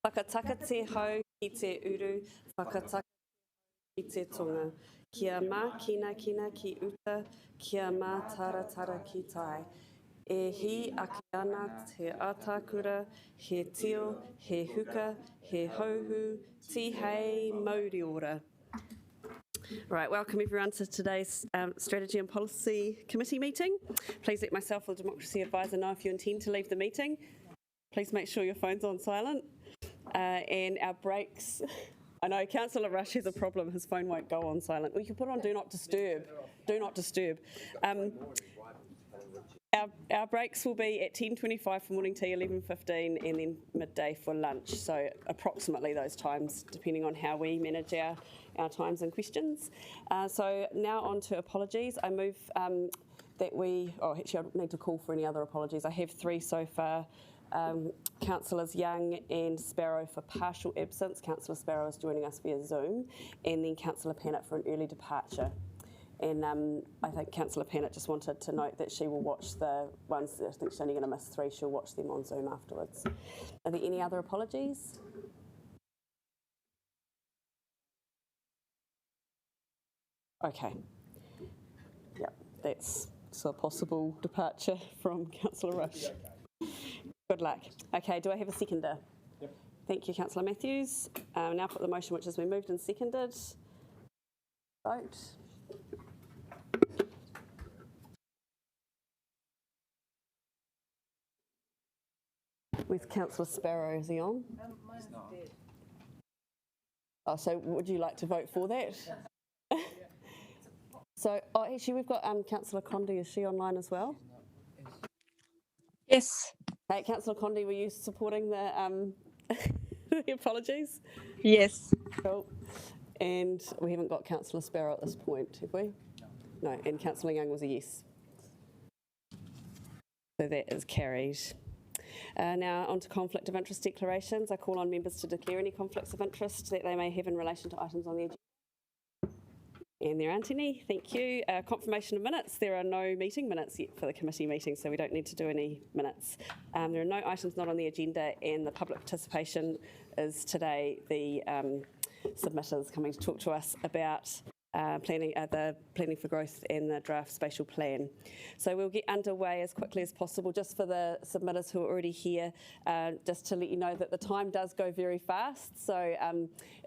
Whakataka te hau ki te uru, whakataka ki te tonga. Kia mā kina ki uta, kia mā tara ki tai. E hi ake ana te atakura, he tio, he huka, he hauhu, ti hei mauri ora. Right, welcome everyone to today's Strategy and Policy Committee meeting. Please let myself or the Democracy Advisor know if you intend to leave the meeting. Please make sure your phone's on silent. And our breaks, I know Councillor Rush has a problem, his phone won't go on silent. We can put on Do Not Disturb. Do Not Disturb. Our breaks will be at 10:25 for morning tea, 11:15 and then midday for lunch. So approximately those times, depending on how we manage our times and questions. So now on to apologies. I move that we, actually I don't need to call for any other apologies. I have 3 so far. Councillors Young and Sparrow for partial absence. Councillor Sparrow is joining us via Zoom, and then Councillor Pennant for an early departure. And I think Councillor Pennant just wanted to note that she will watch the ones that I think she's only going to miss 3. She'll watch them on Zoom afterwards. Are there any other apologies? Okay. Yep, that's a possible departure from Councillor Rush. Good luck. Okay, do I have a seconder? Yep. Thank you, Councillor Matthews. Now put the motion which has been moved and seconded. Vote. With Councillor Sparrow, is he on? Mine's dead. Oh, so would you like to vote for that? So, actually, we've got Councillor Condi. Is she online as well? Yes. Hey, Councillor Condi, were you supporting the the apologies? Yes. Cool. And we haven't got Councillor Sparrow at this point, have we? No, and Councillor Young was a yes. So that is carried. Now on to conflict of interest declarations. I call on members to declare any conflicts of interest that they may have in relation to items on the agenda. And there aren't any, thank you. Confirmation of minutes. There are no meeting minutes yet for the committee meeting, so we don't need to do any minutes. There are no items not on the agenda, and the public participation is today the submitters coming to talk to us about the planning for growth and the draft spatial plan. So we'll get underway as quickly as possible. Just for the submitters who are already here, just to let you know that the time does go very fast. So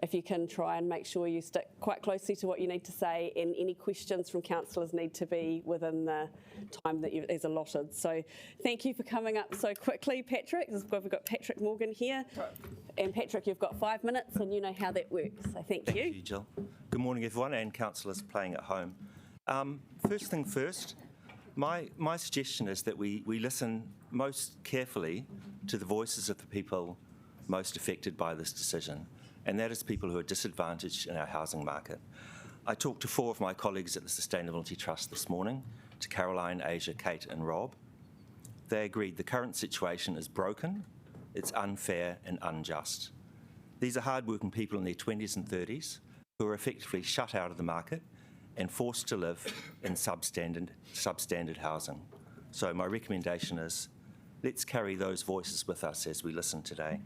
if you can try and make sure you stick quite closely to what you need to say, and any questions from councillors need to be within the time that is allotted. So thank you for coming up so quickly, Patrick. We've got Patrick Morgan here. And Patrick, you've got 5 minutes and you know how that works. So thank you. Thank you, Jill. Good morning, everyone, and councillors playing at home. First thing first, my suggestion is that we listen most carefully to the voices of the people most affected by this decision, and that is people who are disadvantaged in our housing market. I talked to 4 of my colleagues at the Sustainability Trust this morning, to Caroline, Asia, Kate and Rob. They agreed the current situation is broken, it's unfair and unjust. These are hard-working people in their 20s and 30s who are effectively shut out of the market and forced to live in substandard housing. So my recommendation is, let's carry those voices with us as we listen today.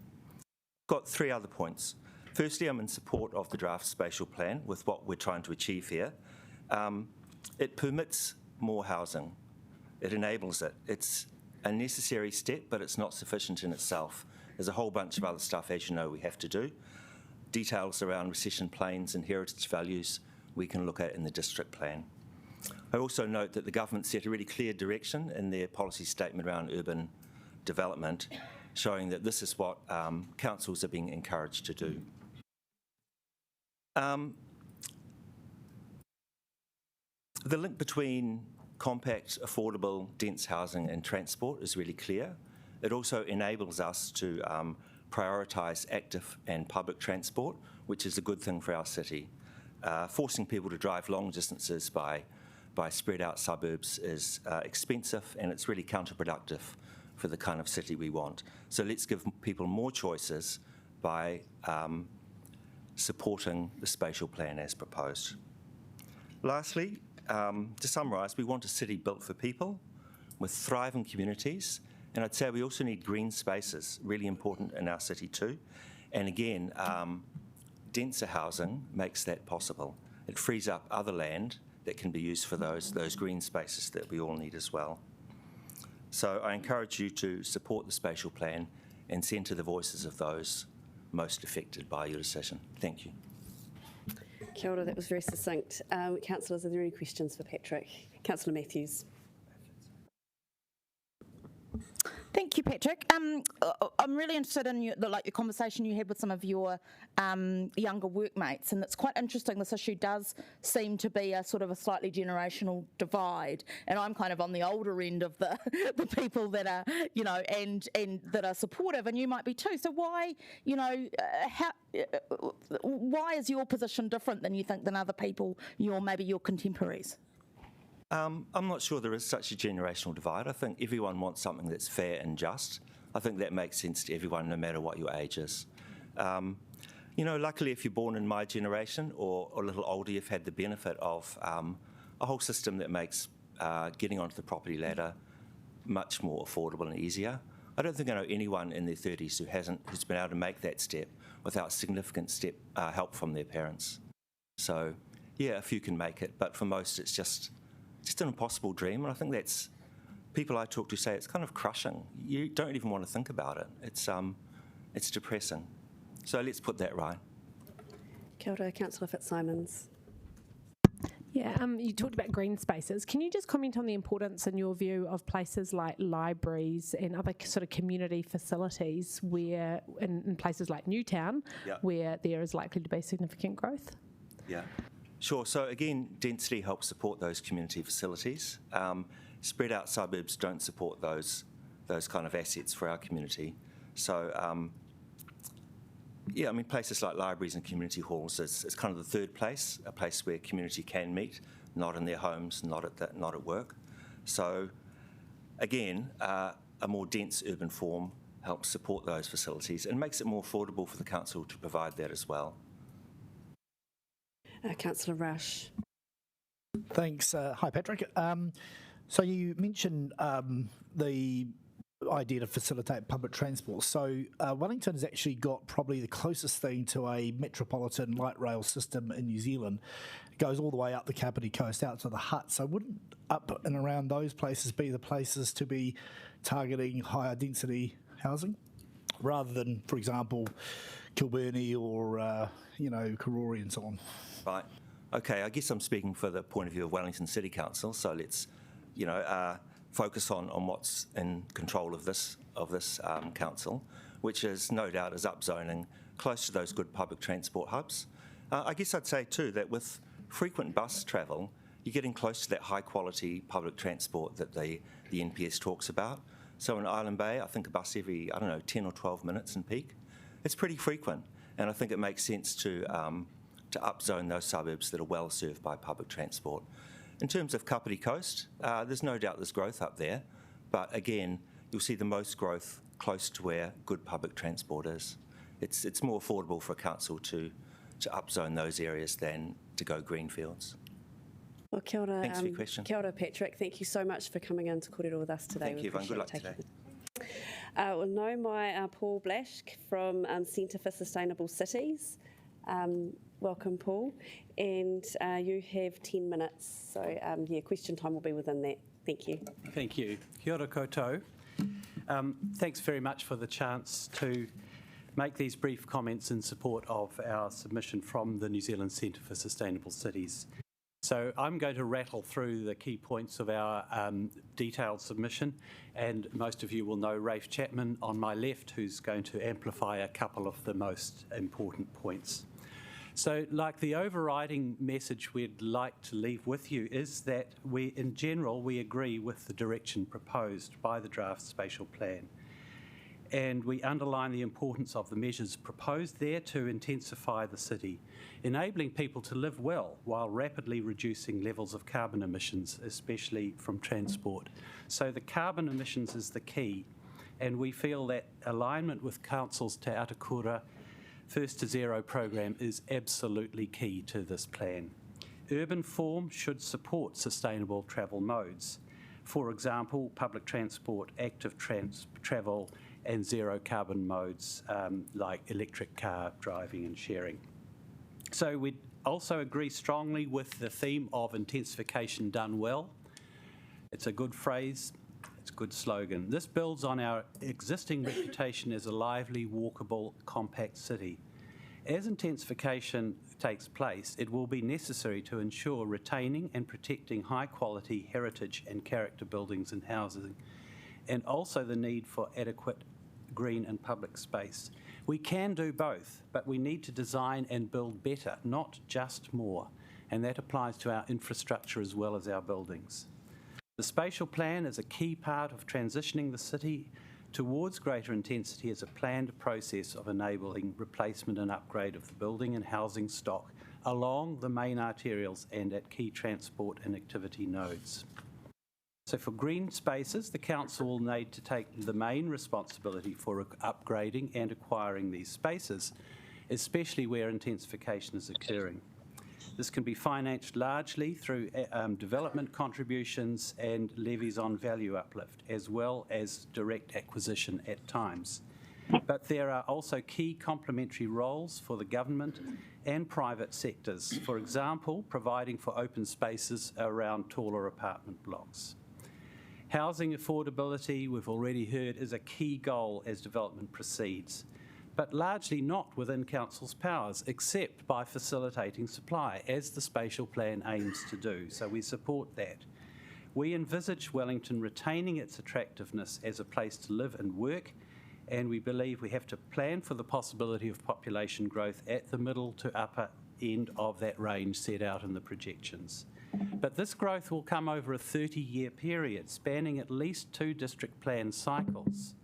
Got 3 other points. Firstly, I'm in support of the draft spatial plan with what we're trying to achieve here. It permits more housing. It enables it. It's a necessary step, but it's not sufficient in itself. There's a whole bunch of other stuff, as you know, we have to do. Details around recession planes and heritage values we can look at in the district plan. I also note that the government set a really clear direction in their policy statement around urban development, showing that this is what councils are being encouraged to do. The link between compact, affordable, dense housing and transport is really clear. It also enables us to prioritise active and public transport, which is a good thing for our city. Forcing people to drive long distances by spread out suburbs is expensive, and it's really counterproductive for the kind of city we want. So let's give people more choices by supporting the spatial plan as proposed. Lastly, to summarise, we want a city built for people with thriving communities, and I'd say we also need green spaces, really important in our city too, And again, denser housing makes that possible. It frees up other land that can be used for those green spaces that we all need as well. So I encourage you to support the spatial plan and centre the voices of those most affected by your decision. Thank you. Kia ora, that was very succinct. Councillors, are there any questions for Patrick? Councillor Matthews. Thank you, Patrick. I'm really interested in your conversation you had with some of your younger workmates, and it's quite interesting. This issue does seem to be a sort of a slightly generational divide, and I'm kind of on the older end of the people that are, and that are supportive, and you might be too. So why, why is your position different than you think than other people, maybe your contemporaries? I'm not sure there is such a generational divide. I think everyone wants something that's fair and just. I think that makes sense to everyone, no matter what your age is. Luckily, if you're born in my generation or a little older, you've had the benefit of a whole system that makes getting onto the property ladder much more affordable and easier. I don't think I know anyone in their 30s who's been able to make that step without significant help from their parents. So, yeah, a few can make it, but for most, it's just an impossible dream, and I think that's people I talk to say it's kind of crushing. You don't even want to think about it. It's depressing. So let's put that right. Kia ora, Councillor Fitzsimons. Yeah, you talked about green spaces. Can you just comment on the importance, in your view, of places like libraries and other sort of community facilities where, in places like Newtown, where there is likely to be significant growth? Yeah. Sure. So again, density helps support those community facilities. Spread out suburbs don't support those kind of assets for our community. So places like libraries and community halls is kind of the third place, a place where community can meet, not in their homes, not at work. So again, a more dense urban form helps support those facilities and makes it more affordable for the council to provide that as well. Councillor Rush. Thanks. Hi, Patrick. So you mentioned the idea to facilitate public transport. So Wellington has actually got probably the closest thing to a metropolitan light rail system in New Zealand. It goes all the way up the Kapiti Coast out to the Hutt. So wouldn't up and around those places be the places to be targeting higher density housing, rather than, for example, Kilburnie or Karori and so on? Right. Okay, I guess I'm speaking for the point of view of Wellington City Council, so let's, focus on what's in control of this council, which is no doubt is upzoning close to those good public transport hubs. I guess I'd say too that with frequent bus travel, you're getting close to that high quality public transport that the NPS talks about. So in Island Bay, I think a bus every, 10 or 12 minutes in peak. It's pretty frequent, and I think it makes sense to upzone those suburbs that are well served by public transport. In terms of Kapiti Coast, there's no doubt there's growth up there, but again, you'll see the most growth close to where good public transport is. It's more affordable for a council to upzone those areas than to go greenfields. Well, kia ora, thanks for your question. Kia ora, Patrick. Thank you so much for coming in to kōrero with us today. Thank you, Yvonne. Good luck today. Paul Blash from Centre for Sustainable Cities. Welcome, Paul. And you have 10 minutes, so question time will be within that. Thank you. Thank you. Kia ora koutou. Thanks very much for the chance to make these brief comments in support of our submission from the New Zealand Centre for Sustainable Cities. So I'm going to rattle through the key points of our detailed submission, and most of you will know Rafe Chapman on my left, who's going to amplify a couple of the most important points. So, like, the overriding message we'd like to leave with you is that in general, we agree with the direction proposed by the draft spatial plan. And we underline the importance of the measures proposed there to intensify the city, enabling people to live well while rapidly reducing levels of carbon emissions, especially from transport. So the carbon emissions is the key, and we feel that alignment with Council's Te Atakura First to Zero program is absolutely key to this plan. Urban form should support sustainable travel modes. For example, public transport, active travel, and zero carbon modes like electric car driving and sharing. So we also agree strongly with the theme of intensification done well. It's a good phrase, it's a good slogan. This builds on our existing reputation as a lively, walkable, compact city. As intensification takes place, it will be necessary to ensure retaining and protecting high-quality heritage and character buildings and housing, and also the need for adequate green and public space. We can do both, but we need to design and build better, not just more, and that applies to our infrastructure as well as our buildings. The spatial plan is a key part of transitioning the city towards greater intensity as a planned process of enabling replacement and upgrade of the building and housing stock along the main arterials and at key transport and activity nodes. So for green spaces, the council will need to take the main responsibility for upgrading and acquiring these spaces, especially where intensification is occurring. This can be financed largely through development contributions and levies on value uplift, as well as direct acquisition at times. But there are also key complementary roles for the government and private sectors, for example, providing for open spaces around taller apartment blocks. Housing affordability, we've already heard, is a key goal as development proceeds, but largely not within council's powers, except by facilitating supply, as the spatial plan aims to do. So we support that. We envisage Wellington retaining its attractiveness as a place to live and work, and we believe we have to plan for the possibility of population growth at the middle to upper end of that range set out in the projections. But this growth will come over a 30-year period, spanning at least 2 district plan cycles.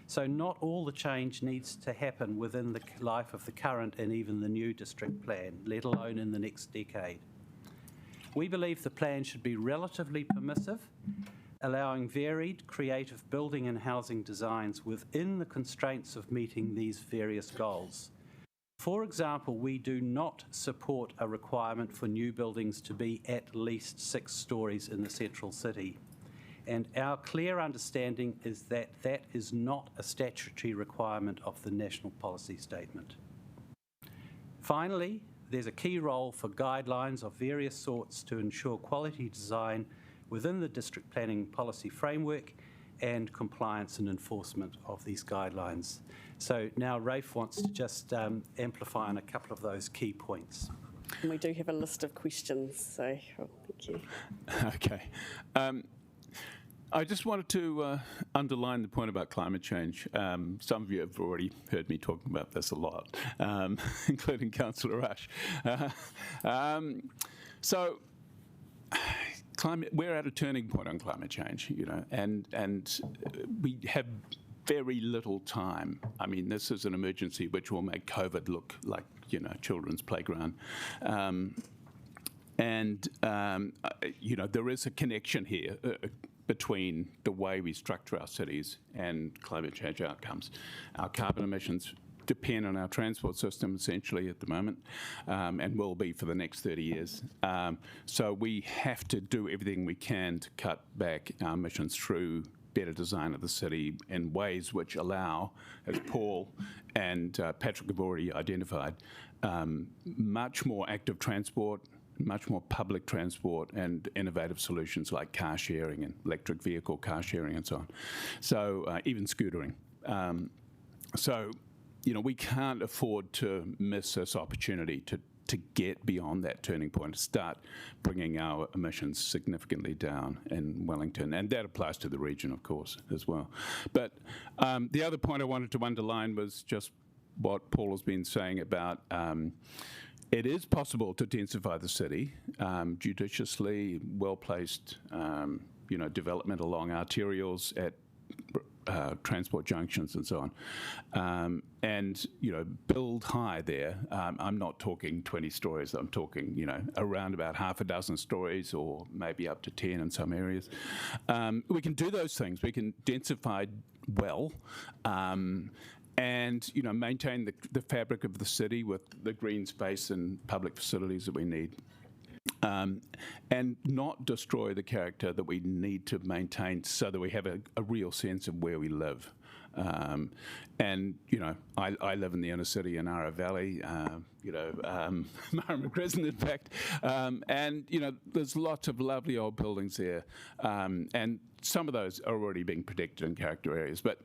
So not all the change needs to happen within the life of the current and even the new district plan, let alone in the next decade. We believe the plan should be relatively permissive, allowing varied, creative building and housing designs within the constraints of meeting these various goals. For example, we do not support a requirement for new buildings to be at least 6 stories in the central city. And our clear understanding is that that is not a statutory requirement of the National Policy Statement. Finally, there's a key role for guidelines of various sorts to ensure quality design within the district planning policy framework and compliance and enforcement of these guidelines. So now Rafe wants to just amplify on a couple of those key points. And we do have a list of questions, so thank you. Okay. I just wanted to underline the point about climate change. Some of you have already heard me talking about this a lot, including Councillor Rush. So we're at a turning point on climate change, you know, and we have very little time. I mean, this is an emergency which will make COVID look like, you know, children's playground. You know, there is a connection here between the way we structure our cities and climate change outcomes. Our carbon emissions depend on our transport system essentially at the moment, and will be for the next 30 years. So we have to do everything we can to cut back our emissions through better design of the city in ways which allow, as Paul and Patrick have already identified, much more active transport, much more public transport, and innovative solutions like car sharing and electric vehicle car sharing and so on. So even scootering. So, you know, we can't afford to miss this opportunity to get beyond that turning point, to start bringing our emissions significantly down in Wellington. And that applies to the region, of course, as well. But the other point I wanted to underline was just what Paul has been saying about it is possible to densify the city judiciously, well-placed, you know, development along arterials at transport junctions and so on, and, you know, build high there. I'm not talking 20 stories, I'm talking, you know, around about half a dozen stories or maybe up to 10 in some areas. We can do those things. We can densify well, and, you know, maintain the fabric of the city with the green space and public facilities that we need. And not destroy the character that we need to maintain so that we have a real sense of where we live. And, I live in the inner city in Ara Valley, Marama Crescent, in fact. And, there's lots of lovely old buildings there. And some of those are already being protected in character areas. But,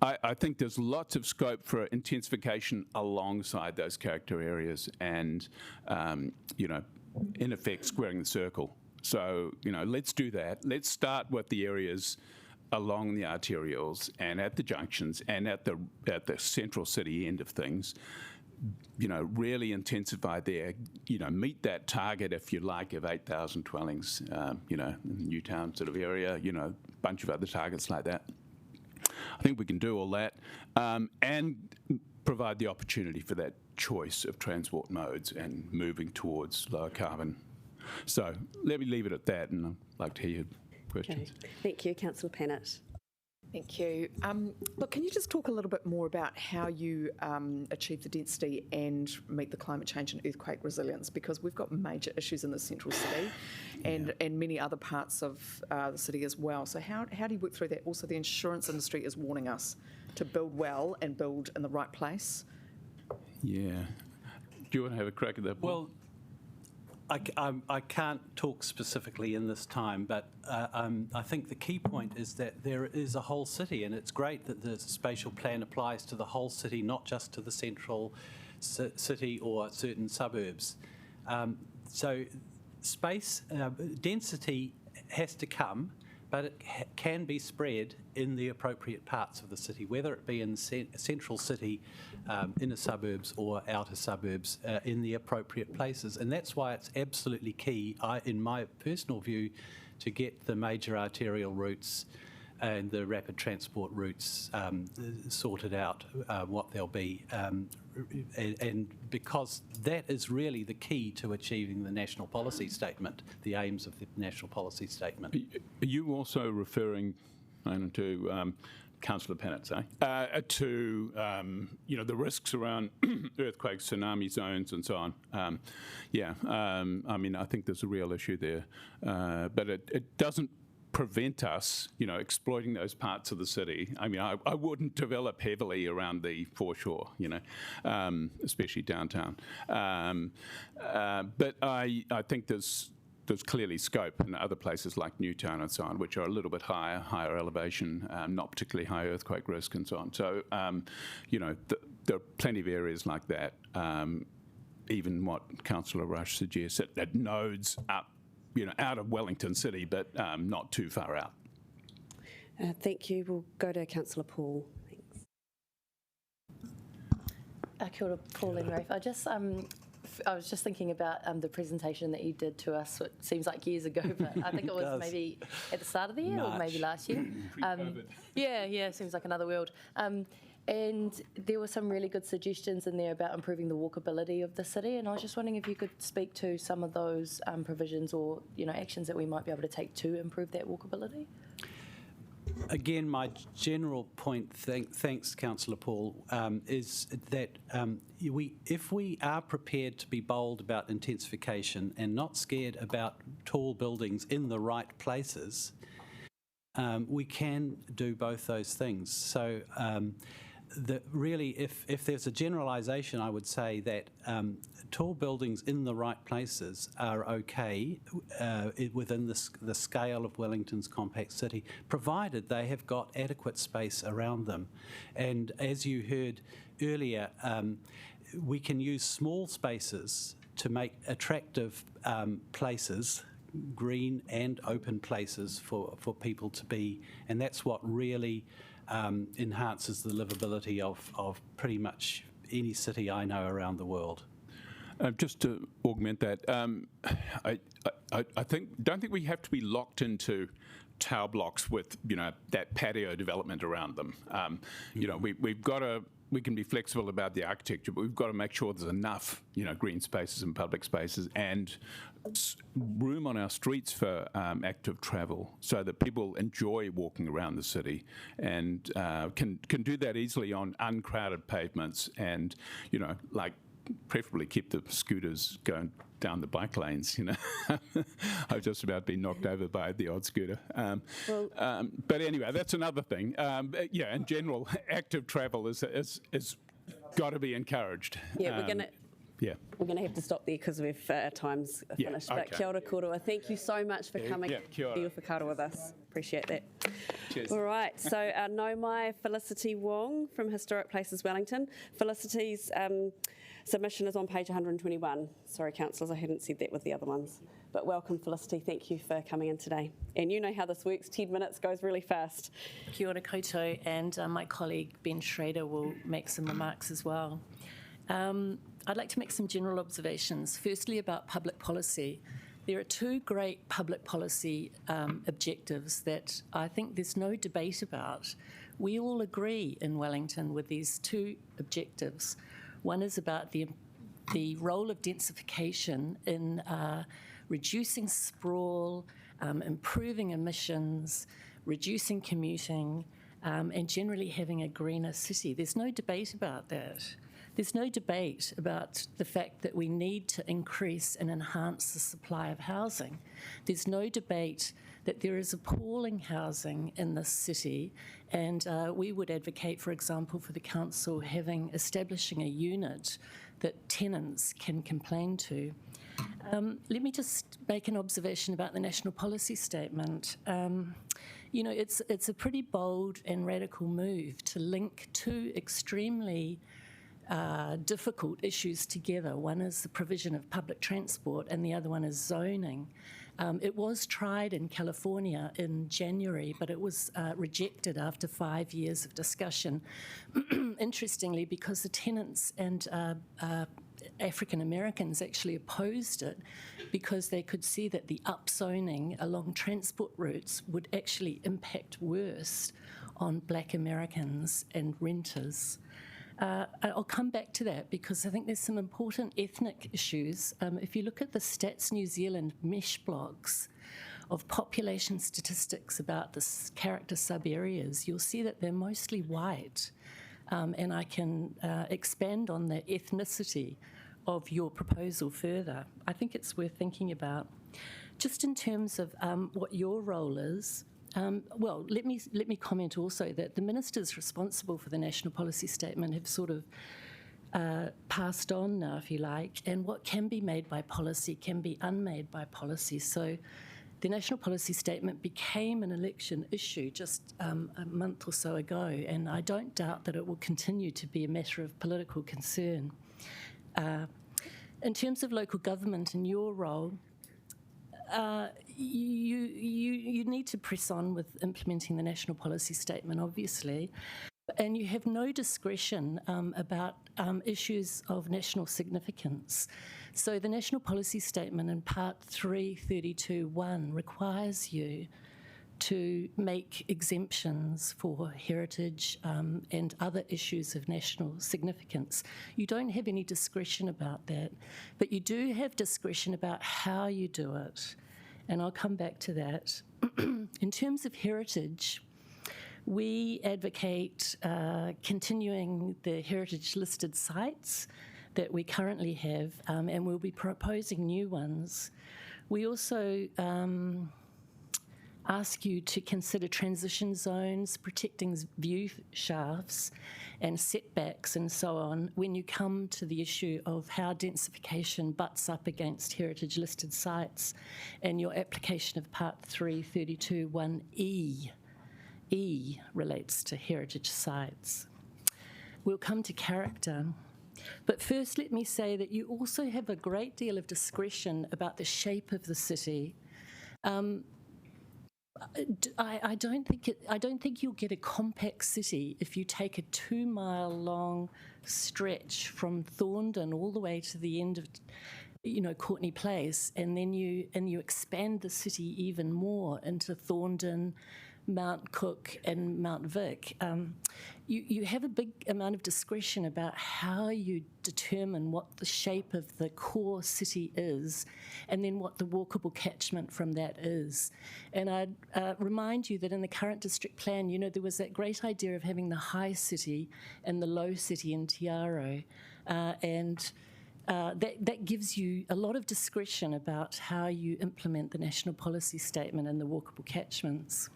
I think there's lots of scope for intensification alongside those character areas and, in effect, squaring the circle. So, let's do that. Let's start with the areas along the arterials and at the junctions and at the central city end of things, really intensify there, meet that target, if you like, of 8,000 dwellings, in the Newtown sort of area, a bunch of other targets like that. I think we can do all that and provide the opportunity for that choice of transport modes and moving towards lower carbon. So let me leave it at that, and I'd like to hear your questions. Okay. Thank you, Councillor Pennant. Thank you. Look, can you just talk a little bit more about how you achieve the density and meet the climate change and earthquake resilience? Because we've got major issues in the central city and many other parts of the city as well. So how do you work through that? Also, the insurance industry is warning us to build well and build in the right place. Yeah. Do you want to have a crack at that, Paul? Well, I can't talk specifically in this time, but I think the key point is that there is a whole city, and it's great that the spatial plan applies to the whole city, not just to the central city or certain suburbs. So space density has to come, but it can be spread in the appropriate parts of the city, whether it be in central city, inner suburbs or outer suburbs, in the appropriate places. And that's why it's absolutely key, in my personal view, to get the major arterial routes and the rapid transport routes sorted out, what they'll be. And because that is really the key to achieving the national policy statement, the aims of the national policy statement. Are you also referring to Councillor Pennant, to the risks around earthquakes, tsunami zones, and so on? I think there's a real issue there, but it doesn't prevent us, exploiting those parts of the city. I wouldn't develop heavily around the foreshore, especially downtown. But I think there's clearly scope in other places like Newtown and so on, which are a little bit higher elevation, not particularly high earthquake risk and so on. So, there are plenty of areas like that. Even what Councillor Rush suggests, at nodes up, out of Wellington City, but not too far out. Thank you. We'll go to Councillor Paul. Thanks. Kia ora, Paul and Rafe. I was just thinking about the presentation that you did to us, what seems like years ago, but I think it was maybe at the start of the year or maybe last year. Yeah, seems like another world. And there were some really good suggestions in there about improving the walkability of the city, and I was just wondering if you could speak to some of those provisions or actions that we might be able to take to improve that walkability. Again, my general point, thanks Councillor Paul, is that if we are prepared to be bold about intensification and not scared about tall buildings in the right places, we can do both those things. So really, if there's a generalisation, I would say that tall buildings in the right places are okay within the scale of Wellington's compact city, provided they have got adequate space around them. And as you heard earlier, we can use small spaces to make attractive places, green and open places for people to be, and that's what really enhances the livability of pretty much any city I know around the world. Just to augment that, I don't think we have to be locked into tower blocks with that patio development around them. We can be flexible about the architecture, but we've got to make sure there's enough green spaces and public spaces and room on our streets for active travel, so that people enjoy walking around the city and can do that easily on uncrowded pavements and like preferably keep the scooters going down the bike lanes, you know. I've just about been knocked over by the odd scooter. But anyway, that's another thing. Yeah, in general, active travel is got to be encouraged. Yeah, Yeah. we're going to have to stop there because we've time's finished. But okay. kia ora koroa. Thank you so much for coming kia ora. to whakaaro with us. Appreciate that. Cheers. All right, so nau mai Felicity Wong from Historic Places Wellington. Felicity's submission is on page 121. Sorry, councillors, I hadn't said that with the other ones. But welcome, Felicity. Thank you for coming in today. And you know how this works. 10 minutes goes really fast. Kia ora koutou, and my colleague Ben Schrader will make some remarks as well. I'd like to make some general observations. Firstly, about public policy. There are two great public policy objectives that I think there's no debate about. We all agree in Wellington with these two objectives. One is about the role of densification in reducing sprawl, improving emissions, reducing commuting, and generally having a greener city. There's no debate about that. There's no debate about the fact that we need to increase and enhance the supply of housing. There's no debate that there is appalling housing in this city, and we would advocate, for example, for the council establishing a unit that tenants can complain to. Let me just make an observation about the National Policy Statement. You know, it's a pretty bold and radical move to link two extremely difficult issues together. One is the provision of public transport and the other one is zoning. It was tried in California in January, but it was rejected after 5 years of discussion. Interestingly, because the tenants and African Americans actually opposed it because they could see that the upzoning along transport routes would actually impact worse on Black Americans and renters. I'll come back to that because I think there's some important ethnic issues. If you look at the Stats New Zealand mesh blocks of population statistics about the character sub-areas, you'll see that they're mostly white. And I can expand on the ethnicity of your proposal further. I think it's worth thinking about. Just in terms of what your role is, well, let me comment also that the ministers responsible for the National Policy Statement have sort of passed on now, if you like, and what can be made by policy can be unmade by policy. So the National Policy Statement became an election issue just a month or so ago, and I don't doubt that it will continue to be a matter of political concern. In terms of local government and your role, you need to press on with implementing the National Policy Statement, obviously, and you have no discretion about issues of national significance. So the National Policy Statement in Part 332.1 requires you to make exemptions for heritage and other issues of national significance. You don't have any discretion about that, but you do have discretion about how you do it, and I'll come back to that. In terms of heritage, we advocate continuing the heritage listed sites that we currently have, and we'll be proposing new ones. We also ask you to consider transition zones, protecting view shafts and setbacks and so on when you come to the issue of how densification butts up against heritage listed sites and your application of Part 332.1E. E relates to heritage sites. We'll come to character. But first, let me say that you also have a great deal of discretion about the shape of the city. I don't think you'll get a compact city if you take a 2-mile-long stretch from Thorndon all the way to the end of, Courtney Place, and then you expand the city even more into Thorndon, Mount Cook and Mount Vic. You have a big amount of discretion about how you determine what the shape of the core city is and then what the walkable catchment from that is. And I'd remind you that in the current district plan, there was that great idea of having the high city and the low city in Te Aro. And that gives you a lot of discretion about how you implement the national policy statement and the walkable catchments.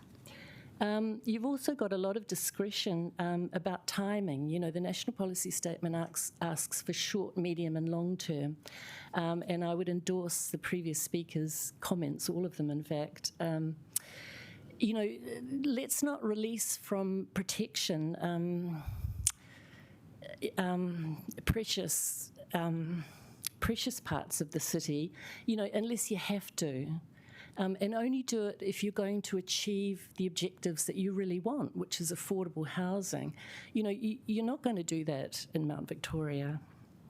You've also got a lot of discretion about timing. You know, the national policy statement asks for short, medium and long term. And I would endorse the previous speaker's comments, all of them in fact. You know, let's not release from protection precious parts of the city, you know, unless you have to. And only do it if you're going to achieve the objectives that you really want, which is affordable housing. You know, you're not going to do that in Mount Victoria.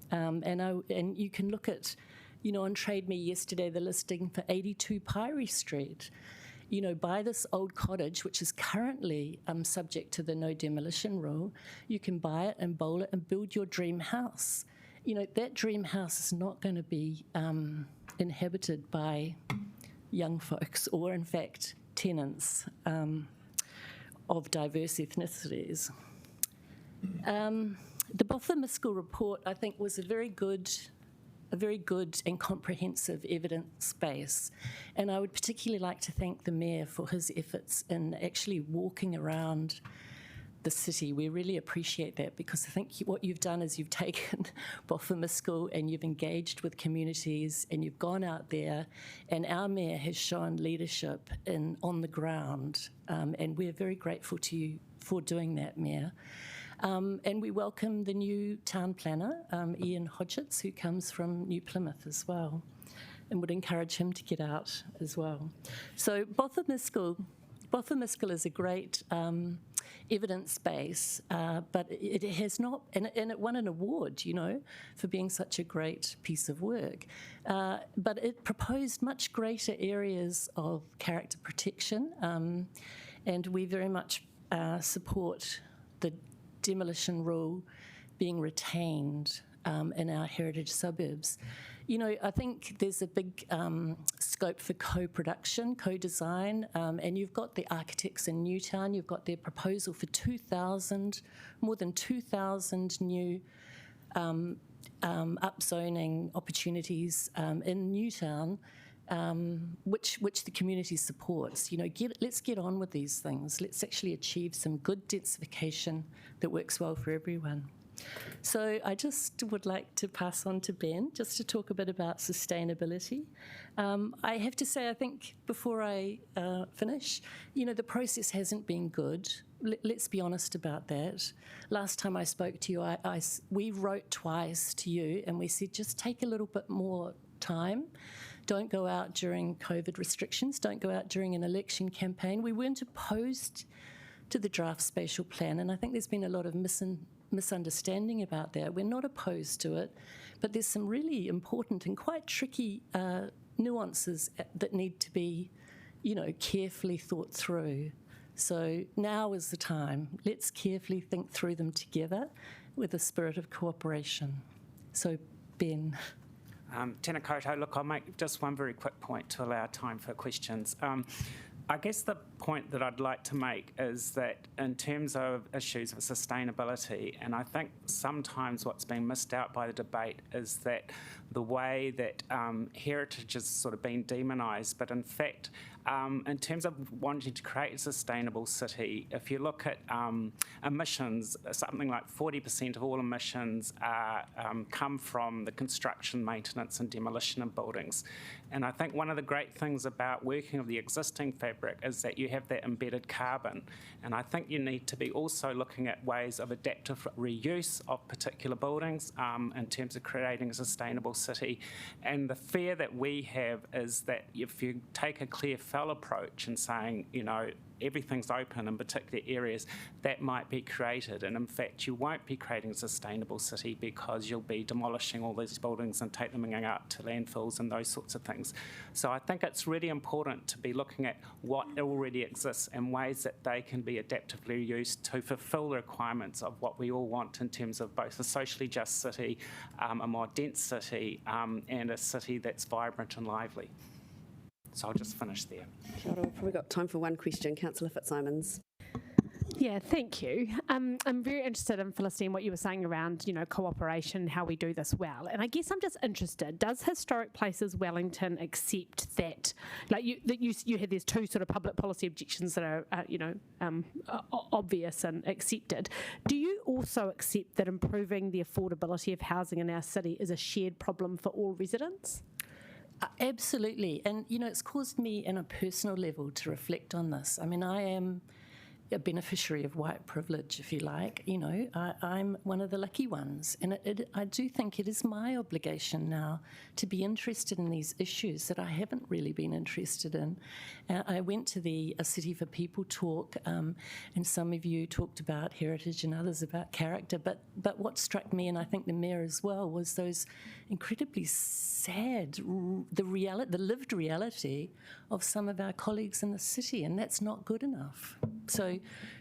And you can look at, you know, on Trade Me yesterday, the listing for 82 Pyrie Street. You know, buy this old cottage, which is currently subject to the no demolition rule. You can buy it and bowl it and build your dream house. You know, that dream house is not going to be inhabited by young folks or, in fact, tenants of diverse ethnicities. The Botha-Miskell report, I think, was a very good and comprehensive evidence base. And I would particularly like to thank the Mayor for his efforts in actually walking around the city. We really appreciate that, because I think what you've done is you've taken Botha-Miskell and you've engaged with communities and you've gone out there, and our Mayor has shown leadership on the ground. And we're very grateful to you for doing that, Mayor. And we welcome the new town planner, Ian Hodgetts, who comes from New Plymouth as well, and would encourage him to get out as well. So Botha-Miskell is a great evidence base, but it has not, and it won an award, you know, for being such a great piece of work. But it proposed much greater areas of character protection, and we very much support the demolition rule being retained in our heritage suburbs. You know, I think there's a big scope for co-production, co-design, and you've got the architects in Newtown, you've got their proposal for more than 2,000 new upzoning opportunities in Newtown, which the community supports. You know, let's get on with these things. Let's actually achieve some good densification that works well for everyone. So I just would like to pass on to Ben just to talk a bit about sustainability. I have to say, I think before I finish, you know, the process hasn't been good. Let's be honest about that. Last time I spoke to you, we wrote twice to you and we said just take a little bit more time. Don't go out during COVID restrictions. Don't go out during an election campaign. We weren't opposed to the draft spatial plan, and I think there's been a lot of misunderstanding about that. We're not opposed to it, but there's some really important and quite tricky nuances that need to be, you know, carefully thought through. So now is the time. Let's carefully think through them together with a spirit of cooperation. So, Ben. Tēnā koutou. Look, I'll make just one very quick point to allow time for questions. I guess the point that I'd like to make is that in terms of issues of sustainability, and I think sometimes what's been missed out by the debate is that the way that heritage has sort of been demonised, but in fact, in terms of wanting to create a sustainable city, if you look at emissions, something like 40% of all emissions come from the construction, maintenance and demolition of buildings. And I think one of the great things about working with the existing fabric is that you have that embedded carbon. And I think you need to be also looking at ways of adaptive reuse of particular buildings in terms of creating a sustainable city. And the fear that we have is that if you take a clear fell approach and saying, you know, everything's open in particular areas, that might be created. And in fact, you won't be creating a sustainable city because you'll be demolishing all these buildings and taking them out to landfills and those sorts of things. So I think it's really important to be looking at what already exists and ways that they can be adaptively used to fulfill the requirements of what we all want in terms of both a socially just city, a more dense city, and a city that's vibrant and lively. So I'll just finish there. Kia ora, we've probably got time for one question. Councillor Fitzsimons. Yeah, thank you. I'm very interested in, Felicity, in what you were saying around, cooperation, how we do this well. And I guess I'm just interested, does Historic Places Wellington accept that, you had these two sort of public policy objections that are, obvious and accepted. Do you also accept that improving the affordability of housing in our city is a shared problem for all residents? Absolutely. And, it's caused me on a personal level to reflect on this. I mean, I am a beneficiary of white privilege, if you like. I'm one of the lucky ones. And I do think it is my obligation now to be interested in these issues that I haven't really been interested in. I went to a City for People talk, and some of you talked about heritage and others about character. But what struck me, and I think the Mayor as well, was those incredibly sad, the lived reality of some of our colleagues in the city, and that's not good enough. So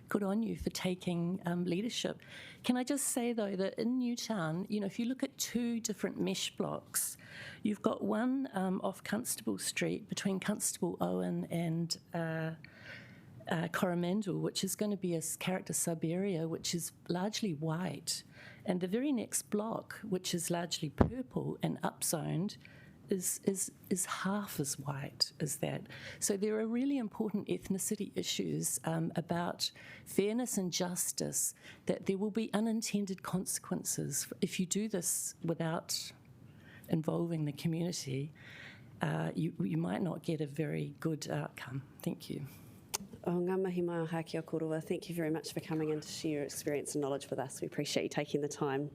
good on you for taking leadership. Can I just say, though, that in Newtown, if you look at two different mesh blocks, you've got one off Constable Street between Constable Owen and Coromandel, which is going to be a character sub-area which is largely white. And the very next block, which is largely purple and upzoned, is half as white as that. So there are really important ethnicity issues about fairness and justice, that there will be unintended consequences if you do this without involving the community. You might not get a very good outcome. Thank you. O ngā mihi mai o Hākia Korua, thank you very much for coming in to share your experience and knowledge with us. We appreciate you taking the time.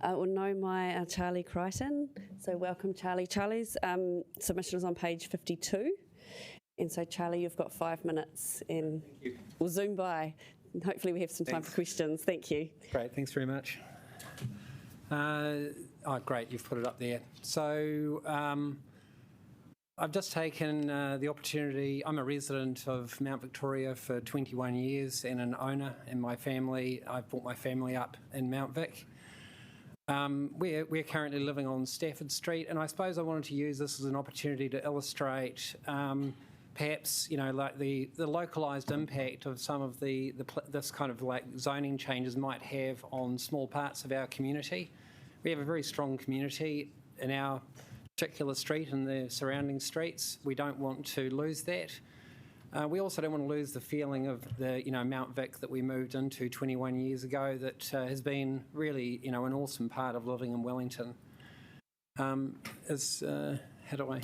We'll know my Charlie Crichton, so welcome Charlie. Charlie's submission is on page 52, and so Charlie, you've got 5 minutes and we'll zoom by. And hopefully we have some time for questions. Thank you. Great, thanks very much. Great, you've put it up there. So, I've just taken the opportunity. I'm a resident of Mount Victoria for 21 years and an owner in my family. I've brought my family up in Mount Vic. We're currently living on Stafford Street, and I suppose I wanted to use this as an opportunity to illustrate perhaps, like the localised impact of some of this kind of like zoning changes might have on small parts of our community. We have a very strong community in our particular street and the surrounding streets. We don't want to lose that. We also don't want to lose the feeling of the Mount Vic that we moved into 21 years ago, that has been really an awesome part of living in Wellington. How do I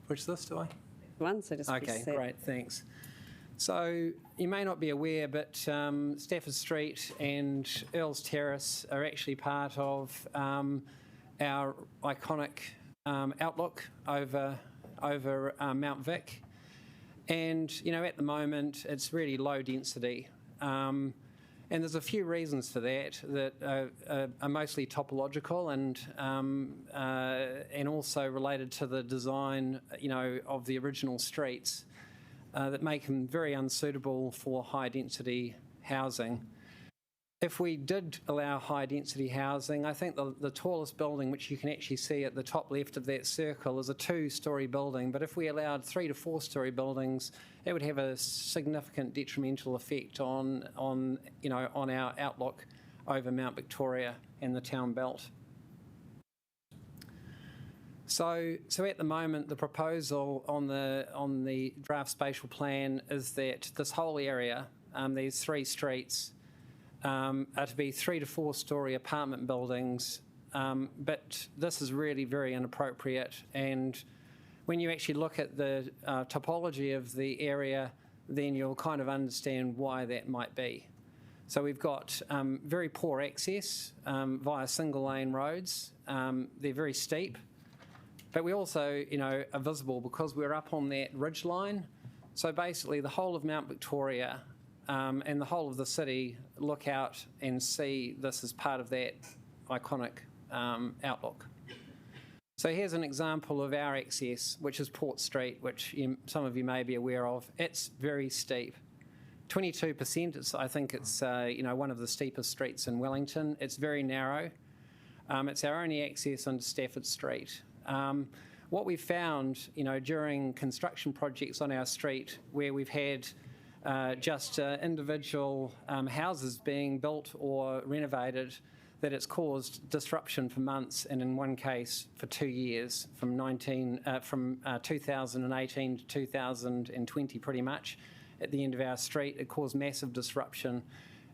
push this? Do I? One, so just okay, great, thanks. So you may not be aware, but Stafford Street and Earls Terrace are actually part of our iconic outlook over Mount Vic. And, at the moment, it's really low density. And there's a few reasons for that are mostly topological and also related to the design, of the original streets that make them very unsuitable for high density housing. If we did allow high-density housing, I think the tallest building, which you can actually see at the top left of that circle, is a 2-storey building. But if we allowed 3 to 4-storey buildings, it would have a significant detrimental effect on our outlook over Mount Victoria and the town belt. So at the moment, the proposal on the draft spatial plan is that this whole area, these 3 streets, are to be 3 to 4-storey apartment buildings, but this is really very inappropriate. And when you actually look at the topology of the area, then you'll kind of understand why that might be. So we've got very poor access via single-lane roads. They're very steep, but we also, are visible because we're up on that ridge line. So basically, the whole of Mount Victoria and the whole of the city look out and see this as part of that iconic outlook. So here's an example of our access, which is Port Street, which some of you may be aware of. It's very steep. 22%, I think it's one of the steepest streets in Wellington. It's very narrow. It's our only access onto Stafford Street. What we've found, during construction projects on our street where we've had just individual houses being built or renovated, that it's caused disruption for months, and in one case for 2 years, from 2018 to 2020 pretty much, at the end of our street. It caused massive disruption.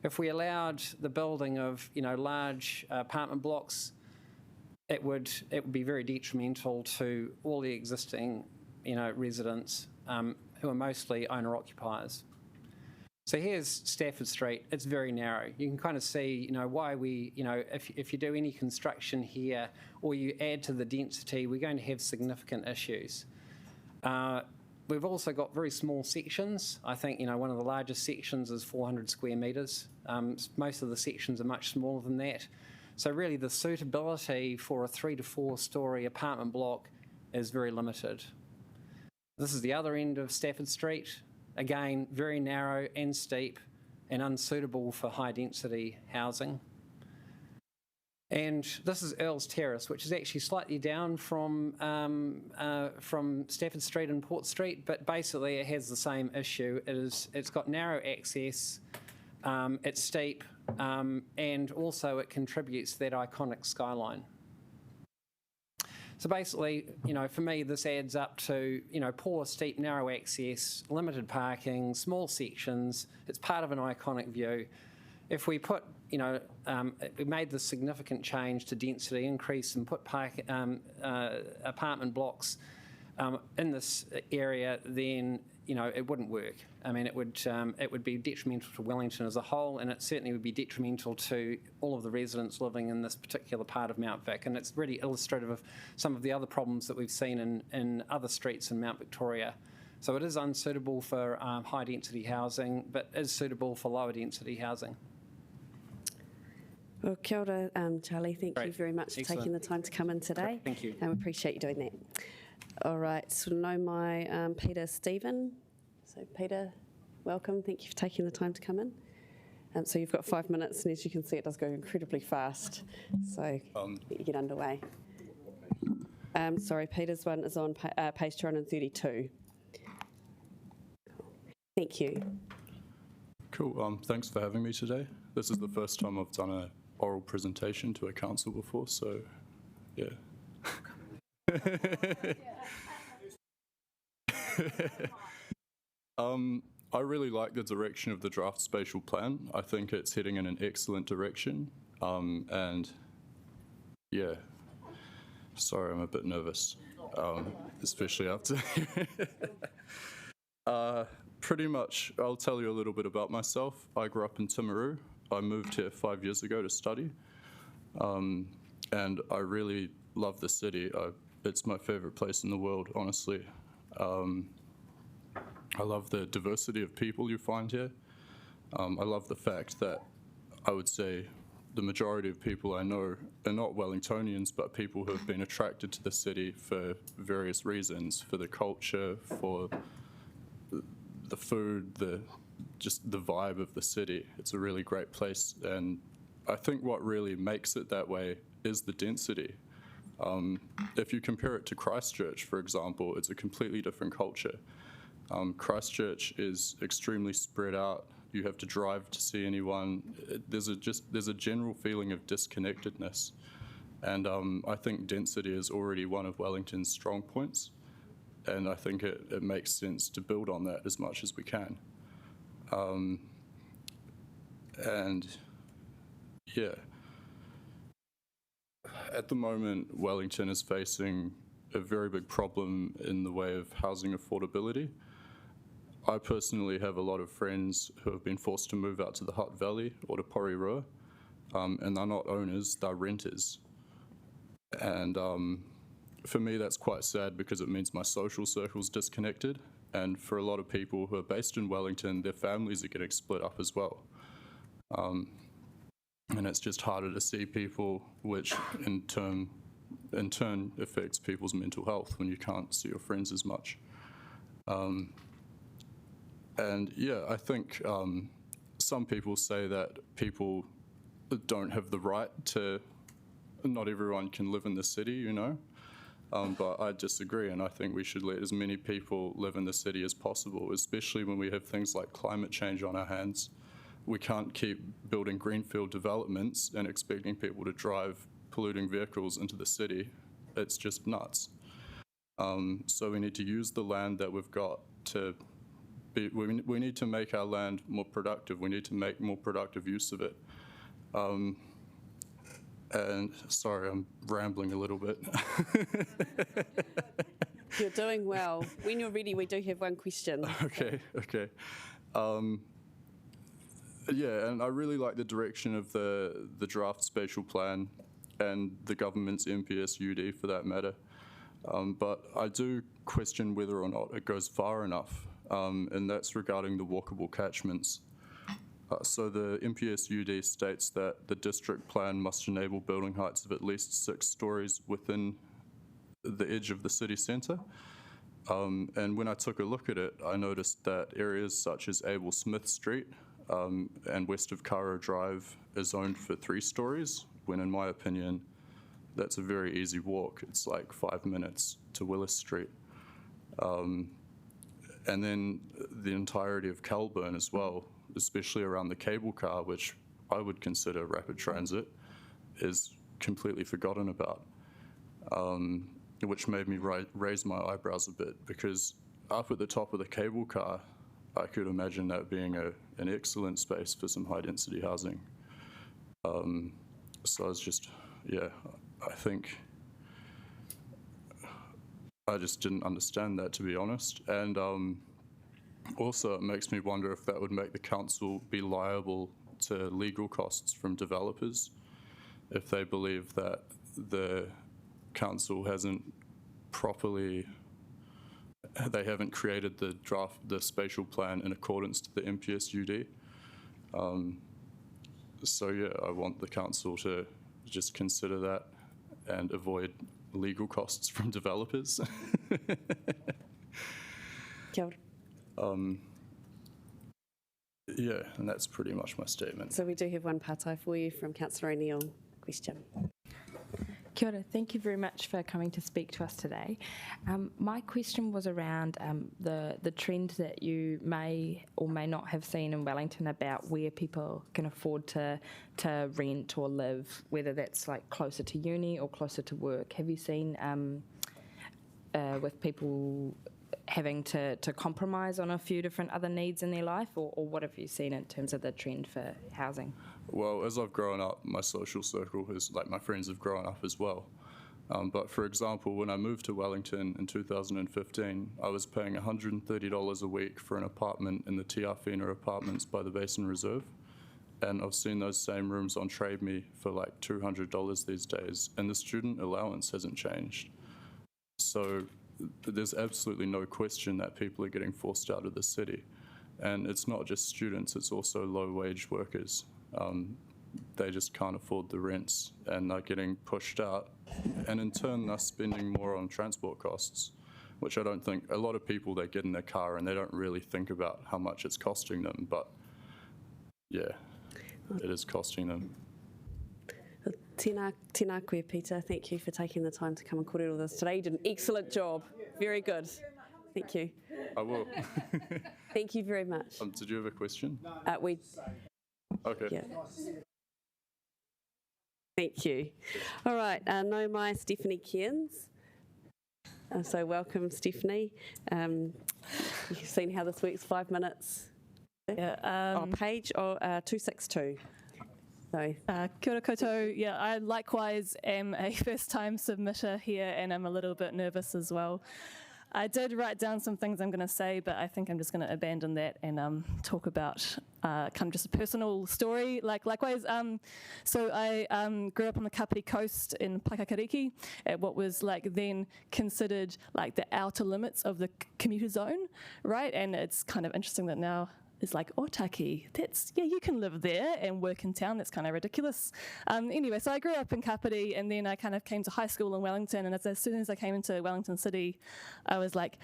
If we allowed the building of large apartment blocks, it would be very detrimental to all the existing residents who are mostly owner-occupiers. So here's Stafford Street. It's very narrow. You can kind of see, why we, if you do any construction here or you add to the density, we're going to have significant issues. We've also got very small sections. I think, one of the largest sections is 400 square metres. Most of the sections are much smaller than that. So really the suitability for a 3 to 4 storey apartment block is very limited. This is the other end of Stafford Street. Again, very narrow and steep and unsuitable for high density housing. And this is Earl's Terrace, which is actually slightly down from Stafford Street and Port Street, but basically it has the same issue. It's got narrow access, it's steep, and also it contributes to that iconic skyline. So basically, for me, this adds up to, poor, steep, narrow access, limited parking, small sections. It's part of an iconic view. If we put, we made this significant change to density increase and put apartment blocks in this area, then, it wouldn't work. I mean, it would be detrimental to Wellington as a whole, and it certainly would be detrimental to all of the residents living in this particular part of Mount Vic. And it's really illustrative of some of the other problems that we've seen in other streets in Mount Victoria. So it is unsuitable for high density housing, but is suitable for lower density housing. Well, kia ora, Charlie. Thank you very much for taking the time to come in today. Thank you. We appreciate you doing that. All right, so know my Peter Stephen. So Peter, welcome. Thank you for taking the time to come in. So you've got 5 minutes, and as you can see, it does go incredibly fast. So you get underway. Sorry, Peter's one is on page 232. Thank you. Cool. Thanks for having me today. This is the first time I've done an oral presentation to a council before, so yeah. I really like the direction of the draft spatial plan. I think it's heading in an excellent direction. And yeah, sorry, I'm a bit nervous, especially after. Pretty much, I'll tell you a little bit about myself. I grew up in Timaru. I moved here 5 years ago to study. And I really love the city. It's my favorite place in the world, honestly. I love the diversity of people you find here. I love the fact that I would say the majority of people I know are not Wellingtonians, but people who have been attracted to the city for various reasons, for the culture, for the food, just the vibe of the city. It's a really great place, and I think what really makes it that way is the density. If you compare it to Christchurch, for example, it's a completely different culture. Christchurch is extremely spread out. You have to drive to see anyone. There's a general feeling of disconnectedness, and I think density is already one of Wellington's strong points, and I think it makes sense to build on that as much as we can. And yeah, at the moment, Wellington is facing a very big problem in the way of housing affordability. I personally have a lot of friends who have been forced to move out to the Hutt Valley or to Porirua, and they're not owners, they're renters. And for me, that's quite sad because it means my social circle's disconnected. And for a lot of people who are based in Wellington, their families are getting split up as well. And it's just harder to see people, which in turn affects people's mental health when you can't see your friends as much. And yeah, I think some people say that people don't have the right to, not everyone can live in the city, you know. But I disagree, and I think we should let as many people live in the city as possible, especially when we have things like climate change on our hands. We can't keep building greenfield developments and expecting people to drive polluting vehicles into the city. It's just nuts. So we need to use the land that we've got to be, we need to make our land more productive. We need to make more productive use of it. And sorry, I'm rambling a little bit. You're doing well. When you're ready, we do have one question. Okay. Yeah, and I really like the direction of the draft spatial plan and the government's MPSUD for that matter. But I do question whether or not it goes far enough, and that's regarding the walkable catchments. So the MPSUD states that the district plan must enable building heights of at least 6 stories within the edge of the city centre. And when I took a look at it, I noticed that areas such as Abel Smith Street and west of Caro Drive is zoned for 3 stories, when in my opinion, that's a very easy walk. It's like 5 minutes to Willis Street. And then the entirety of Kelburn as well, especially around the cable car, which I would consider rapid transit, is completely forgotten about, which made me raise my eyebrows a bit, because up at the top of the cable car, I could imagine that being an excellent space for some high-density housing. So I was just, yeah, I think I just didn't understand that, to be honest. And also, it makes me wonder if that would make the council be liable to legal costs from developers if they believe that the council hasn't properly, they haven't created the spatial plan in accordance to the MPSUD. So yeah, I want the council to just consider that and avoid legal costs from developers. Kia ora. Yeah, and that's pretty much my statement. So we do have one partai for you from Councillor O'Neill. Question. Kia ora, thank you very much for coming to speak to us today. My question was around the trend that you may or may not have seen in Wellington about where people can afford to rent or live, whether that's like closer to uni or closer to work. Have you seen with people having to compromise on a few different other needs in their life, or what have you seen in terms of the trend for housing? Well, as I've grown up, my social circle has, like, my friends have grown up as well. But for example, when I moved to Wellington in 2015, I was paying $130 a week for an apartment in the Tiawhina apartments by the Basin Reserve. And I've seen those same rooms on Trade Me for like $200 these days, and the student allowance hasn't changed. So there's absolutely no question that people are getting forced out of the city. And it's not just students, it's also low-wage workers. They just can't afford the rents and are getting pushed out. And in turn, they're spending more on transport costs, which I don't think, a lot of people, they get in their car and they don't really think about how much it's costing them, but yeah, it is costing them. Tēnā koe, Peter. Thank you for taking the time to come and kōrero this today. You did an excellent job. Very good. Thank you. I will. Thank you very much. Did you have a question? Okay. Yeah. Thank you. All right, no mai Stephanie Cairns. So welcome, Stephanie. You've seen how this works, 5 minutes. Yeah. Page 262. So. Kia ora koutou. Yeah, I likewise am a first-time submitter here, and I'm a little bit nervous as well. I did write down some things I'm going to say, but I think I'm just going to abandon that and talk about kind of just a personal story. Likewise, so I grew up on the Kapiti coast in Paikakariki at what was like then considered like the outer limits of the commuter zone, right? And it's kind of interesting that now it's like Otaki. That's, yeah, you can live there and work in town. That's kind of ridiculous. Anyway, so I grew up in Kapiti, and then I kind of came to high school in Wellington, and as soon as I came into Wellington City, I was like,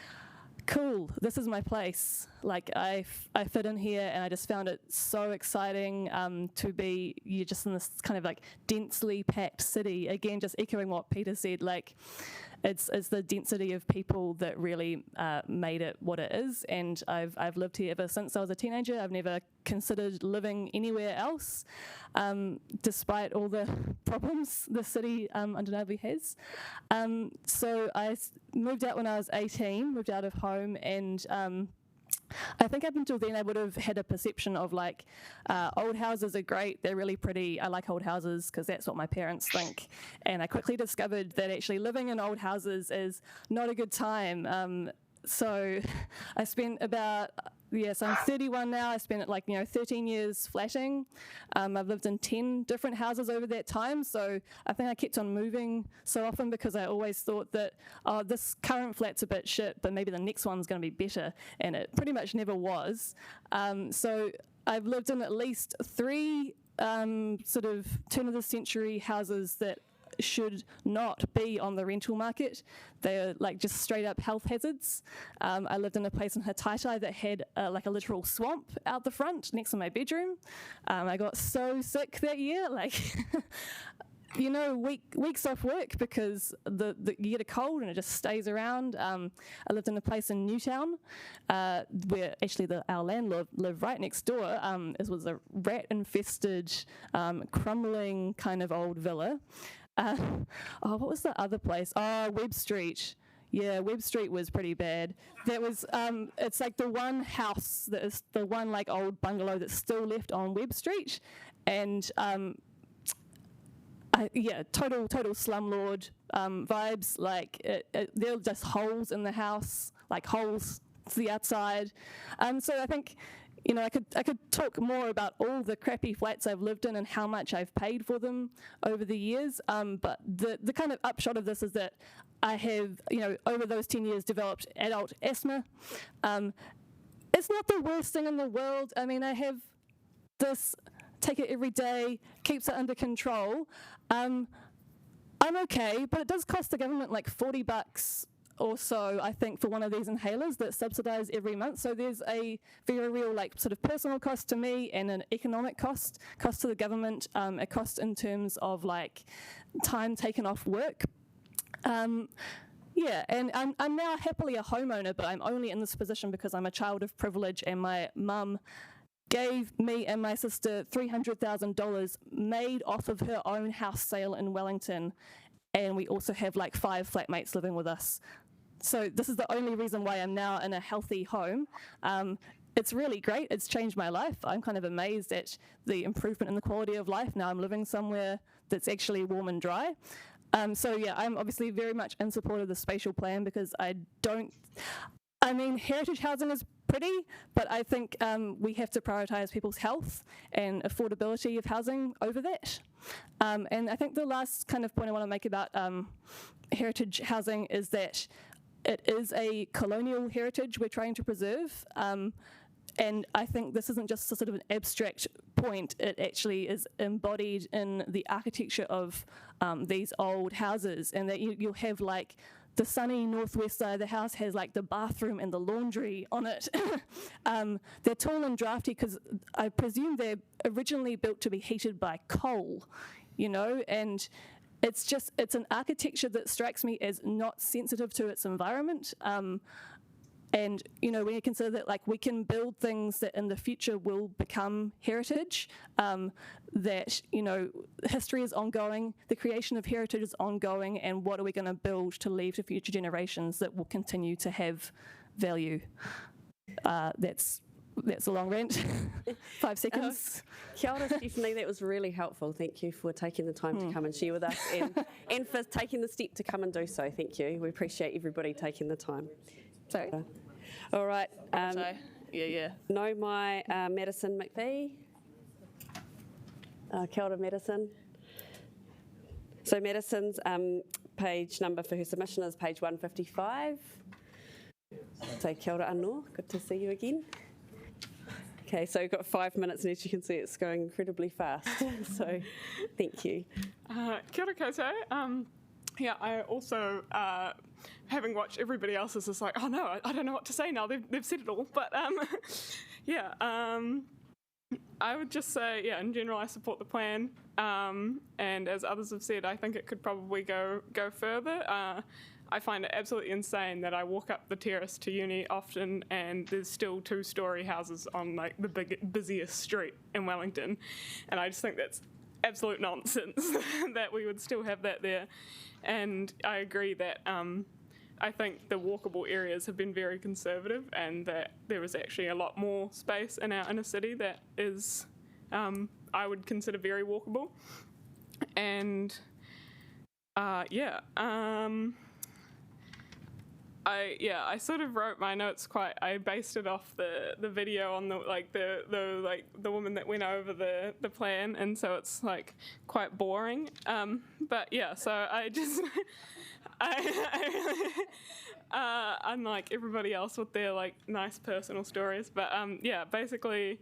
cool, this is my place. Like, I fit in here, and I just found it so exciting to be, you're just in this kind of like densely packed city. Again, just echoing what Peter said, like, it's the density of people that really made it what it is. And I've lived here ever since I was a teenager. I've never considered living anywhere else, despite all the problems the city undeniably has. So I moved out when I was 18, moved out of home, and I think up until then I would have had a perception of like, old houses are great, they're really pretty, I like old houses because that's what my parents think. And I quickly discovered that actually living in old houses is not a good time. So I spent about, so I'm 31 now, I spent 13 years flatting. I've lived in 10 different houses over that time, so I think I kept on moving so often because I always thought that, oh, this current flat's a bit shit, but maybe the next one's going to be better, and it pretty much never was. So I've lived in at least 3 sort of turn-of-the-century houses that should not be on the rental market. They're like just straight up health hazards. I lived in a place in Hataitai that had like a literal swamp out the front next to my bedroom. I got so sick that year, like weeks off work because you get a cold and it just stays around. I lived in a place in Newtown where actually our landlord lived right next door. It was a rat-infested, crumbling kind of old villa. What was the other place? Webb Street. Yeah, Webb Street was pretty bad. That was, it's like the one house that is the one like old bungalow that's still left on Webb Street, and total slumlord vibes. Like there were just holes in the house, like holes to the outside. So I think, I could talk more about all the crappy flats I've lived in and how much I've paid for them over the years. But the kind of upshot of this is that I have, over those 10 years developed adult asthma. It's not the worst thing in the world. I mean, I have this, take it every day, keeps it under control. I'm okay, but it does cost the government like $40 or so, I think, for one of these inhalers that's subsidised every month. So there's a very real, like, sort of personal cost to me and an economic cost to the government, a cost in terms of, like, time taken off work. And I'm now happily a homeowner, but I'm only in this position because I'm a child of privilege, and my mum gave me and my sister $300,000 made off of her own house sale in Wellington, and we also have like 5 flatmates living with us. So this is the only reason why I'm now in a healthy home. It's really great. It's changed my life. I'm kind of amazed at the improvement in the quality of life. Now I'm living somewhere that's actually warm and dry. I'm obviously very much in support of the spatial plan because heritage housing is pretty, but I think we have to prioritise people's health and affordability of housing over that. And I think the last kind of point I want to make about heritage housing is that it is a colonial heritage we're trying to preserve. And I think this isn't just a sort of an abstract point, it actually is embodied in the architecture of these old houses, and that you'll have like the sunny northwest side of the house has like the bathroom and the laundry on it. They're tall and drafty because I presume they're originally built to be heated by coal, and it's an architecture that strikes me as not sensitive to its environment. And, when you consider that, like, we can build things that in the future will become heritage, that, history is ongoing, the creation of heritage is ongoing, and what are we going to build to leave to future generations that will continue to have value? That's a long rant. 5 seconds. Kia ora, Stephanie, that was really helpful. Thank you for taking the time to come and share with us and for taking the step to come and do so. Thank you. We appreciate everybody taking the time. Sorry. All right. No, Madison McPhee. Kia ora, Madison. So Madison's page number for her submission is page 155. So kia ora anō, good to see you again. Okay, so we've got 5 minutes, and as you can see, it's going incredibly fast. So thank you. Kia ora koutou. I also, having watched everybody else, is just like, oh no, I don't know what to say now. They've said it all. But I would just say, in general, I support the plan. And as others have said, I think it could probably go further. I find it absolutely insane that I walk up the terrace to uni often and there's still 2-storey houses on like the busiest street in Wellington, and I just think that's absolute nonsense that we would still have that there. And I agree that I think the walkable areas have been very conservative, and that there is actually a lot more space in our inner city that is, I would consider very walkable. And I sort of wrote my notes I based it off the video on the woman that went over the plan, and so it's like quite boring. But yeah, so I just unlike everybody else with their like nice personal stories, but basically.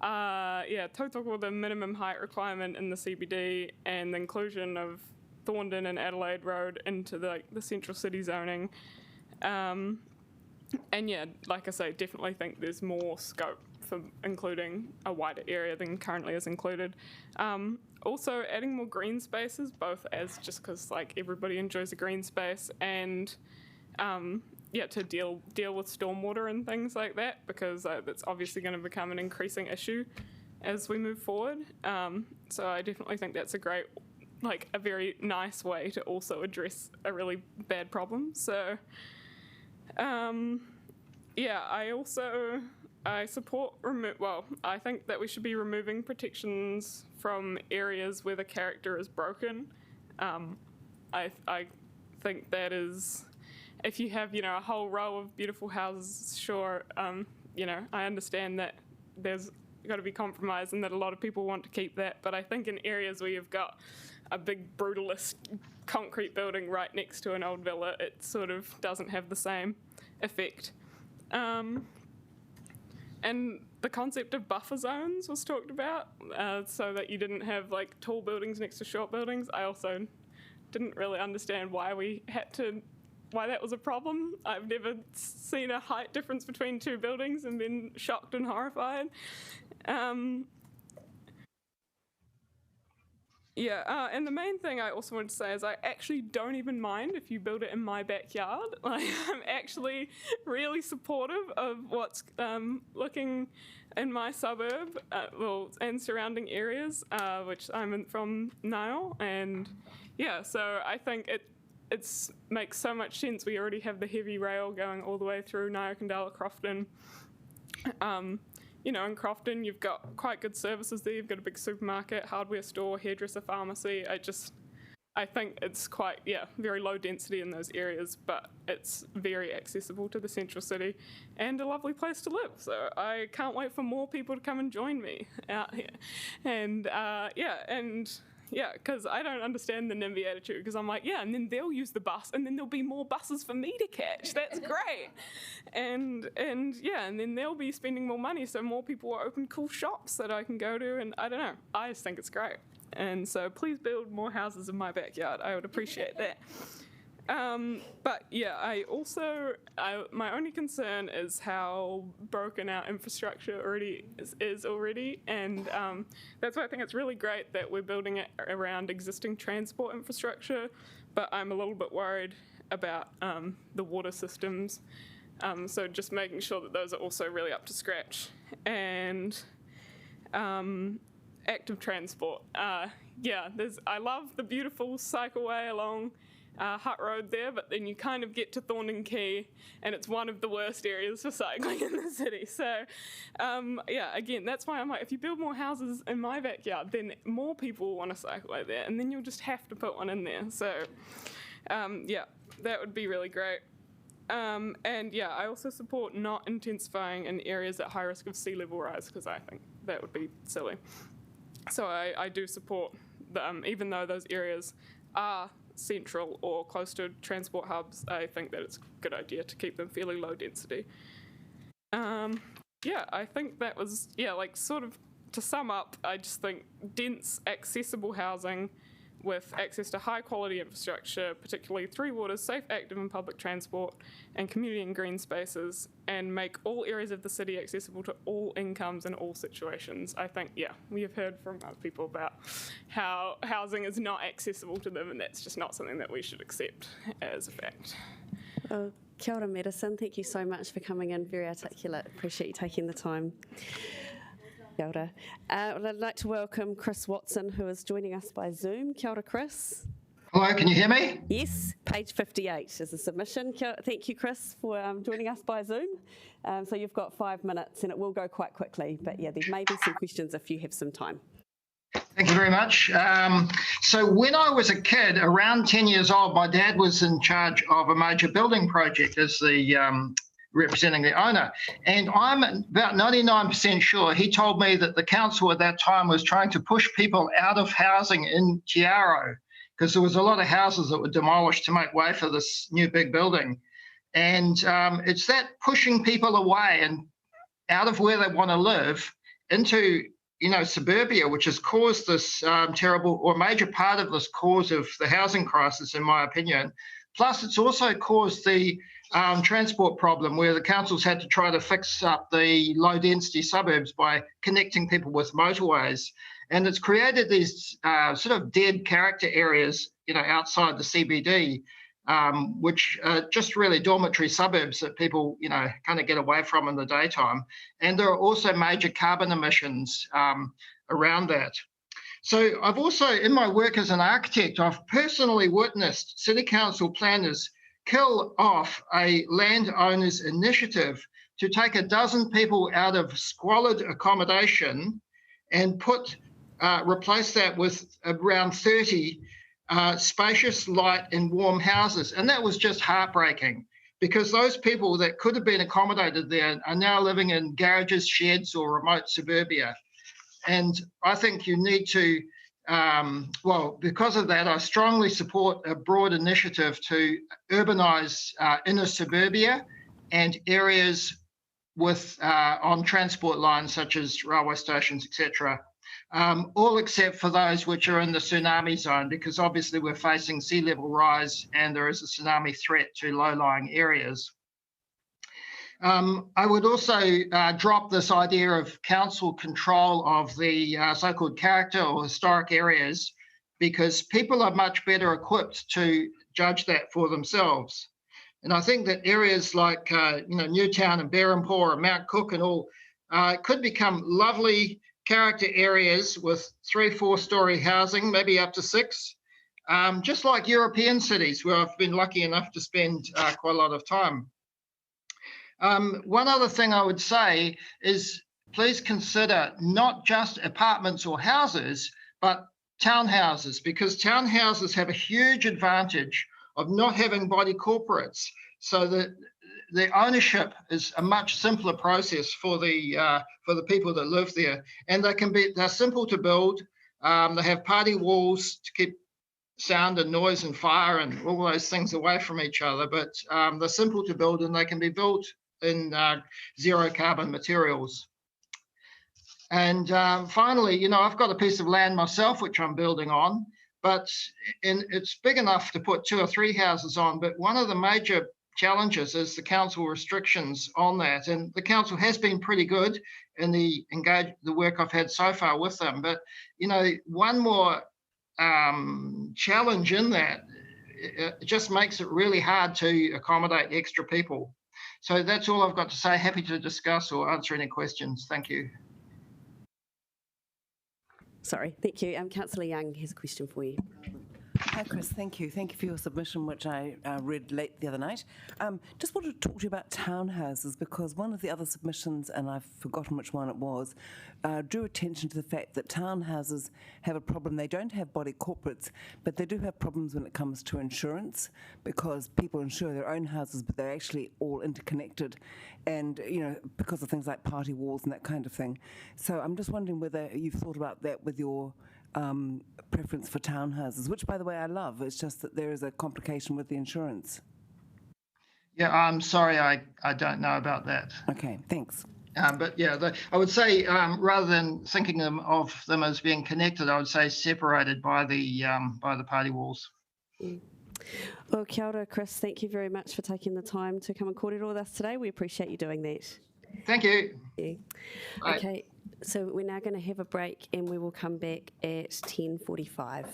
Tautoko the minimum height requirement in the CBD and the inclusion of Thorndon and Adelaide Road into the central city zoning. And yeah, like I say, definitely think there's more scope for including a wider area than currently is included. Also adding more green spaces, both as just because like everybody enjoys a green space, and to deal with stormwater and things like that, because that's obviously going to become an increasing issue as we move forward. So I definitely think that's a very nice way to also address a really bad problem. So I support I think that we should be removing protections from areas where the character is broken. I think that is, if you have, a whole row of beautiful houses, sure, I understand that there's got to be compromise and that a lot of people want to keep that. But I think in areas where you've got a big brutalist concrete building right next to an old villa, it sort of doesn't have the same effect. And the concept of buffer zones was talked about, so that you didn't have like tall buildings next to short buildings. I also didn't really understand why that was a problem. I've never seen a height difference between two buildings and been shocked and horrified. And the main thing I also want to say is I actually don't even mind if you build it in my backyard. Like, I'm actually really supportive of what's looking in my suburb, and surrounding areas, which I'm from now. And so I think it makes so much sense. We already have the heavy rail going all the way through Nyakandala, Crofton. In Crofton, you've got quite good services there. You've got a big supermarket, hardware store, hairdresser, pharmacy. I think it's quite, very low density in those areas, but it's very accessible to the central city and a lovely place to live. So I can't wait for more people to come and join me out here. And because I don't understand the NIMBY attitude, because I'm like, and then they'll use the bus, and then there'll be more buses for me to catch. That's great. And then they'll be spending more money, so more people will open cool shops that I can go to, and I don't know. I just think it's great. And so please build more houses in my backyard. I would appreciate that. My only concern is how broken our infrastructure already is already, and that's why I think it's really great that we're building it around existing transport infrastructure, but I'm a little bit worried about the water systems, so just making sure that those are also really up to scratch. And active transport. I love the beautiful cycleway along Hutt Road there, but then you kind of get to Thorndon Quay and it's one of the worst areas for cycling in the city. So again, that's why I'm like, if you build more houses in my backyard, then more people will want to cycle over there, and then you'll just have to put one in there. So that would be really great. I also support not intensifying in areas at high risk of sea level rise, because I think that would be silly. So I do support even though those areas are central or close to transport hubs, I think that it's a good idea to keep them fairly low density. I think that was, sort of to sum up, I just think dense, accessible housing with access to high quality infrastructure, particularly through waters, safe, active and public transport, and community and green spaces, and make all areas of the city accessible to all incomes and all situations. I think, yeah, we have heard from other people about how housing is not accessible to them, and that's just not something that we should accept as a fact. Kia ora, Medicine. Thank you so much for coming in. Very articulate. Appreciate you taking the time. Kia ora. I'd like to welcome Chris Watson, who is joining us by Zoom. Kia ora, Chris. Hello, can you hear me? Yes, page 58 is the submission. Thank you, Chris, for joining us by Zoom. So you've got 5 minutes, and it will go quite quickly. But yeah, there may be some questions if you have some time. Thank you very much. So when I was a kid, around 10 years old, my dad was in charge of a major building project as the representing the owner. And I'm about 99% sure he told me that the council at that time was trying to push people out of housing in Te Aro, because there was a lot of houses that were demolished to make way for this new big building. And it's that pushing people away and out of where they want to live into, you know, suburbia, which has caused this terrible or major part of this cause of the housing crisis, in my opinion. Plus, it's also caused the transport problem where the council's had to try to fix up the low density suburbs by connecting people with motorways. And it's created these sort of dead character areas, you know, outside the CBD, which are just really dormitory suburbs that people, you know, kind of get away from in the daytime. And there are also major carbon emissions around that. So I've also, in my work as an architect, I've personally witnessed city council planners kill off a landowner's initiative to take a dozen people out of squalid accommodation and replace that with around 30 spacious, light and warm houses. And that was just heartbreaking, because those people that could have been accommodated there are now living in garages, sheds or remote suburbia. And I think you need to, well, because of that, I strongly support a broad initiative to urbanise inner suburbia and areas with on transport lines such as railway stations, etc. All except for those which are in the tsunami zone, because obviously we're facing sea level rise and there is a tsunami threat to low-lying areas. I would also drop this idea of council control of the so-called character or historic areas, because people are much better equipped to judge that for themselves. And I think that areas like you know, Newtown and Berhampore and Mount Cook and all could become lovely character areas with 3-4 story housing, maybe up to 6, just like European cities where I've been lucky enough to spend quite a lot of time. One other thing I would say is please consider not just apartments or houses, but townhouses, because townhouses have a huge advantage of not having body corporates, so that the ownership is a much simpler process for the people that live there, and they're simple to build. They have party walls to keep sound and noise and fire and all those things away from each other, but they're simple to build and they can be built in zero carbon materials. And finally, you know, I've got a piece of land myself which I'm building on, but it's big enough to put 2 or 3 houses on. But one of the major challenges is the council restrictions on that. And the council has been pretty good in the work I've had so far with them. But, you know, one more challenge in that, it just makes it really hard to accommodate extra people. So that's all I've got to say. Happy to discuss or answer any questions. Thank you. Sorry, thank you. Councillor Young has a question for you. Hi, Chris. Thank you. Thank you for your submission, which I read late the other night. Just wanted to talk to you about townhouses, because one of the other submissions, and I've forgotten which one it was, drew attention to the fact that townhouses have a problem. They don't have body corporates, but they do have problems when it comes to insurance, because people insure their own houses, but they're actually all interconnected, and, you know, because of things like party walls and that kind of thing. So I'm just wondering whether you've thought about that with your preference for townhouses, which, by the way, I love. It's just that there is a complication with the insurance. Yeah, I'm sorry, I don't know about that. Okay, thanks. But yeah, I would say rather than thinking of them as being connected, I would say separated by the party walls. Well, kia ora, Chris. Thank you very much for taking the time to come and kōrero with us today. We appreciate you doing that. Thank you. Yeah. Bye. Okay, so we're now going to have a break and we will come back at 10:45.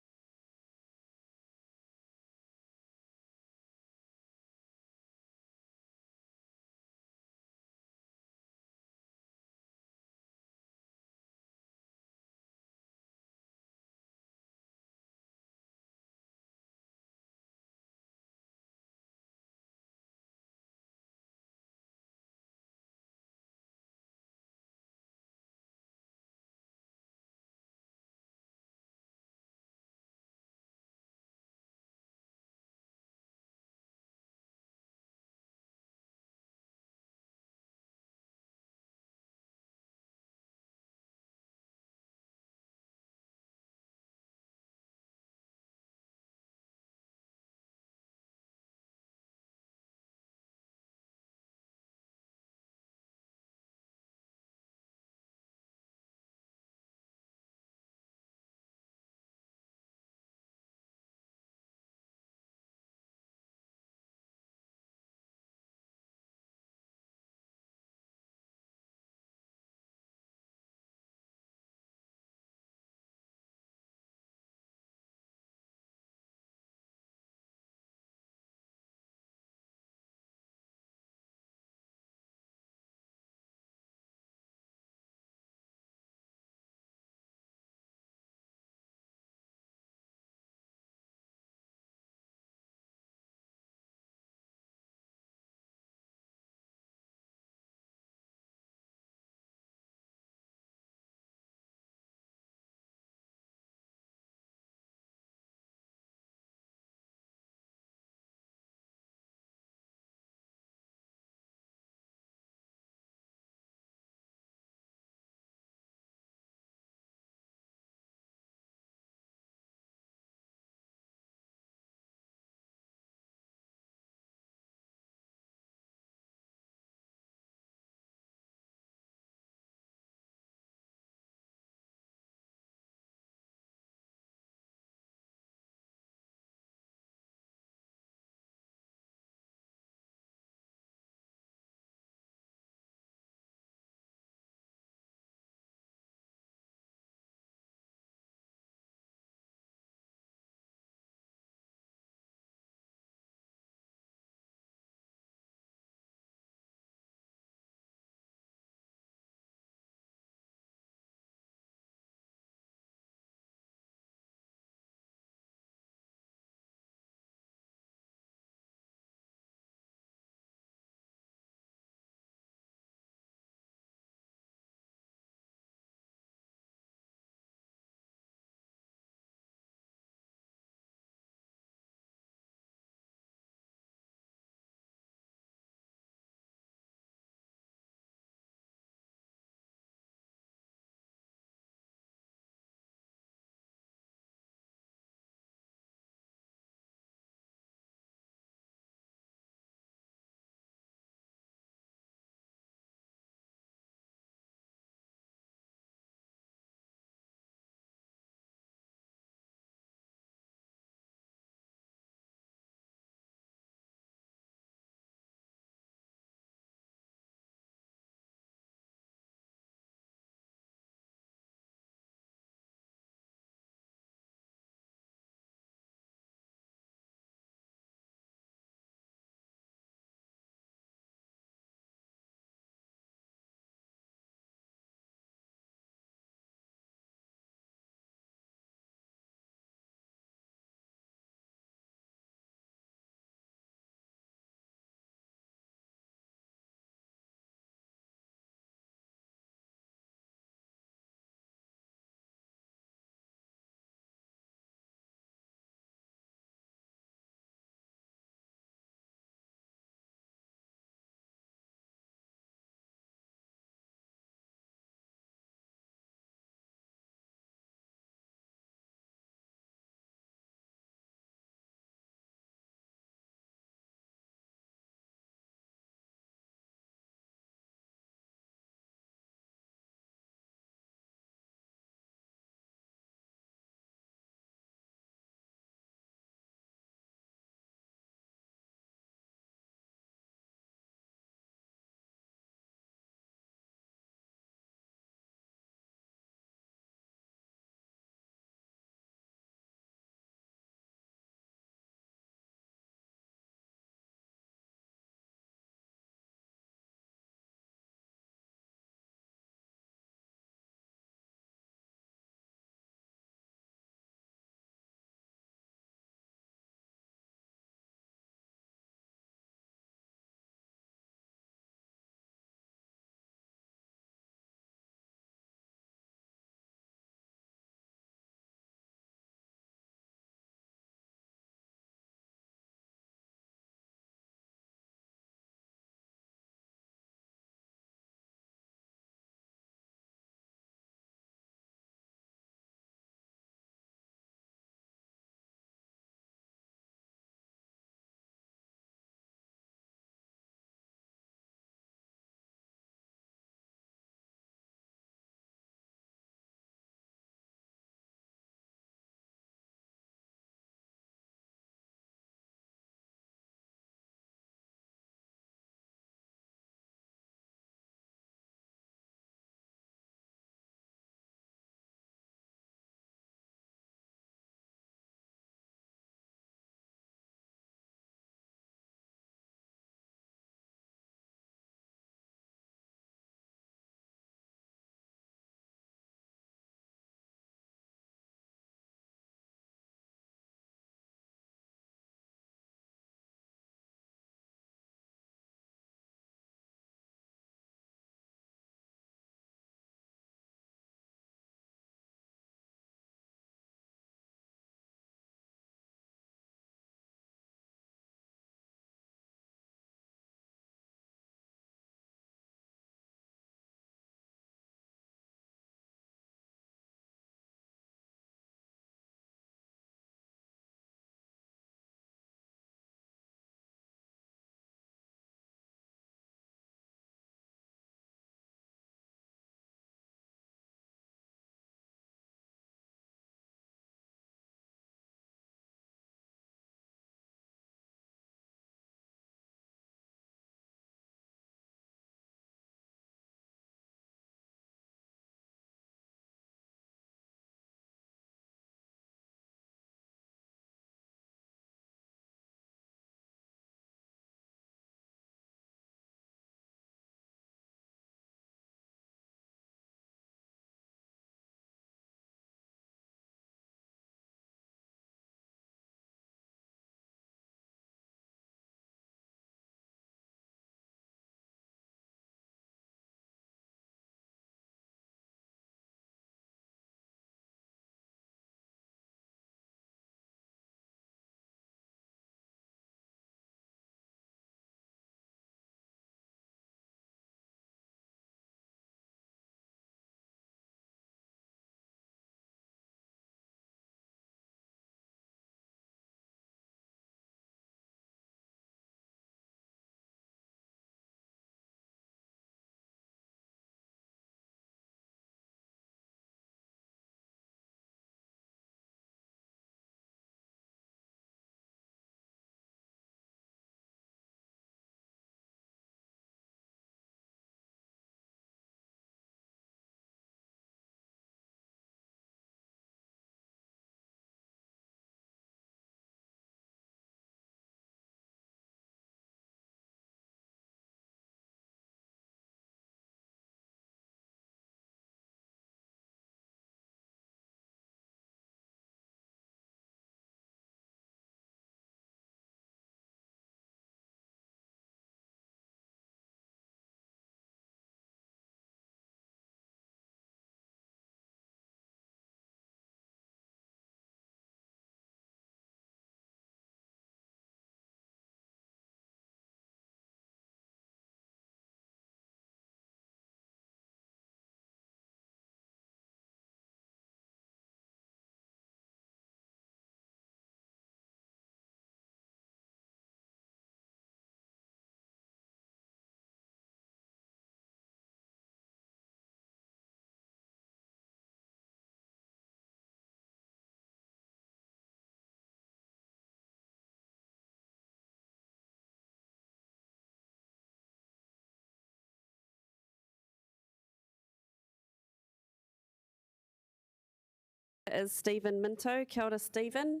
is Stephen Minto. Kia ora, Stephen.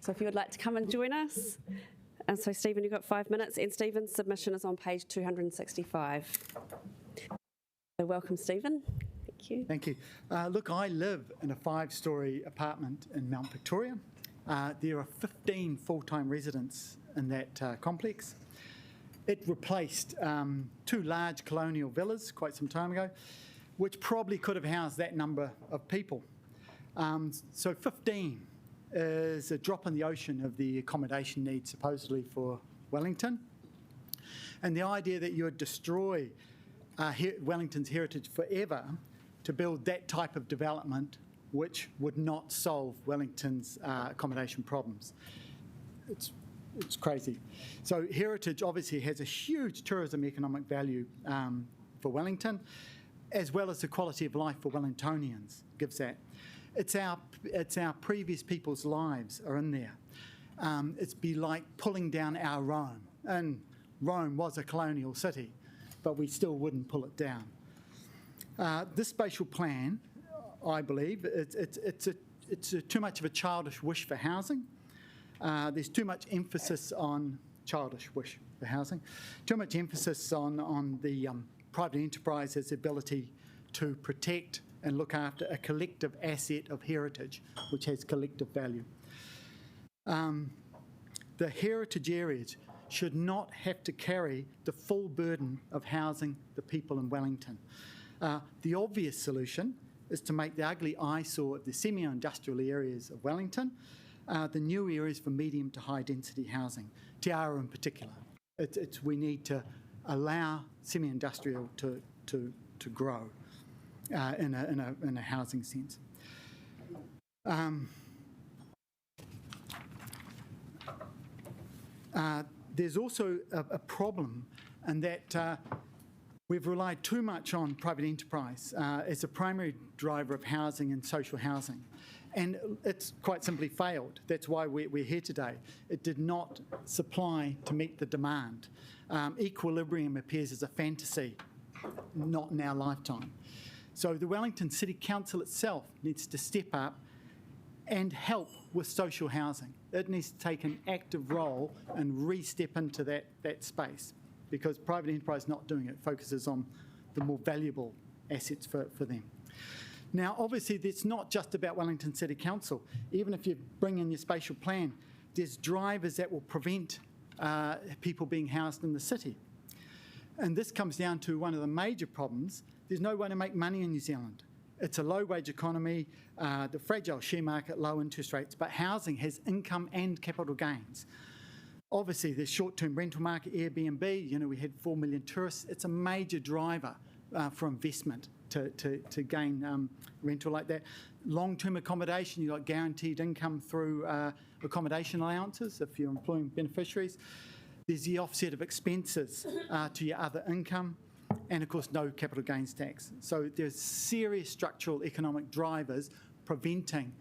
So if you would like to come and join us. And so, Stephen, you've got 5 minutes, and Stephen's submission is on page 265. So welcome, Stephen. Thank you. Thank you. Look, I live in a 5-storey apartment in Mount Victoria. There are 15 full-time residents in that complex. It replaced 2 large colonial villas quite some time ago, which probably could have housed that number of people. So 15 is a drop in the ocean of the accommodation needs supposedly for Wellington. And the idea that you would destroy Wellington's heritage forever to build that type of development which would not solve Wellington's accommodation problems. It's crazy. So heritage obviously has a huge tourism economic value for Wellington, as well as the quality of life for Wellingtonians gives that. It's our previous people's lives are in there. It's be like pulling down our Rome. And Rome was a colonial city, but we still wouldn't pull it down. This spatial plan, I believe, it's too much of a childish wish for housing. There's too much emphasis on childish wish for housing, too much emphasis on the private enterprise's ability to protect and look after a collective asset of heritage, which has collective value. The heritage areas should not have to carry the full burden of housing the people in Wellington. The obvious solution is to make the ugly eyesore of the semi-industrial areas of Wellington the new areas for medium to high density housing, Te Ara in particular. We need to allow semi-industrial to grow in a housing sense. There's also a problem in that we've relied too much on private enterprise as a primary driver of housing and social housing. And it's quite simply failed. That's why we're here today. It did not supply to meet the demand. Equilibrium appears as a fantasy, not in our lifetime. So the Wellington City Council itself needs to step up and help with social housing. It needs to take an active role and re-step into that space, because private enterprise is not doing it. It focuses on the more valuable assets for them. Now, obviously, it's not just about Wellington City Council. Even if you bring in your spatial plan, there's drivers that will prevent people being housed in the city. And this comes down to one of the major problems. There's no way to make money in New Zealand. It's a low-wage economy, the fragile share market, low interest rates, but housing has income and capital gains. Obviously, the short-term rental market, Airbnb, we had 4 million tourists. It's a major driver for investment to gain rental like that. Long-term accommodation, you've got guaranteed income through accommodation allowances if you're employing beneficiaries. There's the offset of expenses to your other income, and of course no capital gains tax. So there's serious structural economic drivers preventing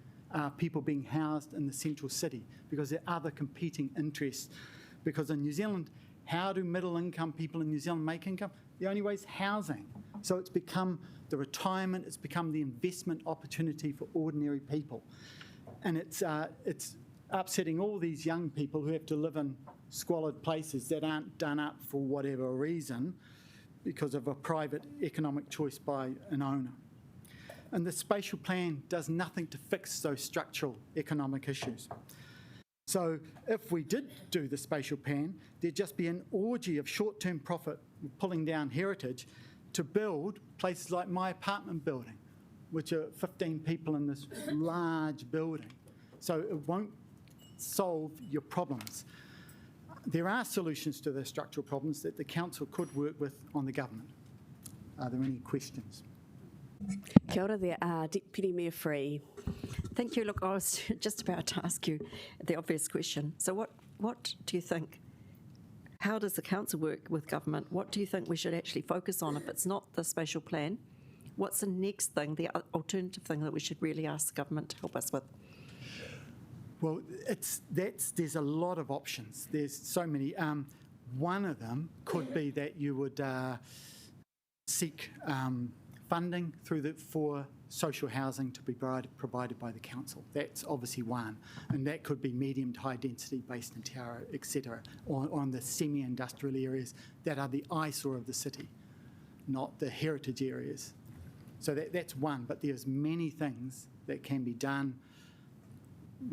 people being housed in the central city, because there are other competing interests. Because in New Zealand, how do middle income people in New Zealand make income? The only way is housing. So it's become the retirement, it's become the investment opportunity for ordinary people. And it's upsetting all these young people who have to live in squalid places that aren't done up for whatever reason because of a private economic choice by an owner. And the spatial plan does nothing to fix those structural economic issues. So if we did do the spatial plan, there'd just be an orgy of short-term profit pulling down heritage to build places like my apartment building, which are 15 people in this large building. So it won't solve your problems. There are solutions to the structural problems that the council could work with on the government. Are there any questions? Kia ora there, Deputy Mayor Free. Thank you. Look, I was just about to ask you the obvious question. So what do you think? How does the council work with government? What do you think we should actually focus on if it's not the spatial plan? What's the next thing, the alternative thing that we should really ask the government to help us with? Well, there's a lot of options. There's so many. One of them could be that you would seek funding for social housing to be provided by the council. That's obviously one, and that could be medium to high density based in Te Ara, etc., or on the semi-industrial areas that are the eyesore of the city, not the heritage areas. So that's one, but there's many things that can be done.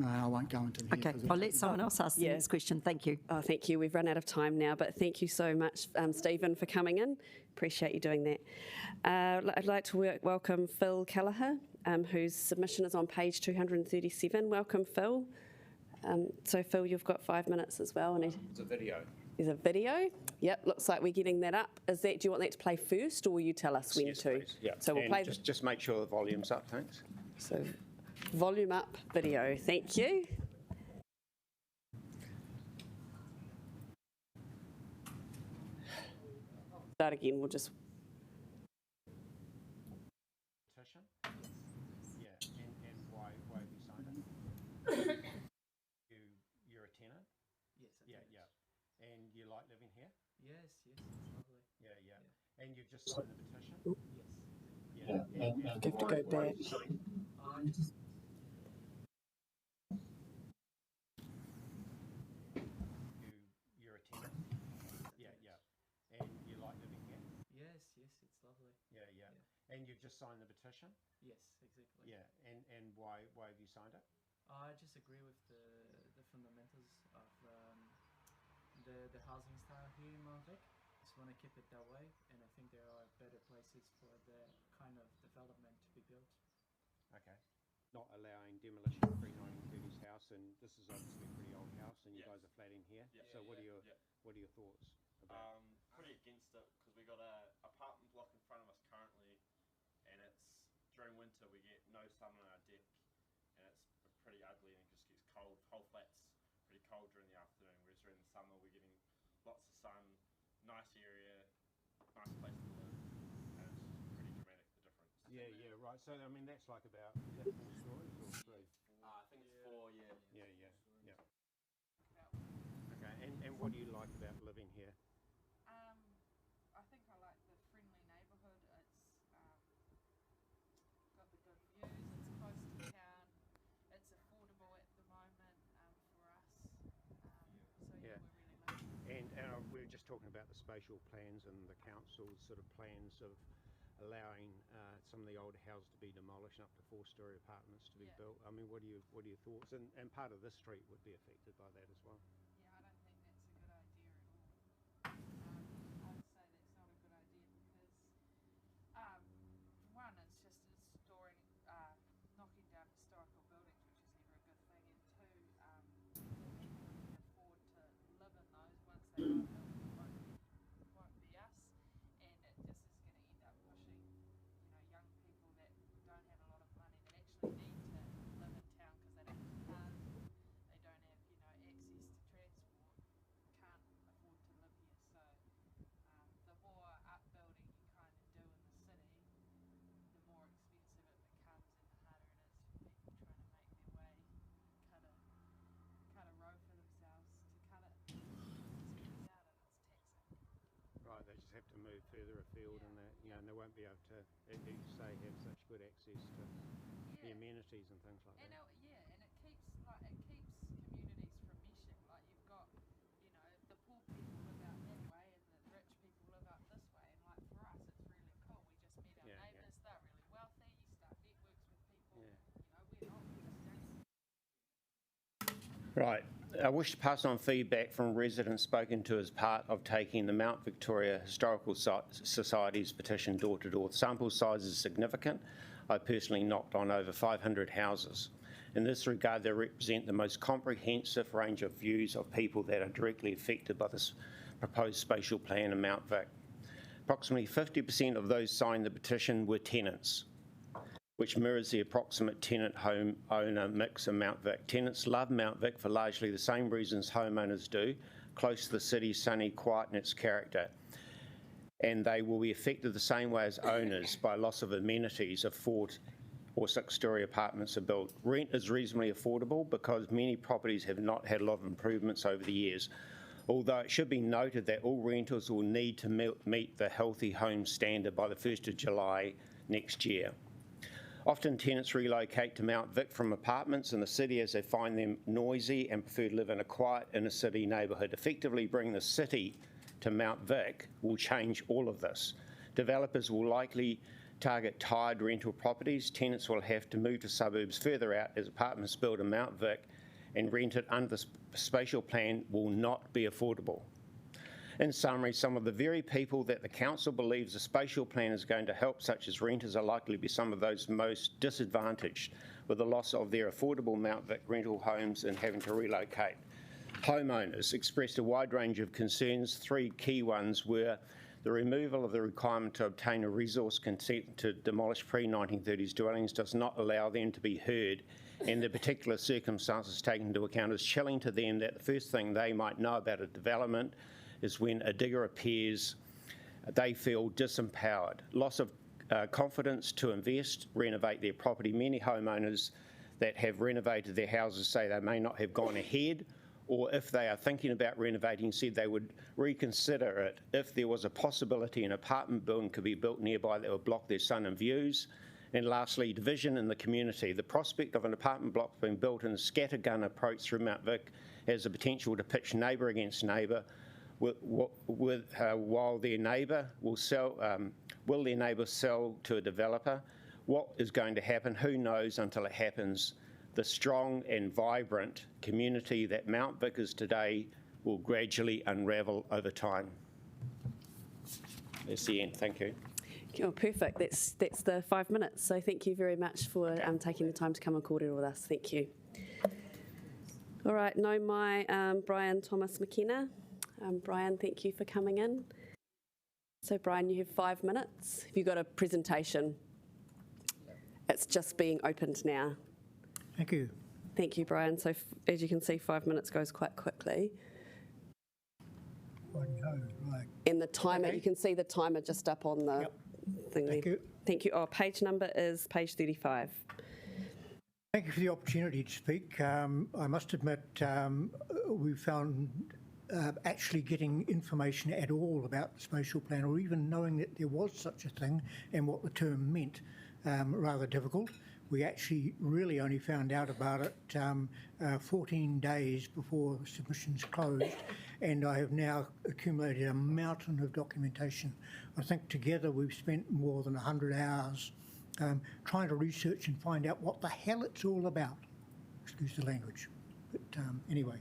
I won't go into the Okay, I'll let someone else ask the next question. Thank you. Oh, thank you. We've run out of time now, but thank you so much, Stephen, for coming in. Appreciate you doing that. I'd like to welcome Phil Kelleher, whose submission is on page 237. Welcome, Phil. So, Phil, you've got 5 minutes as well. And it's a video. There's a video. Yep, looks like we're getting that up. Do you want that to play first, or will you tell us when yes, to? Please. Yeah. So we'll and play. Just make sure the volume's up. Thanks. So, volume up video. Thank you. Start again. We'll just. Petition. Yeah, and why have you signed it? You're a tenant. Yes. Yeah. And you like living here? Yes, it's lovely. Yeah. And you've just signed the petition? Yes. Yeah. You have to go back. You're a tenant? Yeah. And you like living here? Yes, it's lovely. Yeah. And you've just signed the petition? Yes, exactly. Yeah. And why have you signed it? I just agree with the fundamentals of the housing style here in Malvik. Just want to keep it that way, and I think there are better places for the kind of development to be built. Okay. Not allowing demolition of pre-1930s house, and this is obviously a pretty old house, and you guys are flatting here. So what are your thoughts about? Pretty against it because we got a apartment block in front of us currently, and it's during winter we get no sun on our deck, and it's pretty ugly and it just gets cold. Whole flat's pretty cold during the afternoon, whereas during the summer we're getting lots of sun, nice area, nice place to live, and it's pretty dramatic, the difference. Yeah, right. So, I mean, that's like about, is that 4 stories or 3? I think it's 4, yeah. Yeah. Okay, and what do you like about living here? I think I like the friendly neighbourhood. It's got the good views, it's close to town, it's affordable at the moment for us. So we're really lucky. And we were just talking about the spatial plans and the council's sort of plans of allowing some of the older houses to be demolished and up to 4-storey apartments to be built. I mean, what are your thoughts? And part of this street would be affected by that as well. Yeah, I don't think that's a good idea at all. I would say that's not a good idea because, one, it's storing, knocking down historical buildings, which is never a good thing, and two, people who can afford to live in those once they are built won't be us, and it just is going to end up pushing, young people that don't have a lot of money that actually need to live in town because they don't have cars, they don't have, access to transport, can't afford to live here. So the more upbuilding you kind of do in the city, the more expensive it becomes and the harder it is for people trying to make their way, cut a row for themselves to cut it. It's really hard and it's taxing. Right, they just have to move further afield and that, and they won't be able to, as you say, have such good access to the amenities and things like that. And it keeps communities from meshing. Like you've got, the poor people live out that way and the rich people live out this way. And like for us, it's really cool. We just meet our neighbours. They're really wealthy. You start networks with people. We're not. We're just young. Right. I wish to pass on feedback from residents spoken to as part of taking the Mount Victoria Historical Society's petition door to door. The sample size is significant. I personally knocked on over 500 houses. In this regard, they represent the most comprehensive range of views of people that are directly affected by this proposed spatial plan in Mount Vic. Approximately 50% of those signed the petition were tenants, which mirrors the approximate tenant homeowner mix in Mount Vic. Tenants love Mount Vic for largely the same reasons homeowners do, close to the city, sunny, quiet in its character. And they will be affected the same way as owners by loss of amenities if 4 or 6-storey apartments are built. Rent is reasonably affordable because many properties have not had a lot of improvements over the years. Although it should be noted that all rentals will need to meet the healthy home standard by the 1st of July next year. Often tenants relocate to Mount Vic from apartments in the city as they find them noisy and prefer to live in a quiet inner city neighbourhood. Effectively bringing the city to Mount Vic will change all of this. Developers will likely target tired rental properties. Tenants will have to move to suburbs further out as apartments built in Mount Vic and rented under the spatial plan will not be affordable. In summary, some of the very people that the council believes the spatial plan is going to help, such as renters, are likely to be some of those most disadvantaged with the loss of their affordable Mount Vic rental homes and having to relocate. Homeowners expressed a wide range of concerns. Three key ones were the removal of the requirement to obtain a resource consent to demolish pre-1930s dwellings does not allow them to be heard, and the particular circumstances taken into account is chilling to them that the first thing they might know about a development is when a digger appears, they feel disempowered. Loss of confidence to invest, renovate their property. Many homeowners that have renovated their houses say they may not have gone ahead, or if they are thinking about renovating, said they would reconsider it if there was a possibility an apartment building could be built nearby that would block their sun and views. And lastly, division in the community. The prospect of an apartment block being built in a scattergun approach through Mount Vic has the potential to pitch neighbour against neighbour, while their neighbour will their neighbour sell to a developer? What is going to happen? Who knows until it happens? The strong and vibrant community that Mount Vic is today will gradually unravel over time. That's the end. Thank you. Oh, perfect. That's the 5 minutes. So thank you very much for taking the time to come and coordinate with us. Thank you. All right, now Brian Thomas McKenna. Brian, thank you for coming in. So Brian, you have 5 minutes. Have you got a presentation? It's just being opened now. Thank you. Thank you, Brian. So as you can see, 5 minutes goes quite quickly. Right. And the timer, you can see the timer just up on the thing there. Thank you. Thank you. Oh, page number is page 35. Thank you for the opportunity to speak. I must admit, we found actually getting information at all about the spatial plan, or even knowing that there was such a thing and what the term meant, rather difficult. We actually really only found out about it 14 days before submissions closed, and I have now accumulated a mountain of documentation. I think together we've spent more than 100 hours trying to research and find out what the hell it's all about. Excuse the language. But anyway,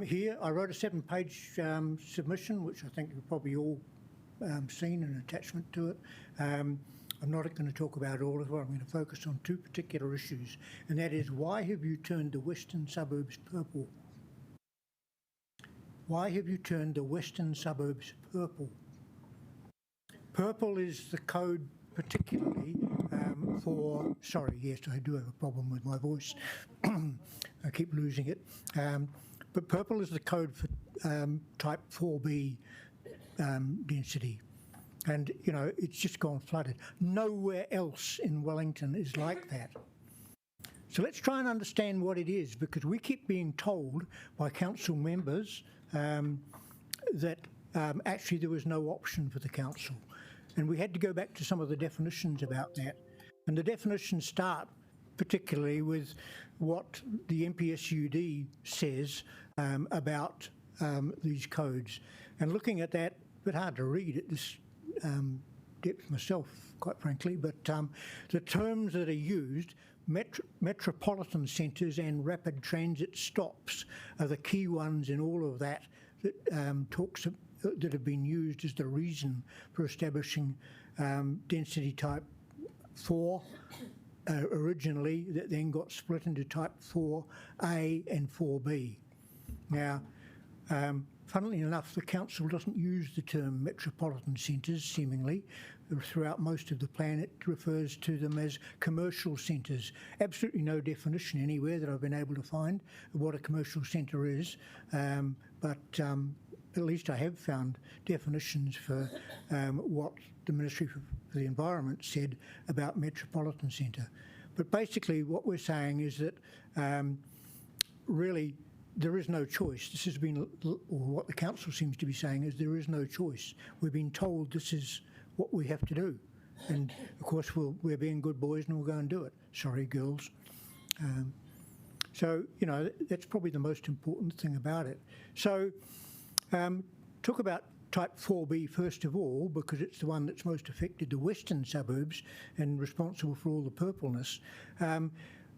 here I wrote a 7-page submission, which I think you've probably all seen, an attachment to it. I'm not going to talk about all of it. I'm going to focus on 2 particular issues, and that is, why have you turned the western suburbs purple? Why have you turned the western suburbs purple? Purple is the code particularly for, sorry, yes, I do have a problem with my voice. I keep losing it. But purple is the code for type 4B density. And, you know, it's just gone flooded. Nowhere else in Wellington is like that. So let's try and understand what it is, because we keep being told by council members that actually there was no option for the council. And we had to go back to some of the definitions about that. And the definitions start particularly with what the MPSUD says about these codes. And looking at that, a bit hard to read at this depth myself, quite frankly, but the terms that are used, metropolitan centres and rapid transit stops, are the key ones in all of that that that have been used as the reason for establishing density type 4 originally, that then got split into type 4A and 4B. Now, funnily enough, the council doesn't use the term metropolitan centres, seemingly. Throughout most of the plan, it refers to them as commercial centres. Absolutely no definition anywhere that I've been able to find of what a commercial centre is, but at least I have found definitions for what the Ministry for the Environment said about metropolitan centre. But basically what we're saying is that really there is no choice. This has been, or what the council seems to be saying is, there is no choice. We've been told this is what we have to do. And of course, we're being good boys and we'll go and do it. Sorry, girls. So, you know, that's probably the most important thing about it. So, talk about Type 4B first of all, because it's the one that's most affected the western suburbs and responsible for all the purpleness.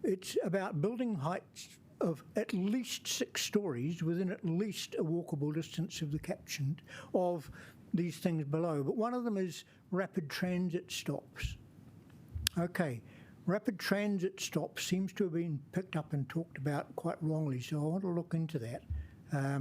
It's about building heights of at least 6 stories within at least a walkable distance of the captioned of these things below. But one of them is rapid transit stops. Okay, rapid transit stops seems to have been picked up and talked about quite wrongly, so I want to look into that. I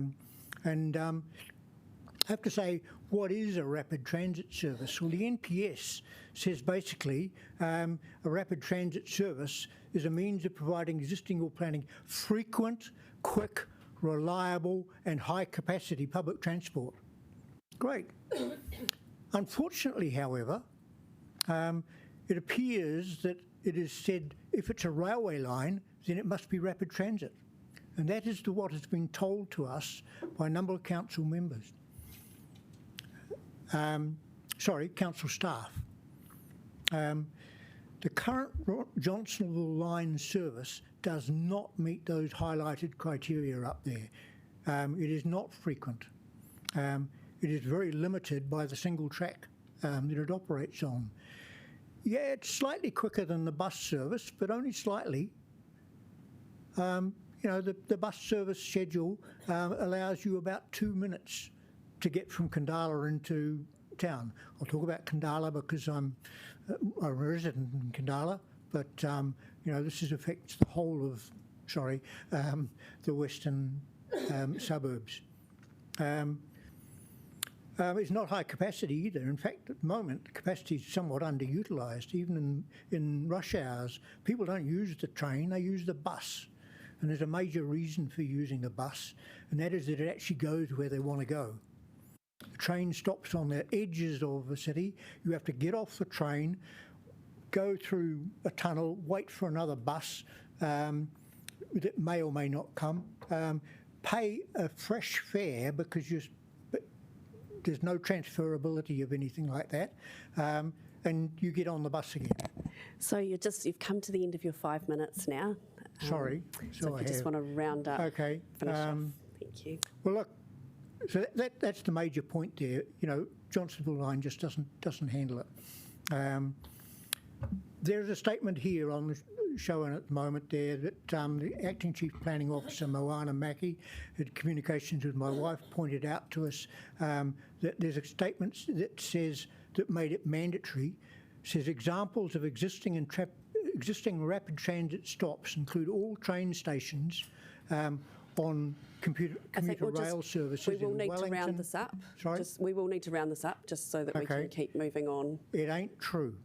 have to say, what is a rapid transit service? Well, the NPS says basically a rapid transit service is a means of providing existing or planning frequent, quick, reliable and high capacity public transport. Great. Unfortunately, however, it appears that it is said if it's a railway line, then it must be rapid transit. And that is what has been told to us by a number of council members. Council staff. The current Johnsonville line service does not meet those highlighted criteria up there. It is not frequent. It is very limited by the single track that it operates on. Yeah, it's slightly quicker than the bus service, but only slightly. You know, the bus service schedule allows you about 2 minutes to get from Kandala into town. I'll talk about Kandala because I'm a resident in Kandala, but you know, this affects the whole of, the western suburbs. It's not high capacity either. In fact, at the moment, the capacity is somewhat underutilised. Even in rush hours, people don't use the train, they use the bus. And there's a major reason for using the bus, and that is that it actually goes where they want to go. The train stops on the edges of the city. You have to get off the train, go through a tunnel, wait for another bus that may or may not come, pay a fresh fare because there's no transferability of anything like that, and you get on the bus again. So you've come to the end of your 5 minutes now. Sorry. So if you just want to round up. Okay. Finish off. Thank you. Well, look, so that's the major point there. You know, Johnsonville line just doesn't handle it. There's a statement here on the showing at the moment there that the Acting Chief Planning Officer Moana Mackie had communications with my wife pointed out to us that there's a statement that says that made it mandatory. Says examples of existing rapid transit stops include all train stations on commuter rail services in Wellington. We will need to round this up. Sorry? We will need to round this up just so that we can keep moving on. It ain't true.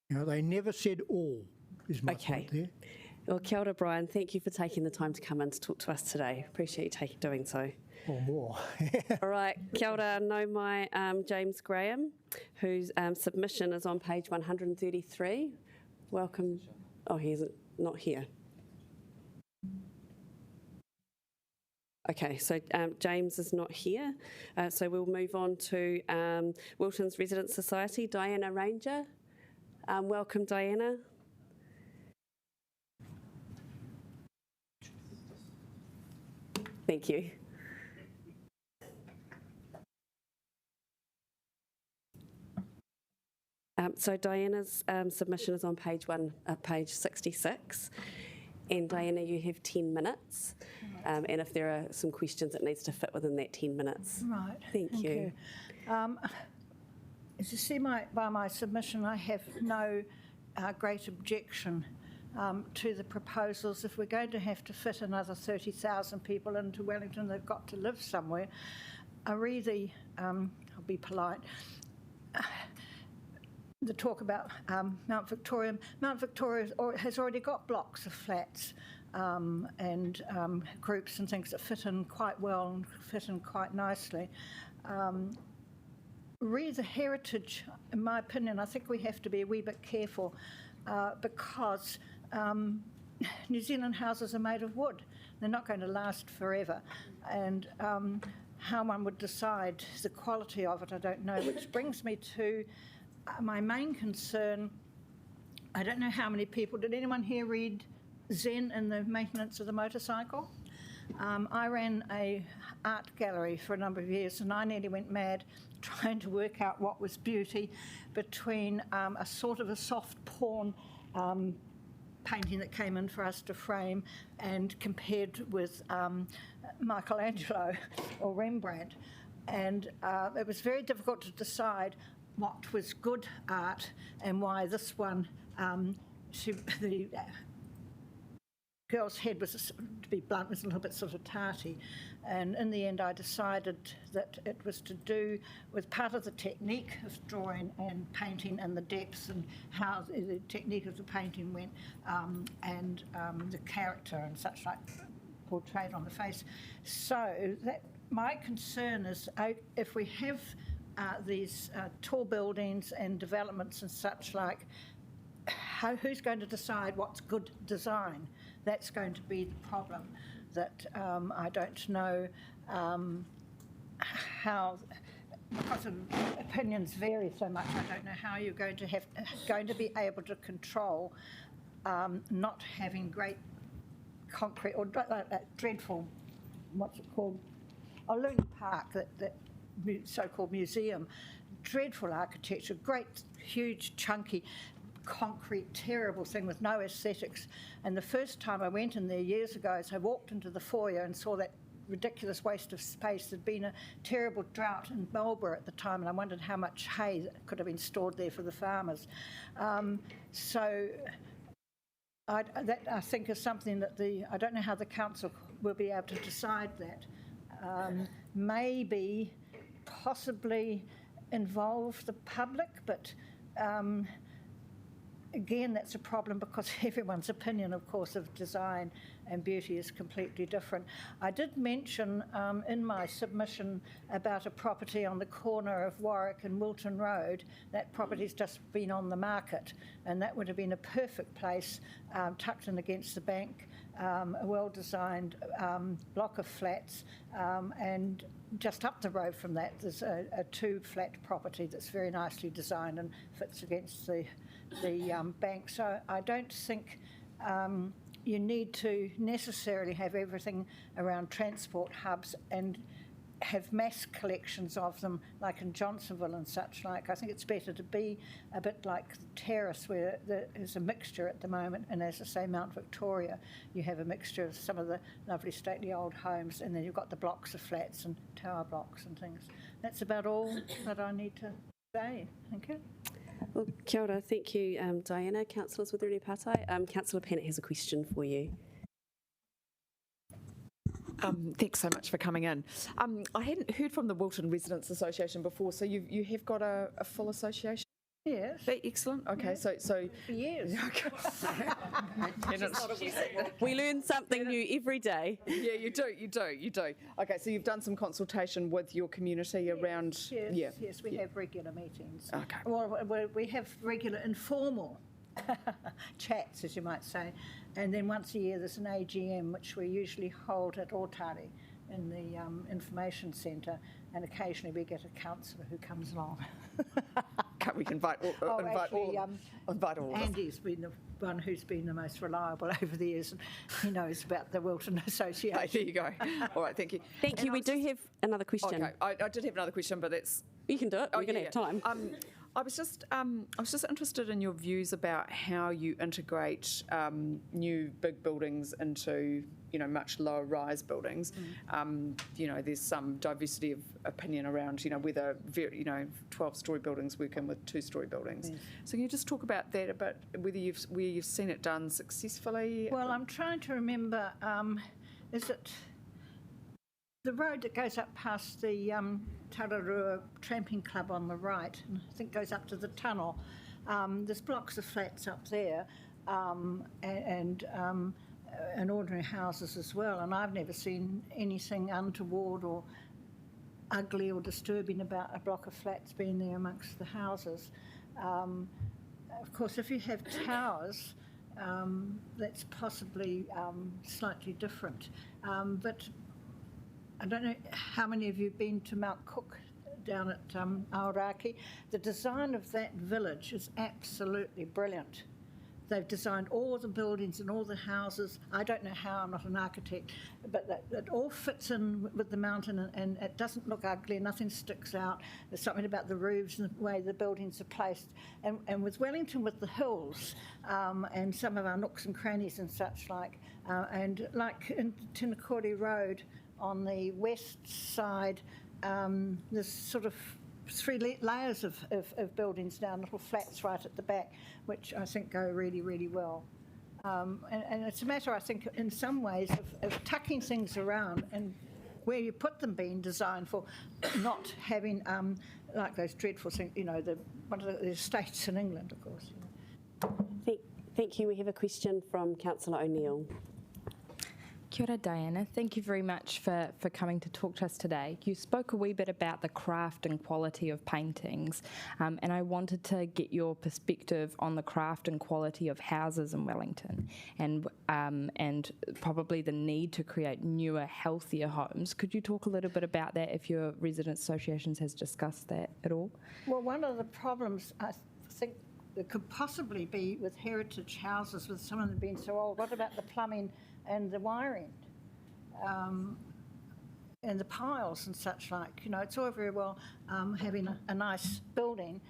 You know, they never said all, is my point there. Well, kia ora, Brian. Thank you for taking the time to come in to talk to us today. Appreciate you doing so. Or more. All right, kia ora, no mai James Graham, whose submission is on page 133. Welcome. Oh, he's not here. Okay, so James is not here. So we'll move on to Wilton's Residents Society, Diana Ranger. Welcome, Diana. Thank you. So Diana's submission is on page 66. And Diana, you have 10 minutes. And if there are some questions, it needs to fit within that 10 minutes. Right. Thank you. As you see by my submission, I have no great objection to the proposals. If we're going to have to fit another 30,000 people into Wellington, they've got to live somewhere. I really, I'll be polite, the talk about Mount Victoria. Mount Victoria has already got blocks of flats and groups and things that fit in quite well and fit in quite nicely. Really, the heritage, in my opinion, I think we have to be a wee bit careful because New Zealand houses are made of wood. They're not going to last forever. And how one would decide the quality of it, I don't know, which brings me to my main concern, I don't know how many people, did anyone here read Zen in the maintenance of the motorcycle? I ran a art gallery for a number of years, and I nearly went mad trying to work out what was beauty between a sort of a soft porn painting that came in for us to frame and compared with Michelangelo or Rembrandt. And it was very difficult to decide what was good art and why this one, the girl's head was, to be blunt, was a little bit sort of tarty. And in the end, I decided that it was to do with part of the technique of drawing and painting and the depths and how the technique of the painting went and the character and such like portrayed on the face. So that my concern is if we have these tall buildings and developments and such like, who's going to decide what's good design? That's going to be the problem, that I don't know how, because opinions vary so much, I don't know how you're going to be able to control not having great concrete or that dreadful, what's it called? Luna Park, that so-called museum, dreadful architecture, great, huge, chunky, concrete, terrible thing with no aesthetics. And the first time I went in there years ago, as I walked into the foyer and saw that ridiculous waste of space, there'd been a terrible drought in Marlborough at the time, and I wondered how much hay that could have been stored there for the farmers. So that I think is something that I don't know how the council will be able to decide that. Maybe, possibly involve the public, but again, that's a problem because everyone's opinion, of course, of design and beauty is completely different. I did mention in my submission about a property on the corner of Warwick and Wilton Road. That property's just been on the market, and that would have been a perfect place, tucked in against the bank, a well-designed block of flats, and just up the road from that, there's a two-flat property that's very nicely designed and fits against the bank. So I don't think you need to necessarily have everything around transport hubs and have mass collections of them like in Johnsonville and such like. I think it's better to be a bit like the Terrace, where there's a mixture at the moment, and as I say, Mount Victoria, you have a mixture of some of the lovely stately old homes, and then you've got the blocks of flats and tower blocks and things. That's about all that I need to say. Thank you. Well, kia ora, thank you, Diana. Councillors with Ruri Patai. Councillor Pennant has a question for you. Thanks so much for coming in. I hadn't heard from the Wilton Residents Association before, so you have got a full association? Yes. Excellent. Okay, so for years. We learn something new every day. Yeah, you do. Okay, so you've done some consultation with your community around. Yes, we have regular meetings. Okay. Well, we have regular informal chats, as you might say, and then once a year there's an AGM, which we usually hold at Otari in the information centre, and occasionally we get a councillor who comes along. We can invite all. Andy's been the one who's been the most reliable over the years, and he knows about the Wilton Association. Hey, there you go. All right, thank you. Thank you. We do have another question. Okay, I did have another question, but that's... You can do it. We're going to have time. I was just interested in your views about how you integrate new big buildings into much lower rise buildings. There's some diversity of opinion around whether 12-storey buildings work in with 2-storey buildings. Yes. So can you just talk about that a bit, where you've seen it done successfully? Well, I'm trying to remember. Is it the road that goes up past the Tararua Tramping Club on the right, and I think goes up to the tunnel? There's blocks of flats up there, and ordinary houses as well, and I've never seen anything untoward or ugly or disturbing about a block of flats being there amongst the houses. Of course, if you have towers, that's possibly slightly different, but I don't know how many of you have been to Mount Cook down at Aoraki. The design of that village is absolutely brilliant. They've designed all the buildings and all the houses. I don't know how, I'm not an architect, but that all fits in with the mountain, and it doesn't look ugly, nothing sticks out. There's something about the roofs and the way the buildings are placed. And with Wellington, with the hills, and some of our nooks and crannies and such like, and like in Tinakori Road on the west side, there's sort of three layers of buildings down, little flats right at the back, which I think go really, really well. And it's a matter, I think, in some ways of tucking things around and where you put them being designed for, not having like those dreadful things, one of the estates in England, of course. Thank you. We have a question from Councillor O'Neill. Kia ora, Diana. Thank you very much for coming to talk to us today. You spoke a wee bit about the craft and quality of paintings, and I wanted to get your perspective on the craft and quality of houses in Wellington, and probably the need to create newer, healthier homes. Could you talk a little bit about that, if your resident associations has discussed that at all? Well, one of the problems I think that could possibly be with heritage houses, with some of them being so old, what about the plumbing and the wiring, and the piles and such like? It's all very well having a nice building,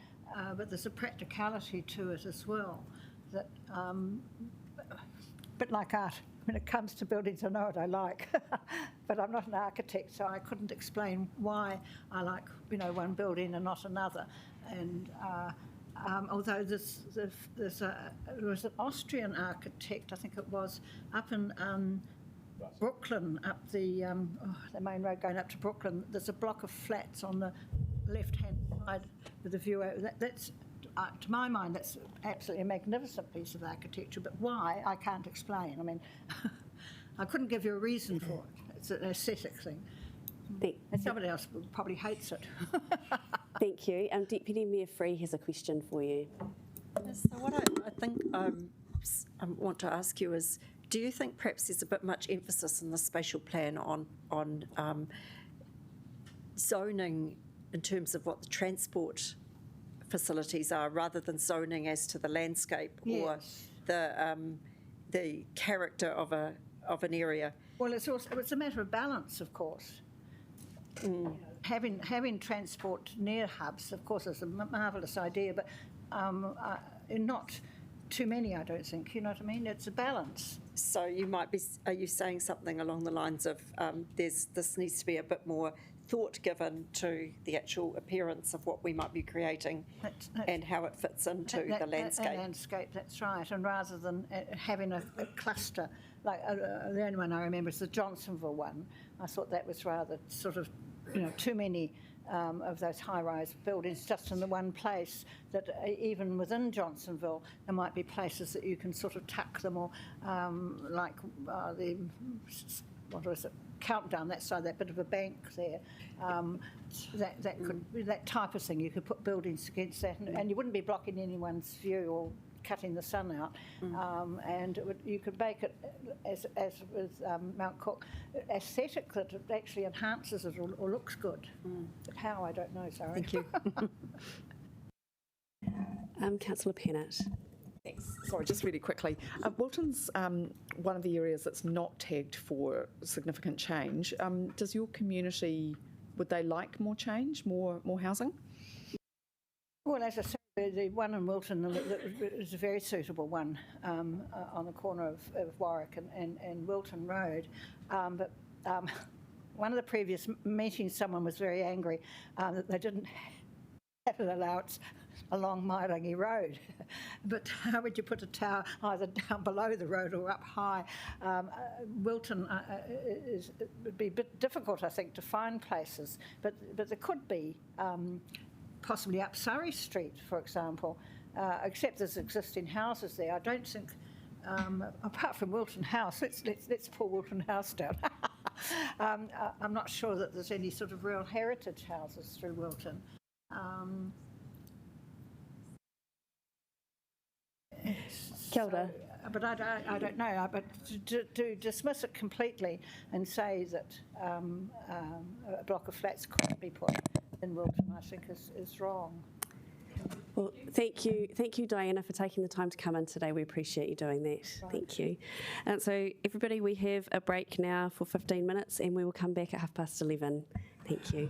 but there's a practicality to it as well. That, a bit like art, when it comes to buildings, I know what I like, but I'm not an architect, so I couldn't explain why I like, one building and not another. And although there was an Austrian architect, I think it was, up in Brooklyn, up the main road going up to Brooklyn. There's a block of flats on the left-hand side with a view out. That's, to my mind, that's absolutely a magnificent piece of architecture, but why, I can't explain. I mean, I couldn't give you a reason for it. It's an aesthetic thing. And somebody else probably hates it. Thank you. Deputy Mayor Free has a question for you. So what I think I want to ask you is, do you think perhaps there's a bit much emphasis in the spatial plan on zoning in terms of what the transport facilities are, rather than zoning as to the landscape or the character of an area? Well, it's a matter of balance, of course. Having transport near hubs, of course, is a marvellous idea, but not too many, I don't think. You know what I mean? It's a balance. So are you saying something along the lines of this needs to be a bit more thought given to the actual appearance of what we might be creating and how it fits into the landscape? That's right. And rather than having a cluster, like the only one I remember is the Johnsonville one. I thought that was rather sort of, too many of those high-rise buildings just in the one place, that even within Johnsonville there might be places that you can sort of tuck them, or like the, what was it, Countdown, that side, that bit of a bank there, that could be that type of thing. You could put buildings against that, and you wouldn't be blocking anyone's view or cutting the sun out, and you could make it, as with Mount Cook, aesthetic, that it actually enhances it or looks good. But how, I don't know, sorry. Thank you. Councillor Pennant. Thanks. Sorry, just really quickly. Wilton's one of the areas that's not tagged for significant change. Does your community, would they like more change, more housing? Well, as I say, the one in Wilton is a very suitable one on the corner of Warwick and Wilton Road. But one of the previous meetings, someone was very angry that they didn't have it allowed along Mairangi Road. But how would you put a tower either down below the road or up high? Wilton it would be a bit difficult, I think, to find places, but there could be possibly up Surrey Street, for example, except there's existing houses there. I don't think, apart from Wilton House, let's pull Wilton House down. I'm not sure that there's any sort of real heritage houses through Wilton. Kia ora. But I don't know. But to dismiss it completely and say that a block of flats couldn't be put, in Wilton, I think, is wrong. Well, thank you, Diana, for taking the time to come in today. We appreciate you doing that. Right. Thank you. And so, everybody, we have a break now for 15 minutes, and we will come back at 11:30. Thank you.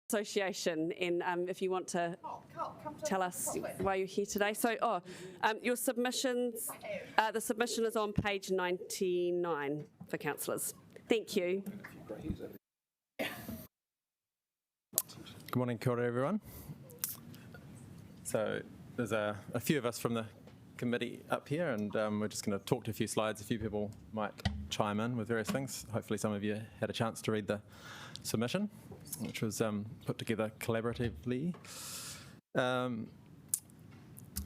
Association, and if you want to tell us why you're here today. So, your submissions, the submission is on page 99 for councillors. Thank you. Good morning, kia ora everyone. So there's a few of us from the committee up here, and we're just going to talk to a few slides. A few people might chime in with various things. Hopefully some of you had a chance to read the submission, which was put together collaboratively.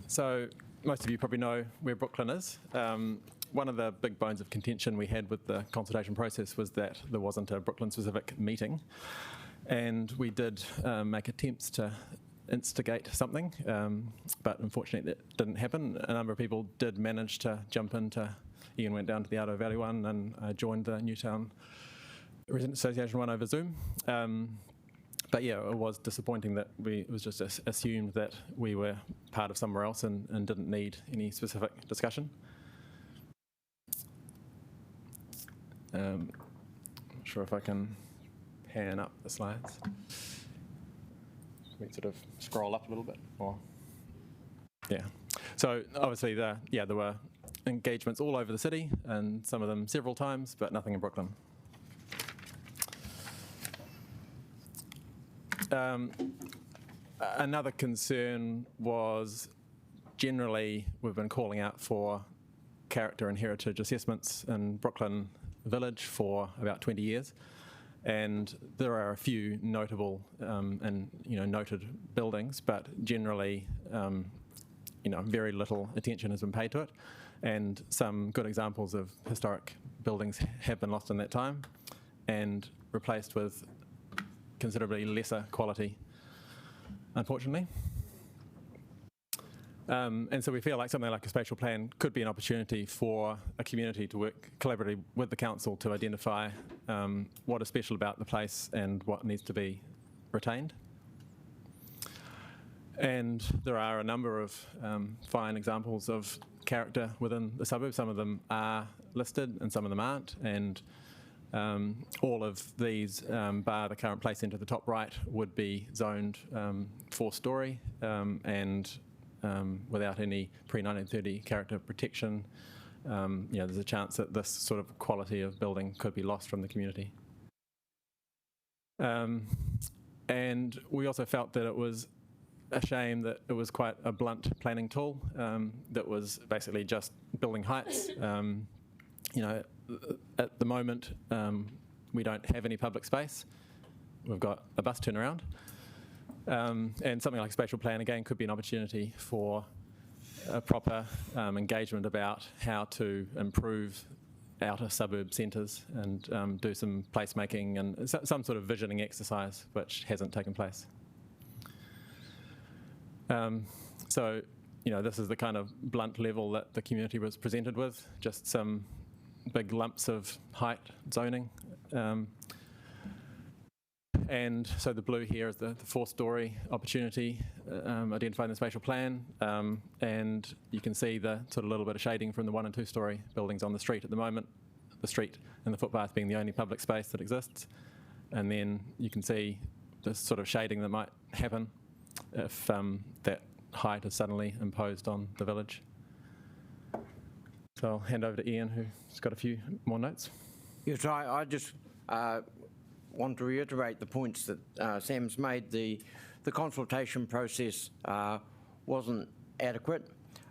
So most of you probably know where Brooklyn is. One of the big bones of contention we had with the consultation process was that there wasn't a Brooklyn-specific meeting, and we did make attempts to instigate something, but unfortunately that didn't happen. A number of people did manage to jump into. Ian went down to the Ardo Valley one, and I joined the Newtown Residents Association one over Zoom. But yeah, it was disappointing that it was just assumed that we were part of somewhere else and didn't need any specific discussion. Not sure if I can pan up the slides. We sort of scroll up a little bit, or yeah. So obviously, there were engagements all over the city, and some of them several times, but nothing in Brooklyn. Another concern was generally we've been calling out for character and heritage assessments in Brooklyn Village for about 20 years. And there are a few notable and noted buildings, but generally, very little attention has been paid to it. And some good examples of historic buildings have been lost in that time and replaced with considerably lesser quality, unfortunately. And so we feel like something like a spatial plan could be an opportunity for a community to work collaboratively with the council to identify what is special about the place and what needs to be retained. And there are a number of fine examples of character within the suburb. Some of them are listed and some of them aren't. And all of these, bar the current play centre at the top right, would be zoned 4-storey and without any pre-1930 character protection. There's a chance that this sort of quality of building could be lost from the community. And we also felt that it was a shame that it was quite a blunt planning tool that was basically just building heights. At the moment, we don't have any public space. We've got a bus turnaround. And something like a spatial plan, again, could be an opportunity for a proper engagement about how to improve outer suburb centres and do some placemaking and some sort of visioning exercise, which hasn't taken place. So, this is the kind of blunt level that the community was presented with, just some big lumps of height zoning. And so the blue here is the 4-storey opportunity identified in the spatial plan. And you can see the sort of little bit of shading from the 1- and 2-storey buildings on the street at the moment, the street and the footpath being the only public space that exists. And then you can see the sort of shading that might happen if that height is suddenly imposed on the village. So I'll hand over to Ian, who's got a few more notes. Yes, I just want to reiterate the points that Sam's made. The consultation process wasn't adequate,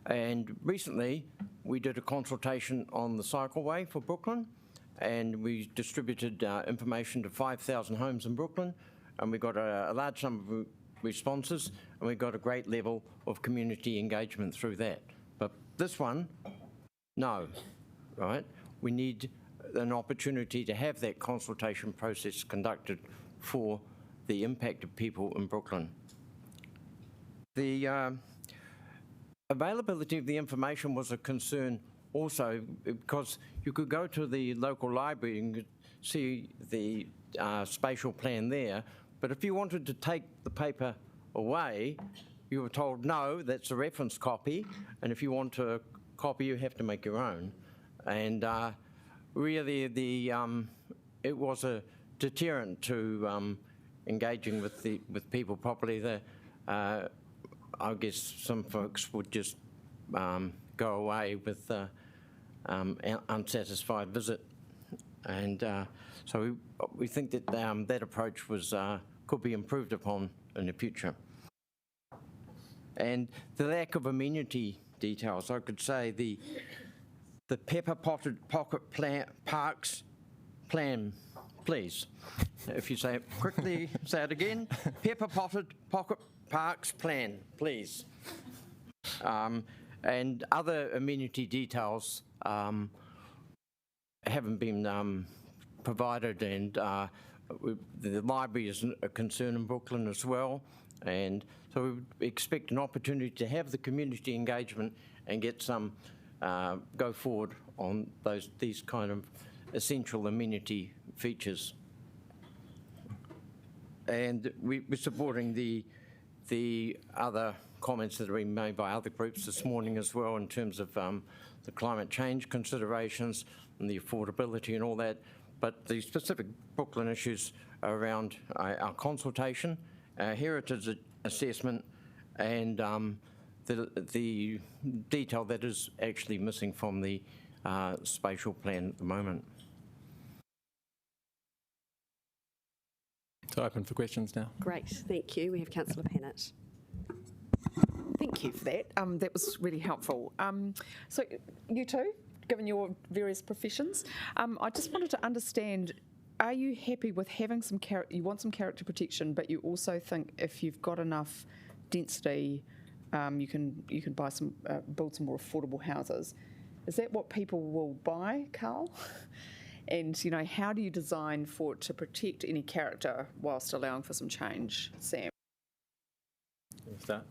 and recently we did a consultation on the cycleway for Brooklyn, and we distributed information to 5,000 homes in Brooklyn, and we got a large number of responses, and we got a great level of community engagement through that. But this one, no, right? We need an opportunity to have that consultation process conducted for the impact of people in Brooklyn. The availability of the information was a concern also, because you could go to the local library and see the spatial plan there, but if you wanted to take the paper away, you were told, no, that's a reference copy, and if you want a copy, you have to make your own. And really, it was a deterrent to engaging with people properly, I guess some folks would just go away with unsatisfied visit, and so we think that that approach could be improved upon in the future. And the lack of amenity details, I could say the pepper potted pocket parks plan, please. If you say it quickly, say it again. Pepper potted pocket parks plan, please. And other amenity details haven't been provided, and the library is a concern in Brooklyn as well, and so we expect an opportunity to have the community engagement and get some go forward on these kind of essential amenity features. And we're supporting the other comments that have been made by other groups this morning as well, in terms of the climate change considerations and the affordability and all that. But the specific Brooklyn issues are around our consultation, our heritage assessment, and the detail that is actually missing from the spatial plan at the moment. So open for questions now. Great, thank you. We have Councillor Pennant. Thank you for that. That was really helpful. So you two, given your various professions, I just wanted to understand, are you happy with having some you want some character protection, but you also think if you've got enough density, you can buy some, build some more affordable houses. Is that what people will buy, Carl? And, you know, how do you design for it to protect any character whilst allowing for some change? Sam? Start.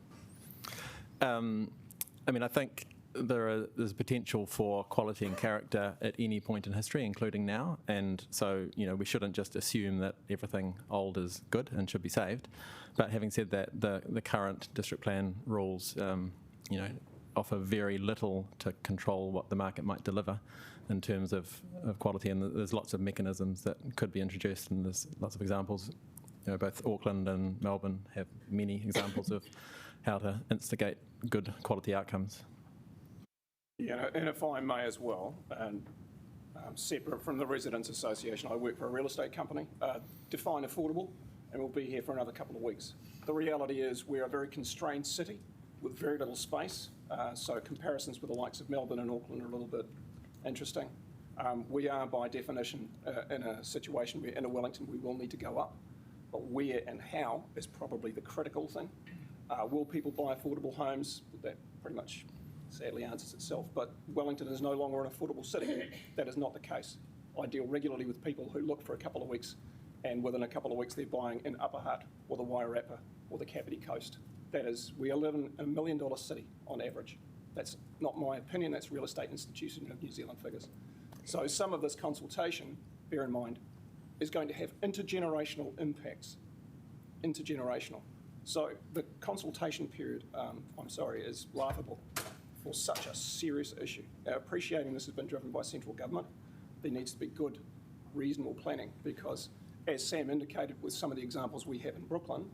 I mean, I think there's potential for quality and character at any point in history, including now. And so, you know, we shouldn't just assume that everything old is good and should be saved. But having said that, the current district plan rules, you know, offer very little to control what the market might deliver in terms of quality. And there's lots of mechanisms that could be introduced, and there's lots of examples. You know, both Auckland and Melbourne have many examples of how to instigate good quality outcomes. Yeah, and if I may as well, and separate from the Residents Association, I work for a real estate company. Define affordable, and we'll be here for another couple of weeks. The reality is we're a very constrained city with very little space, so comparisons with the likes of Melbourne and Auckland are a little bit interesting. We are, by definition, in a situation where in a Wellington we will need to go up, but where and how is probably the critical thing. Will people buy affordable homes? That pretty much sadly answers itself, but Wellington is no longer an affordable city. That is not the case. I deal regularly with people who look for a couple of weeks, and within a couple of weeks they're buying in Upper Hutt or the Wairarapa or the Kapiti Coast. That is, we live in $1 million city on average. That's not my opinion, that's Real Estate Institute of New Zealand figures. So some of this consultation, bear in mind, is going to have intergenerational impacts. Intergenerational. So the consultation period, I'm sorry, is laughable for such a serious issue. Now, appreciating this has been driven by central government, there needs to be good, reasonable planning, because as Sam indicated with some of the examples we have in Brooklyn,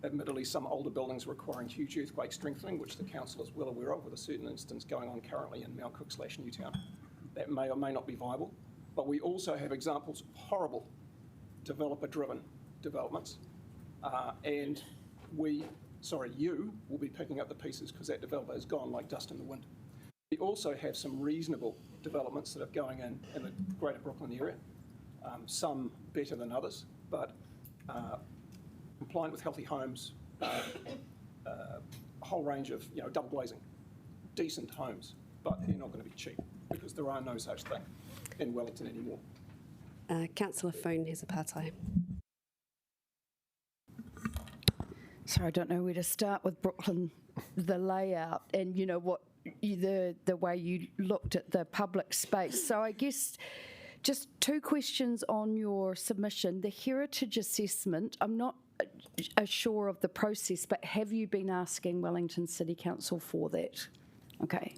admittedly some older buildings requiring huge earthquake strengthening, which the council is well aware of, with a certain instance going on currently in Mount Cook/Newtown. That may or may not be viable, but we also have examples of horrible developer-driven developments, and you will be picking up the pieces because that developer is gone like dust in the wind. We also have some reasonable developments that are going in the greater Brooklyn area, some better than others, but compliant with healthy homes, a whole range of, you know, double glazing, decent homes, but they're not going to be cheap because there are no such thing in Wellington anymore. Councillor Foon has a partai. So I don't know where to start with Brooklyn, the layout, and you know what the way you looked at the public space. So I guess just two questions on your submission. The heritage assessment, I'm not sure of the process, but have you been asking Wellington City Council for that? Okay.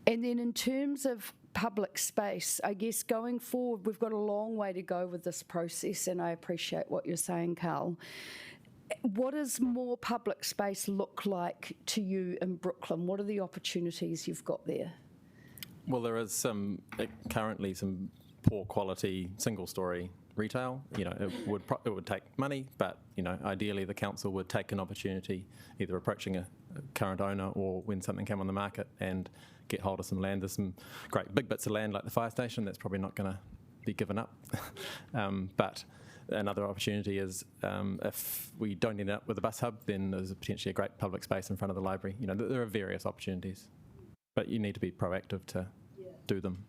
And then in terms of public space. I guess going forward, we've got a long way to go with this process, and I appreciate what you're saying, Carl. What does more public space look like to you in Brooklyn? What are the opportunities you've got there? Well, there is currently some poor quality single story retail. It would take money, but ideally the council would take an opportunity, either approaching a current owner or when something came on the market, and get hold of some land. There's some great big bits of land like the fire station that's probably not going to be given up. But another opportunity is if we don't end up with a bus hub, then there's potentially a great public space in front of the library. There are various opportunities, but you need to be proactive to do them.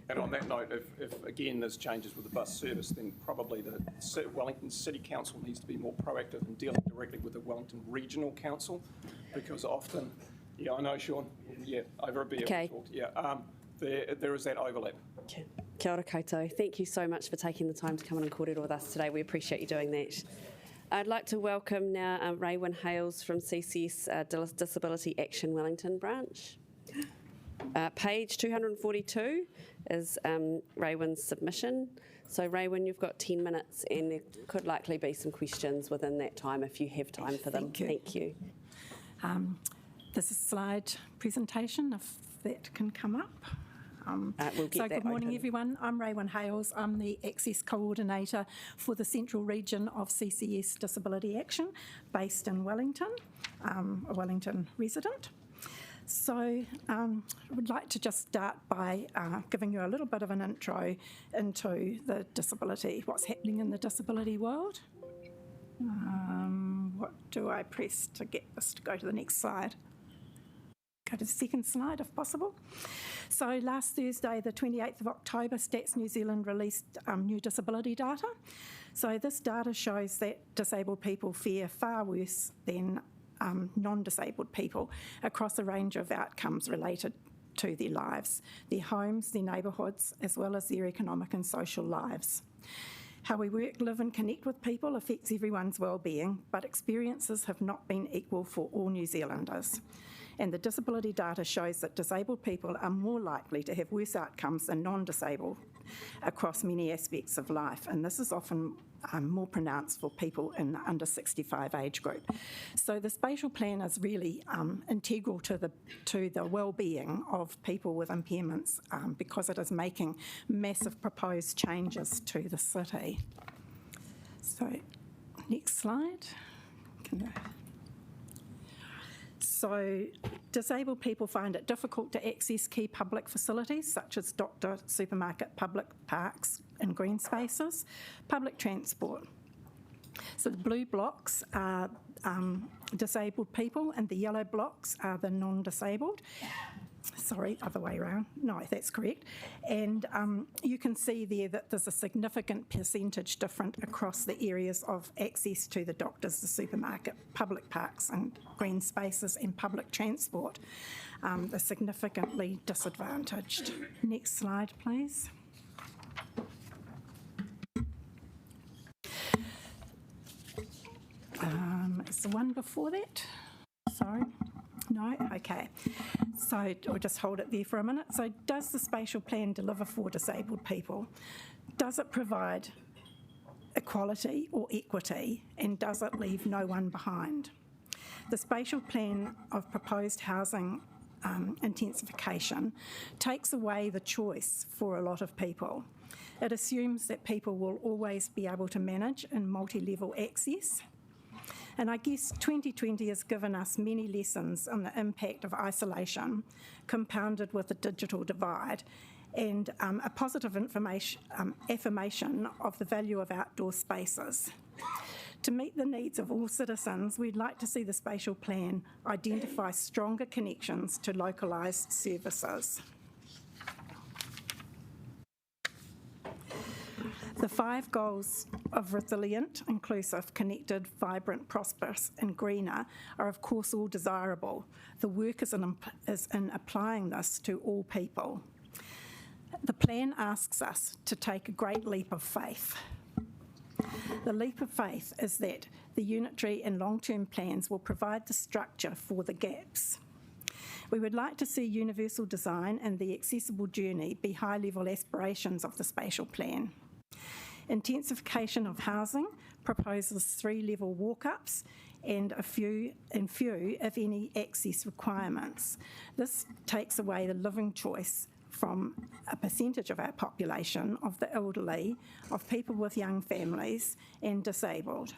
And on that note, if again there's changes with the bus service, then probably the Wellington City Council needs to be more proactive in dealing directly with the Wellington Regional Council, because often, I know, Sean, over a beer we talked, there is that overlap. Okay. Kia ora koutou. Thank you so much for taking the time to come on and kōrero with us today. We appreciate you doing that. I'd like to welcome now Raywin Hales from CCS Disability Action Wellington branch. Page 242 is Raywin's submission. So Raywin, you've got 10 minutes and there could likely be some questions within that time if you have time for them. Thank you. This is a slide presentation, if that can come up. We'll get Good morning, everyone. I'm Raywin Hales. I'm the Access Coordinator for the Central Region of CCS Disability Action, based in Wellington, a Wellington resident. So I would like to just start by giving you a little bit of an intro into the disability, what's happening in the disability world. What do I press to get this to go to the next slide? Go to the second slide if possible. So last Thursday, the 28th of October, Stats New Zealand released new disability data. So this data shows that disabled people fare far worse than non-disabled people across a range of outcomes related to their lives, their homes, their neighbourhoods, as well as their economic and social lives. How we work, live and connect with people affects everyone's well-being, but experiences have not been equal for all New Zealanders. And the disability data shows that disabled people are more likely to have worse outcomes than non-disabled across many aspects of life, and this is often more pronounced for people in the under 65 age group. So the spatial plan is really integral to the well-being of people with impairments because it is making massive proposed changes to the city. So next slide. So disabled people find it difficult to access key public facilities such as doctor, supermarket, public parks and green spaces, public transport. So the blue blocks are disabled people and the yellow blocks are the non-disabled. Sorry, other way around. No, that's correct. And you can see there that there's a significant percentage different across the areas of access to the doctors, the supermarket, public parks and green spaces and public transport. They're significantly disadvantaged. Next slide, please. Is the one before that? Sorry. No? Okay. So I'll just hold it there for a minute. So does the spatial plan deliver for disabled people? Does it provide equality or equity? And does it leave no one behind? The spatial plan of proposed housing intensification takes away the choice for a lot of people. It assumes that people will always be able to manage in multi-level access. And I guess 2020 has given us many lessons on the impact of isolation, compounded with the digital divide, and a positive affirmation of the value of outdoor spaces. To meet the needs of all citizens, we'd like to see the spatial plan identify stronger connections to localised services. The 5 goals of resilient, inclusive, connected, vibrant, prosperous and greener are of course all desirable. The work is in applying this to all people. The plan asks us to take a great leap of faith. The leap of faith is that the unitary and long-term plans will provide the structure for the gaps. We would like to see universal design and the accessible journey be high-level aspirations of the spatial plan. Intensification of housing proposes 3-level walk-ups and few, if any, access requirements. This takes away the living choice from a percentage of our population, of the elderly, of people with young families and disabled.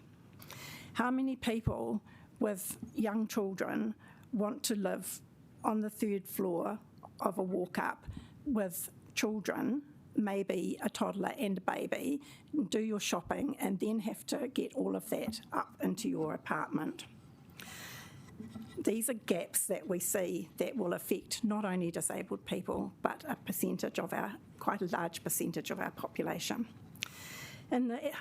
How many people with young children want to live on the 3rd floor of a walk-up with children, maybe a toddler and a baby, do your shopping and then have to get all of that up into your apartment? These are gaps that we see that will affect not only disabled people, but a percentage of quite a large percentage of our population. In the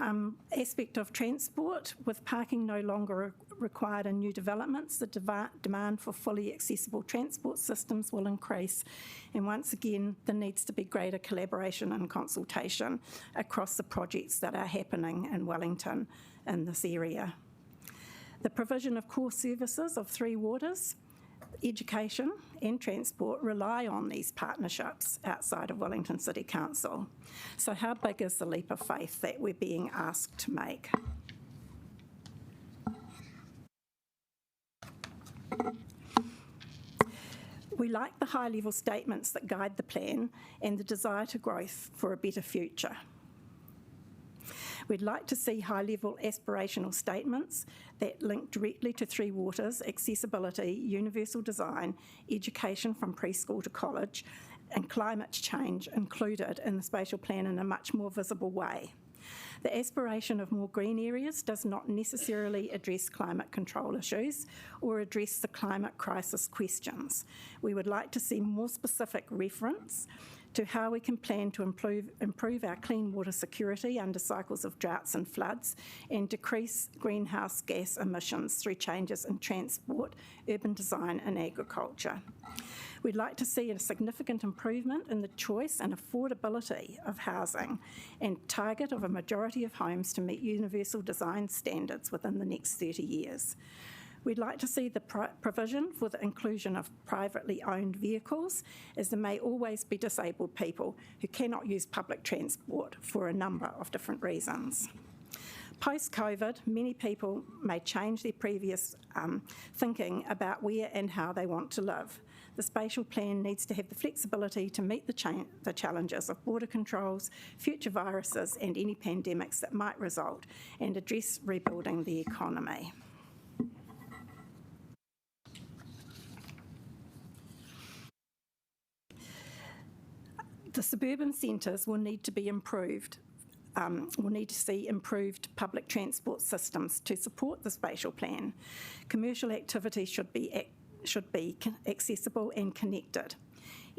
aspect of transport, with parking no longer required in new developments, the demand for fully accessible transport systems will increase. And once again, there needs to be greater collaboration and consultation across the projects that are happening in Wellington in this area. The provision of core services of 3 waters, education and transport rely on these partnerships outside of Wellington City Council. So how big is the leap of faith that we're being asked to make? We like the high-level statements that guide the plan and the desire to growth for a better future. We'd like to see high-level aspirational statements that link directly to 3 waters, accessibility, universal design, education from preschool to college, and climate change included in the spatial plan in a much more visible way. The aspiration of more green areas does not necessarily address climate control issues or address the climate crisis questions. We would like to see more specific reference to how we can plan to improve our clean water security under cycles of droughts and floods and decrease greenhouse gas emissions through changes in transport, urban design and agriculture. We'd like to see a significant improvement in the choice and affordability of housing and target of a majority of homes to meet universal design standards within the next 30 years. We'd like to see the provision for the inclusion of privately owned vehicles, as there may always be disabled people who cannot use public transport for a number of different reasons. Post-COVID, many people may change their previous thinking about where and how they want to live. The spatial plan needs to have the flexibility to meet the challenges of border controls, future viruses and any pandemics that might result, and address rebuilding the economy. The suburban centres will need to be improved. We'll need to see improved public transport systems to support the spatial plan. Commercial activity should be accessible and connected.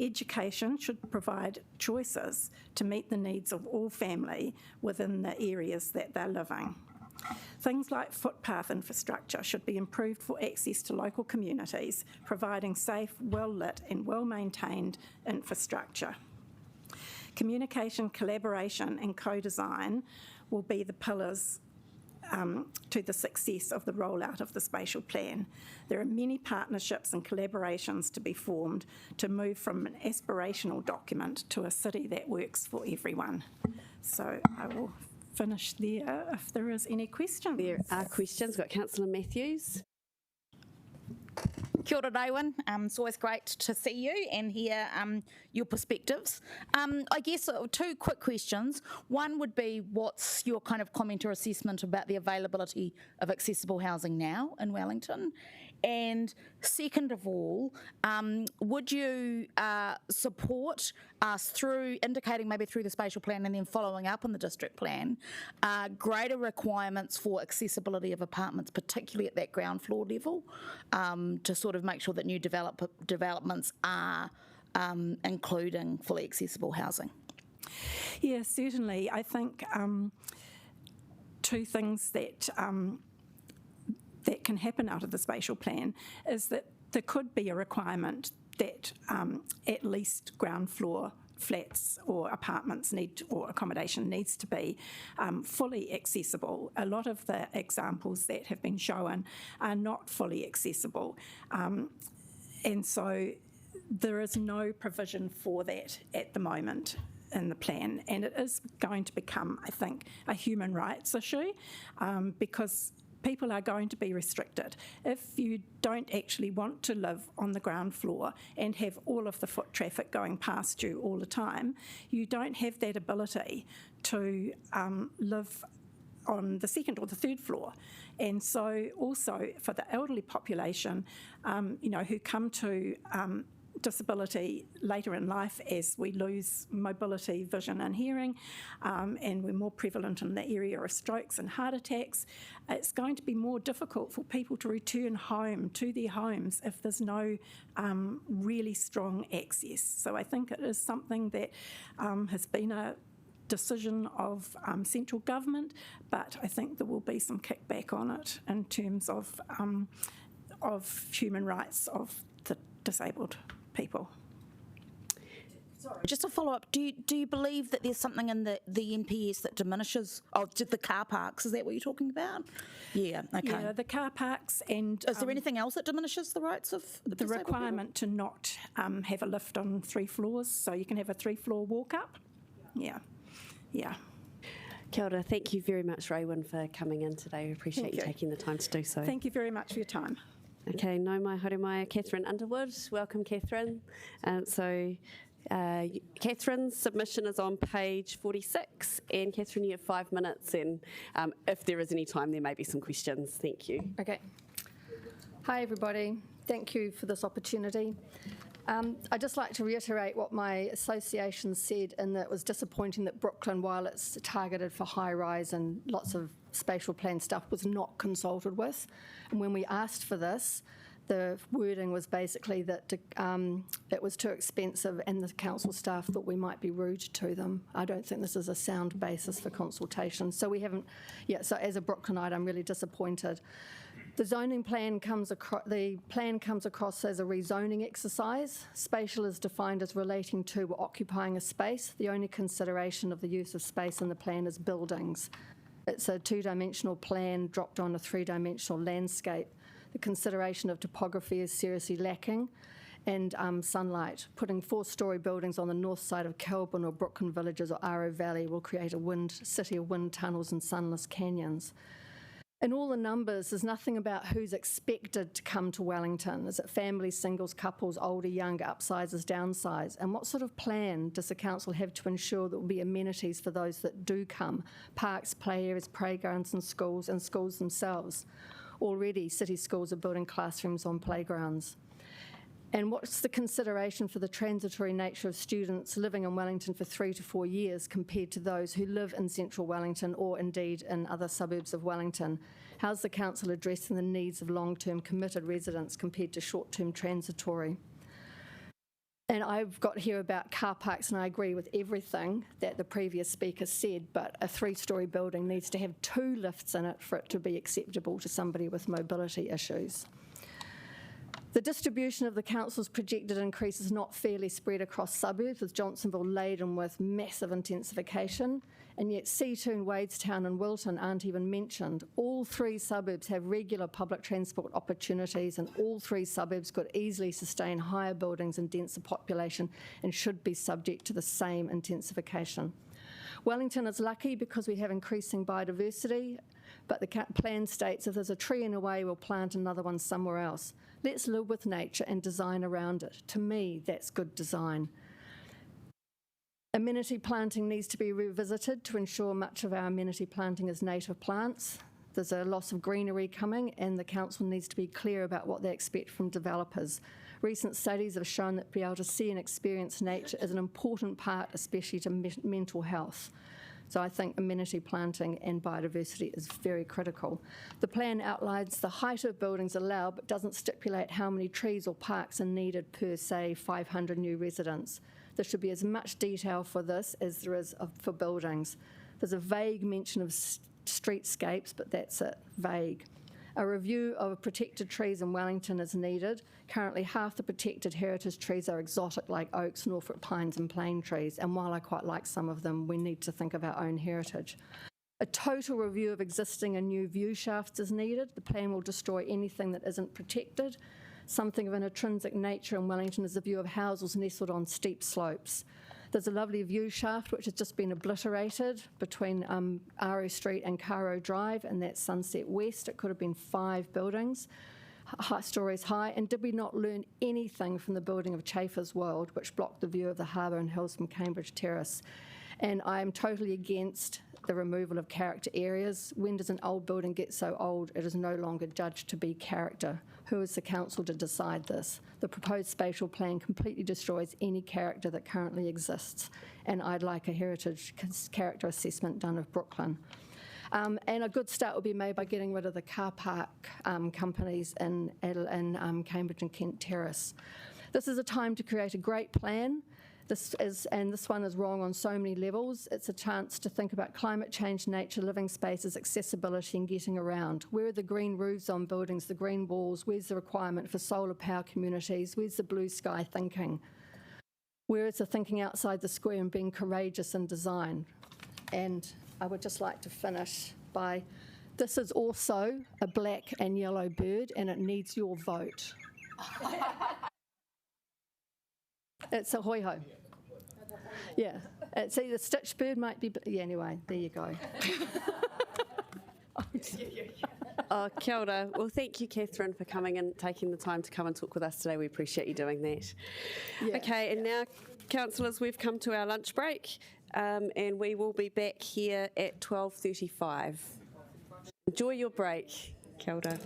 Education should provide choices to meet the needs of all family within the areas that they're living. Things like footpath infrastructure should be improved for access to local communities, providing safe, well-lit and well-maintained infrastructure. Communication, collaboration and co-design will be the pillars to the success of the rollout of the spatial plan. There are many partnerships and collaborations to be formed to move from an aspirational document to a city that works for everyone. So I will finish there if there is any questions. There are questions. We've got Councillor Matthews. Kia ora, Rowan. It's always great to see you and hear your perspectives. I guess 2 quick questions. One would be, what's your kind of comment or assessment about the availability of accessible housing now in Wellington? And second of all, would you support us through indicating maybe through the spatial plan and then following up on the district plan, greater requirements for accessibility of apartments, particularly at that ground floor level, to sort of make sure that new developments are including fully accessible housing? Yeah, certainly. I think 2 things that that can happen out of the spatial plan is that there could be a requirement that at least ground floor flats or apartments or accommodation needs to be fully accessible. A lot of the examples that have been shown are not fully accessible. And so there is no provision for that at the moment in the plan, and it is going to become, I think, a human rights issue because people are going to be restricted. If you don't actually want to live on the ground floor and have all of the foot traffic going past you all the time, you don't have that ability to live on the second or the third floor. And so also for the elderly population, who come to disability later in life as we lose mobility, vision and hearing, and we're more prevalent in the area of strokes and heart attacks, it's going to be more difficult for people to return home to their homes if there's no really strong access. So I think it is something that has been a decision of central government, but I think there will be some kickback on it in terms of human rights of the disabled people. Sorry, just to follow up, do you believe that there's something in the NPS that diminishes the car parks? Is that what you're talking about? Yeah, okay. Yeah, the car parks and... Is there anything else that diminishes the rights of the requirement to not have a lift on 3 floors, so you can have a 3-floor walk up? Yeah. Yeah. Kia ora, thank you very much, Raewyn, for coming in today. We appreciate you taking the time to do so. Thank you very much for your time. Okay, nau mai haere mai, Catherine Underwood. Welcome, Catherine. Catherine's submission is on page 46, and Catherine, you have 5 minutes, and if there is any time, there may be some questions. Thank you. Okay. Hi, everybody. Thank you for this opportunity. I'd just like to reiterate what my association said, in that it was disappointing that Brooklyn, while it's targeted for high-rise and lots of spatial plan stuff, was not consulted with. And when we asked for this, the wording was basically that it was too expensive and the council staff thought we might be rude to them. I don't think this is a sound basis for consultation. So we haven't, so as a Brooklynite, I'm really disappointed. The zoning plan comes across as a rezoning exercise. Spatial is defined as relating to or occupying a space. The only consideration of the use of space in the plan is buildings. It's a 2-dimensional plan dropped on a 3-dimensional landscape. The consideration of topography is seriously lacking, and sunlight. Putting 4-storey buildings on the north side of Kelburn or Brooklyn Villages or Aro Valley will create a city of wind tunnels and sunless canyons. In all the numbers, there's nothing about who's expected to come to Wellington. Is it families, singles, couples, older, younger, upsizers, downsizers? And what sort of plan does the council have to ensure there will be amenities for those that do come? Parks, play areas, playgrounds and schools themselves. Already, city schools are building classrooms on playgrounds. And what's the consideration for the transitory nature of students living in Wellington for 3 to 4 years compared to those who live in central Wellington or indeed in other suburbs of Wellington? How's the council addressing the needs of long-term committed residents compared to short-term transitory? And I've got here about car parks, and I agree with everything that the previous speaker said, but a 3-storey building needs to have 2 lifts in it for it to be acceptable to somebody with mobility issues. The distribution of the council's projected increase is not fairly spread across suburbs, with Johnsonville laden with massive intensification, and yet Seatoun, Wadestown and Wilton aren't even mentioned. All 3 suburbs have regular public transport opportunities, and all 3 suburbs could easily sustain higher buildings and denser population and should be subject to the same intensification. Wellington is lucky because we have increasing biodiversity, but the plan states if there's a tree in a way, we'll plant another one somewhere else. Let's live with nature and design around it. To me, that's good design. Amenity planting needs to be revisited to ensure much of our amenity planting is native plants. There's a loss of greenery coming, and the council needs to be clear about what they expect from developers. Recent studies have shown that being able to see and experience nature is an important part, especially to mental health. So I think amenity planting and biodiversity is very critical. The plan outlines the height of buildings allowed, but doesn't stipulate how many trees or parks are needed per, say, 500 new residents. There should be as much detail for this as there is for buildings. There's a vague mention of streetscapes, but that's it, vague. A review of protected trees in Wellington is needed. Currently, half the protected heritage trees are exotic, like oaks, Norfolk pines and plane trees, and while I quite like some of them, we need to think of our own heritage. A total review of existing and new view shafts is needed. The plan will destroy anything that isn't protected. something of an intrinsic nature in Wellington is the view of houses nestled on steep slopes. There's a lovely view shaft which has just been obliterated between Aru Street and Caro Drive, and that's Sunset West. It could have been 5 buildings, high stories high. And did we not learn anything from the building of Chafer's World, which blocked the view of the harbour and hills from Cambridge Terrace? And I am totally against the removal of character areas. When does an old building get so old it is no longer judged to be character? Who is the council to decide this? The proposed spatial plan completely destroys any character that currently exists, and I'd like a heritage character assessment done of Brooklyn. And a good start would be made by getting rid of the car park companies in Cambridge and Kent Terrace. This is a time to create a great plan. This one is wrong on so many levels. It's a chance to think about climate change, nature, living spaces, accessibility and getting around. Where are the green roofs on buildings, the green walls? Where's the requirement for solar power communities? Where's the blue sky thinking? Where is the thinking outside the square and being courageous in design? And I would just like to finish by, this is also a black and yellow bird and it needs your vote. It's a hoi-ho. Yeah, it's either stitch bird might be, yeah, anyway, there you go. Oh, kia ora. Well, thank you, Catherine, for coming and taking the time to come and talk with us today. We appreciate you doing that. Yeah. Okay, and now, councillors, we've come to our lunch break, and we will be back here at 12:35. Enjoy your break. Kia ora.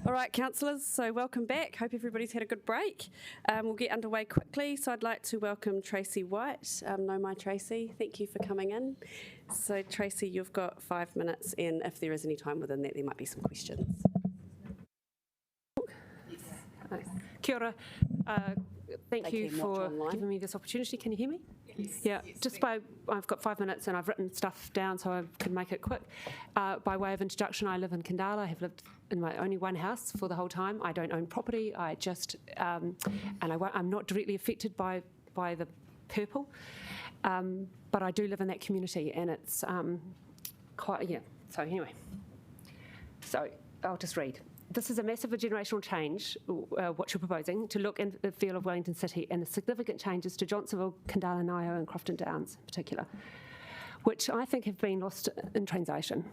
All right, councillors, so welcome back. Hope everybody's had a good break. We'll get underway quickly. So I'd like to welcome Tracy White. Know my Tracy, thank you for coming in. So Tracy, you've got 5 minutes, and if there is any time within that, there might be some questions. Kia ora. Thank you for giving me this opportunity. Can you hear me? Yes. Yeah, I've got 5 minutes and I've written stuff down so I can make it quick. By way of introduction, I live in Kandala. I have lived in my only one house for the whole time. I don't own property. I just, I'm not directly affected by the purple, but I do live in that community, and it's quite, yeah. So anyway, so I'll just read. This is a massive generational change, what you're proposing, to look and the feel of Wellington City, and the significant changes to Johnsonville, Kandala, Ngaio and Crofton Downs in particular, which I think have been lost in translation.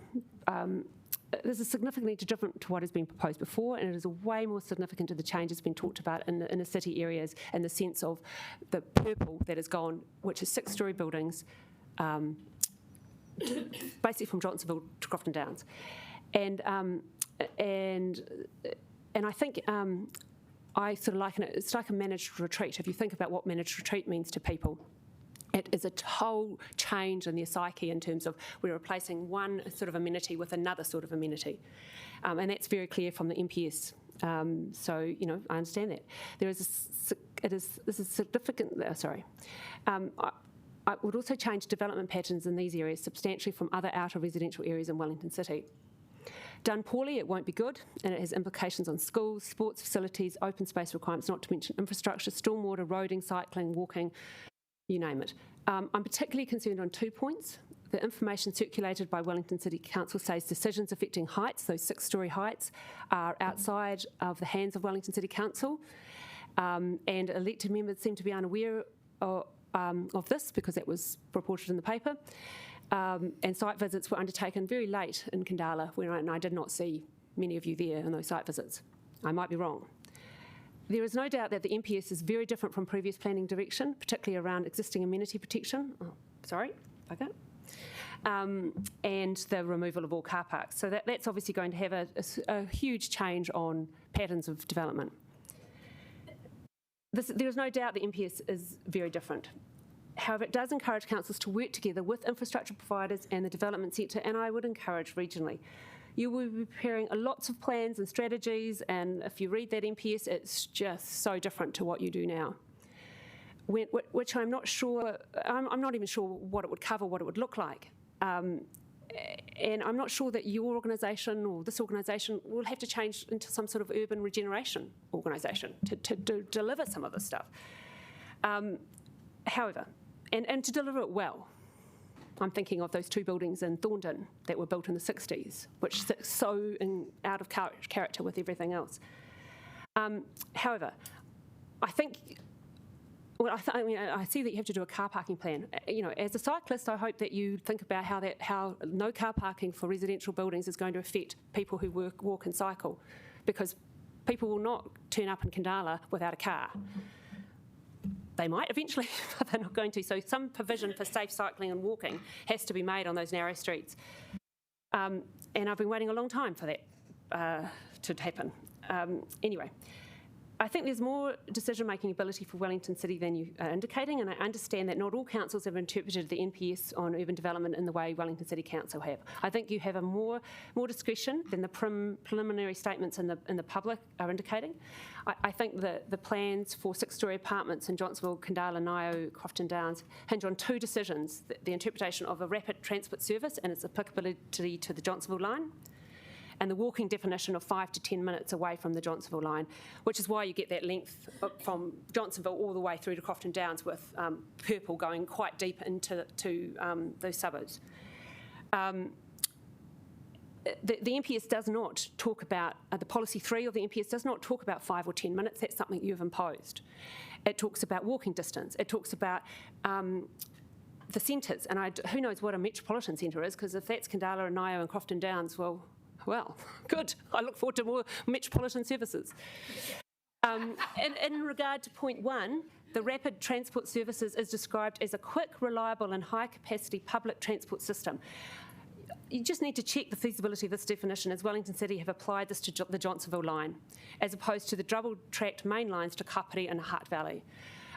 This is significantly different to what has been proposed before, and it is way more significant to the changes being talked about in the inner city areas, in the sense of the purple that is gone, which is 6-storey buildings, basically from Johnsonville to Crofton Downs. And I think I sort of liken it, it's like a managed retreat. If you think about what managed retreat means to people, it is a whole change in their psyche in terms of we're replacing one sort of amenity with another sort of amenity. And that's very clear from the MPS. So, you know, I understand that. This is significant, I would also change development patterns in these areas substantially from other outer residential areas in Wellington City. Done poorly, it won't be good, and it has implications on schools, sports facilities, open space requirements, not to mention infrastructure, stormwater, roading, cycling, walking, you name it. I'm particularly concerned on 2 points. The information circulated by Wellington City Council says decisions affecting heights, those 6-storey heights, are outside of the hands of Wellington City Council, and elected members seem to be unaware of this because that was reported in the paper. And site visits were undertaken very late in Kandala, and I did not see many of you there in those site visits. I might be wrong. There is no doubt that the MPS is very different from previous planning direction, particularly around existing amenity protection. And the removal of all car parks. So that's obviously going to have a huge change on patterns of development. There is no doubt the MPS is very different. However, it does encourage councils to work together with infrastructure providers and the development sector, and I would encourage regionally. You will be preparing lots of plans and strategies, and if you read that MPS, it's just so different to what you do now, which I'm not sure, I'm not even sure what it would cover, what it would look like. And I'm not sure that your organisation or this organisation will have to change into some sort of urban regeneration organisation to deliver some of this stuff. However, and to deliver it well, I'm thinking of those 2 buildings in Thorndon that were built in the 60s, which sit so out of character with everything else. However, I think, well, I see that you have to do a car parking plan. You know, as a cyclist, I hope that you think about how no car parking for residential buildings is going to affect people who walk and cycle, because people will not turn up in Kandala without a car. They might eventually, but they're not going to. So some provision for safe cycling and walking has to be made on those narrow streets. And I've been waiting a long time for that to happen. Anyway, I think there's more decision-making ability for Wellington City than you are indicating, and I understand that not all councils have interpreted the NPS on urban development in the way Wellington City Council have. I think you have a more discretion than the preliminary statements in the public are indicating. I think the plans for 6-storey apartments in Johnsonville, Kandala, Ngaio, Crofton Downs hinge on 2 decisions: the interpretation of a rapid transport service and its applicability to the Johnsonville line, and the walking definition of 5 to 10 minutes away from the Johnsonville line, which is why you get that length from Johnsonville all the way through to Crofton Downs, with purple going quite deep into those suburbs. The MPS does not talk about, the policy 3 of the MPS does not talk about 5 or 10 minutes. That's something you've imposed. It talks about walking distance. It talks about the centres, and who knows what a metropolitan centre is, because if that's Kandala and Ngaio and Crofton Downs, well, good. I look forward to more metropolitan services. In regard to point 1, the rapid transport services is described as a quick, reliable and high-capacity public transport system. you just need to check the feasibility of this definition, as Wellington City have applied this to the Johnsonville line, as opposed to the double-tracked main lines to Kapiti and Hutt Valley.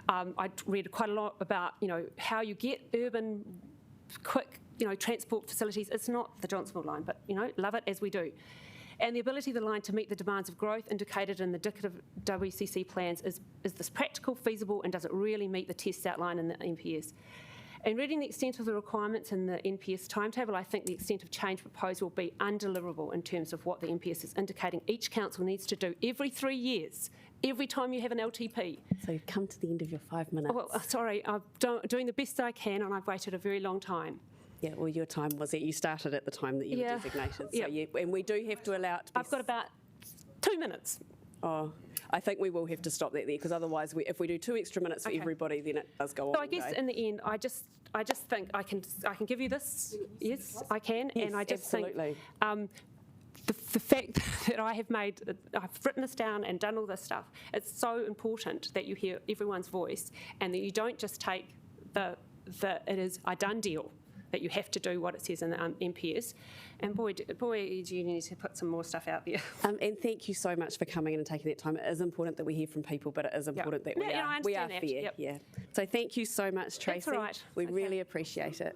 I read quite a lot about, how you get urban, quick, transport facilities. It's not the Johnsonville line, but, love it as we do. And the ability of the line to meet the demands of growth indicated in the indicative WCC plans, is this practical, feasible, and does it really meet the tests outlined in the NPS? In reading the extent of the requirements in the NPS timetable, I think the extent of change proposed will be undeliverable in terms of what the NPS is indicating each council needs to do every 3 years, every time you have an LTP. So you've come to the end of your 5 minutes. Well, sorry, I'm doing the best I can, and I've waited a very long time. Yeah, well, your time was it. You started at the time that you were designated. So and we do have to allow it to be... I've got about 2 minutes. Oh, I think we will have to stop that there, because otherwise, if we do 2 extra minutes for everybody, then it does go on. So I guess in the end, I just think I can give you this. Yes, I can, yes, and I just absolutely. think the fact that I've written this down and done all this stuff. It's so important that you hear everyone's voice, and that you don't just take it is a done deal, that you have to do what it says in the NPS. And boy, do you need to put some more stuff out there. And thank you so much for coming in and taking that time. It is important that we hear from people, but it is important that we are fair. Yep. Yeah. So thank you so much, Tracy. That's all right. We really appreciate it.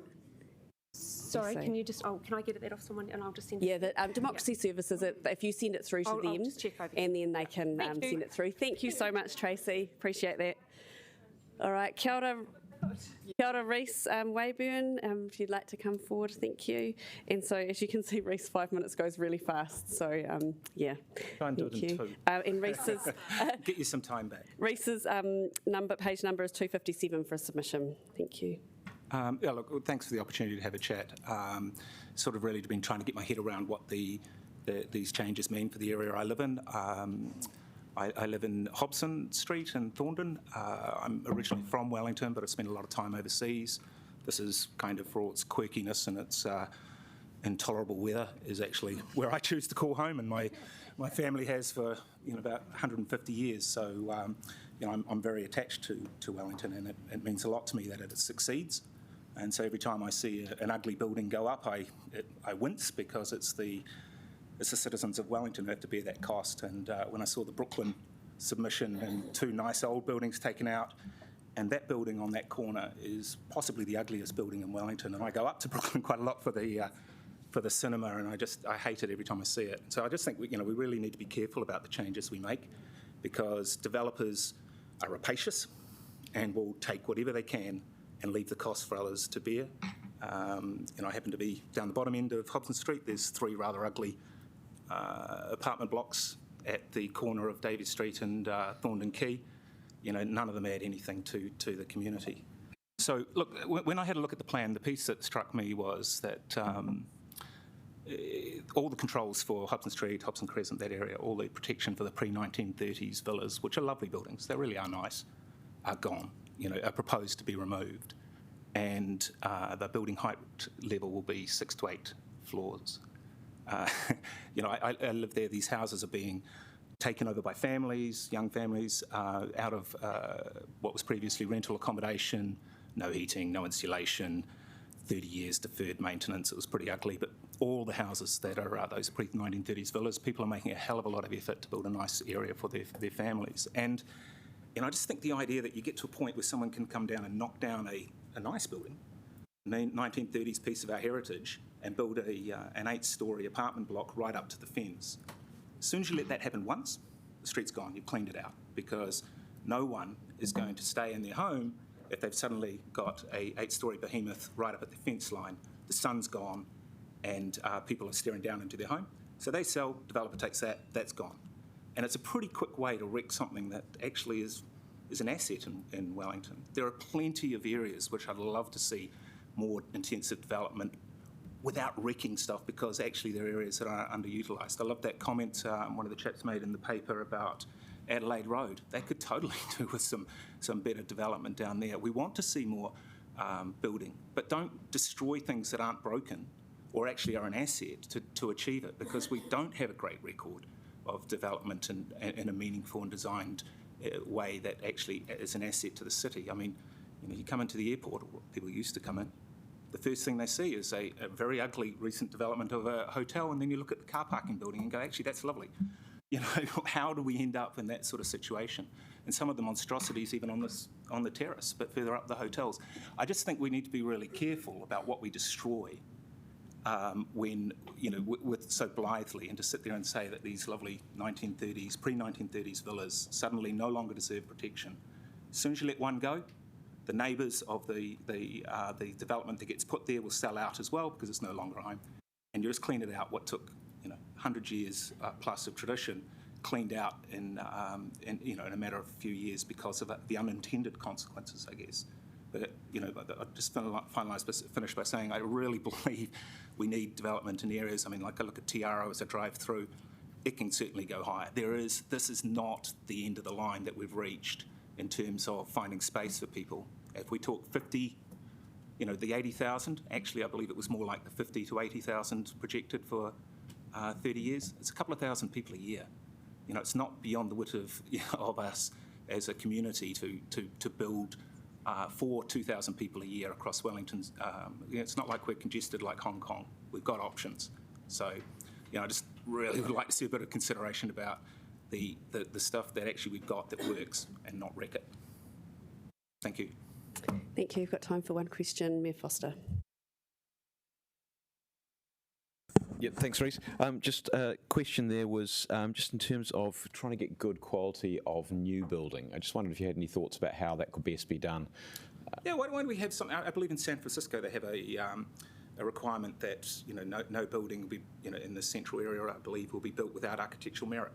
Sorry, can you just? Can I get that off someone, and I'll just send it? Yeah, the Democracy Services. If you send it through to them, I'll just check over and then they can send it through. Thank you so much, Tracy. Appreciate that. All right, kia ora. Kia ora, Reese Wayburn, if you'd like to come forward, thank you. And so, as you can see, Reese, 5 minutes goes really fast. So, Try and do it in 2. And Reese's... Get you some time back. Reese's page number is 257 for a submission. Thank you. Look, thanks for the opportunity to have a chat. Sort of really been trying to get my head around what these changes mean for the area I live in. I live in Hobson Street in Thorndon. I'm originally from Wellington, but I've spent a lot of time overseas. This is kind of, for all its quirkiness and its intolerable weather, is actually where I choose to call home, and my family has for about 150 years. So I'm very attached to Wellington, and it means a lot to me that it succeeds. And so every time I see an ugly building go up, I wince, because it's the citizens of Wellington who have to bear that cost. And when I saw the Brooklyn submission and 2 nice old buildings taken out, and that building on that corner is possibly the ugliest building in Wellington, and I go up to Brooklyn quite a lot for the cinema, and I hate it every time I see it. So I just think we really need to be careful about the changes we make, because developers are rapacious and will take whatever they can and leave the cost for others to bear. I happen to be down the bottom end of Hobson Street. There's 3 rather ugly apartment blocks at the corner of Davies Street and Thorndon Quay. None of them add anything to the community. So look, when I had a look at the plan, the piece that struck me was that all the controls for Hobson Street, Hobson Crescent, that area, all the protection for the pre-1930s villas, which are lovely buildings, they really are nice, are gone, are proposed to be removed. And the building height level will be 6 to 8 floors. I live there. These houses are being taken over by families, young families, out of what was previously rental accommodation, no heating, no insulation, 30 years deferred maintenance. It was pretty ugly, but all the houses that are those pre-1930s villas, people are making a hell of a lot of effort to build a nice area for their families. And I just think the idea that you get to a point where someone can come down and knock down a nice building, a 1930s piece of our heritage, and build an 8-storey apartment block right up to the fence. As soon as you let that happen once, the street's gone. You've cleaned it out, because no one is going to stay in their home if they've suddenly got a 8-storey behemoth right up at the fence line. The sun's gone, and people are staring down into their home. So they sell, developer takes that, that's gone. And it's a pretty quick way to wreck something that actually is an asset in Wellington. There are plenty of areas which I'd love to see more intensive development without wrecking stuff, because actually there are areas that are underutilised. I love that comment one of the chaps made in the paper about Adelaide Road. They could totally do with some better development down there. We want to see more building, but don't destroy things that aren't broken or actually are an asset to achieve it, because we don't have a great record of development in a meaningful and designed way that actually is an asset to the city. I mean, you come into the airport, or people used to come in, the first thing they see is a very ugly recent development of a hotel, and then you look at the car parking building and go, actually, that's lovely. You know, how do we end up in that sort of situation? And some of the monstrosities even on the terrace, but further up the hotels. I just think we need to be really careful about what we destroy when, you know, with so blithely, and to sit there and say that these lovely 1930s, pre-1930s villas suddenly no longer deserve protection. As soon as you let one go, the neighbours of the development that gets put there will sell out as well because it's no longer a home. And you just clean it out. What took 100 years plus of tradition, cleaned out in a matter of a few years because of the unintended consequences, I guess. But I just finish by saying I really believe we need development in areas. I mean, like I look at Tiaro as I drive through, it can certainly go higher. This is not the end of the line that we've reached in terms of finding space for people. If we talk 50, the 80,000, actually I believe it was more like the 50 to 80,000 projected for 30 years. It's a couple of thousand people a year. It's not beyond the wit of us as a community to build for 2,000 people a year across Wellington. It's not like we're congested like Hong Kong. We've got options. So, I just really would like to see a bit of consideration about the stuff that actually we've got that works and not wreck it. Thank you. Thank you. We've got time for one question. Mayor Foster. Yep, thanks, Reece. Just a question there was just in terms of trying to get good quality of new building. I just wondered if you had any thoughts about how that could best be done. Yeah, why don't we have something? I believe in San Francisco they have a requirement that no building will be in the central area, I believe, will be built without architectural merit.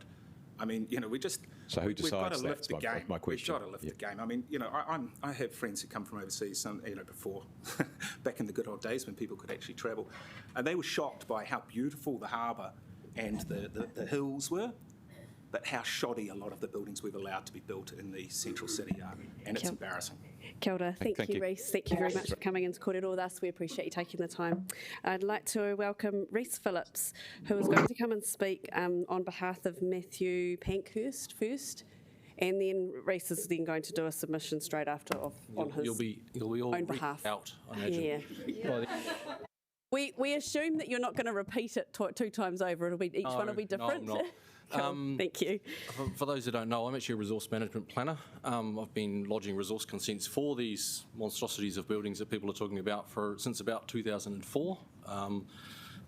I mean, we just so who decides we've got to that? lift the game. My question. We've got to lift the game. I mean, I have friends who come from overseas. Before back in the good old days when people could actually travel, and they were shocked by how beautiful the harbour and the hills were, but how shoddy a lot of the buildings we've allowed to be built in the central city are, and it's embarrassing. Kia ora. Thank you, Reece. Thank you very much for coming into kōrero with us. We appreciate you taking the time. I'd like to welcome Reece Phillips, who is going to come and speak on behalf of Matthew Pankhurst first, and then Reece is then going to do a submission straight after on his you'll be all own behalf. Out, I imagine. Yeah. We assume that you're not going to repeat it two times over. It'll be one will be different. No, I'm not. Cool. Thank you. For those who don't know, I'm actually a resource management planner. I've been lodging resource consents for these monstrosities of buildings that people are talking about since about 2004.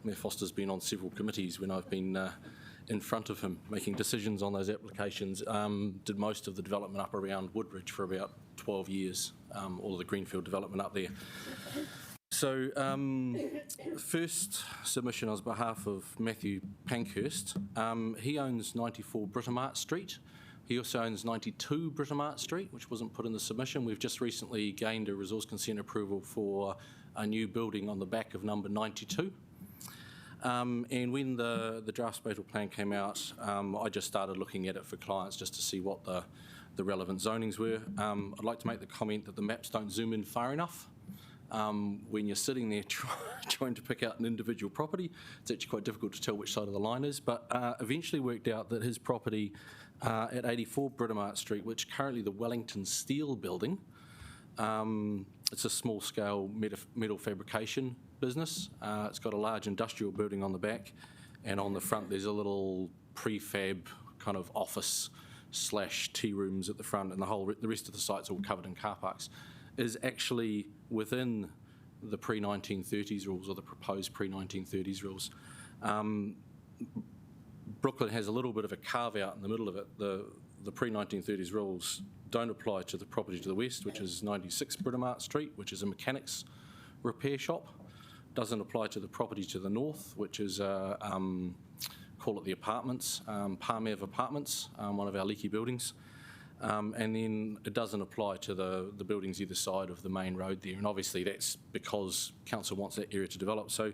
Mayor Foster's been on several committees when I've been in front of him making decisions on those applications. Did most of the development up around Woodridge for about 12 years, all of the greenfield development up there. So, first submission on behalf of Matthew Pankhurst. He owns 94 Britomart Street. He also owns 92 Britomart Street, which wasn't put in the submission. We've just recently gained a resource consent approval for a new building on the back of number 92. And when the draft spatial plan came out, I just started looking at it for clients just to see what the relevant zonings were. I'd like to make the comment that the maps don't zoom in far enough. When you're sitting there trying to pick out an individual property, it's actually quite difficult to tell which side of the line is, but eventually worked out that his property at 84 Britomart Street, which currently the Wellington Steel building, it's a small-scale metal fabrication business. It's got a large industrial building on the back, and on the front there's a little prefab kind of office / tea rooms at the front, and the rest of the site's all covered in car parks. Is actually within the pre-1930s rules, or the proposed pre-1930s rules. Brooklyn has a little bit of a carve-out in the middle of it. The pre-1930s rules don't apply to the property to the west, which is 96 Britomart Street, which is a mechanics repair shop. Doesn't apply to the property to the north, which is, call it the apartments, Palmev Apartments, one of our leaky buildings. And then it doesn't apply to the buildings either side of the main road there. And obviously that's because council wants that area to develop. So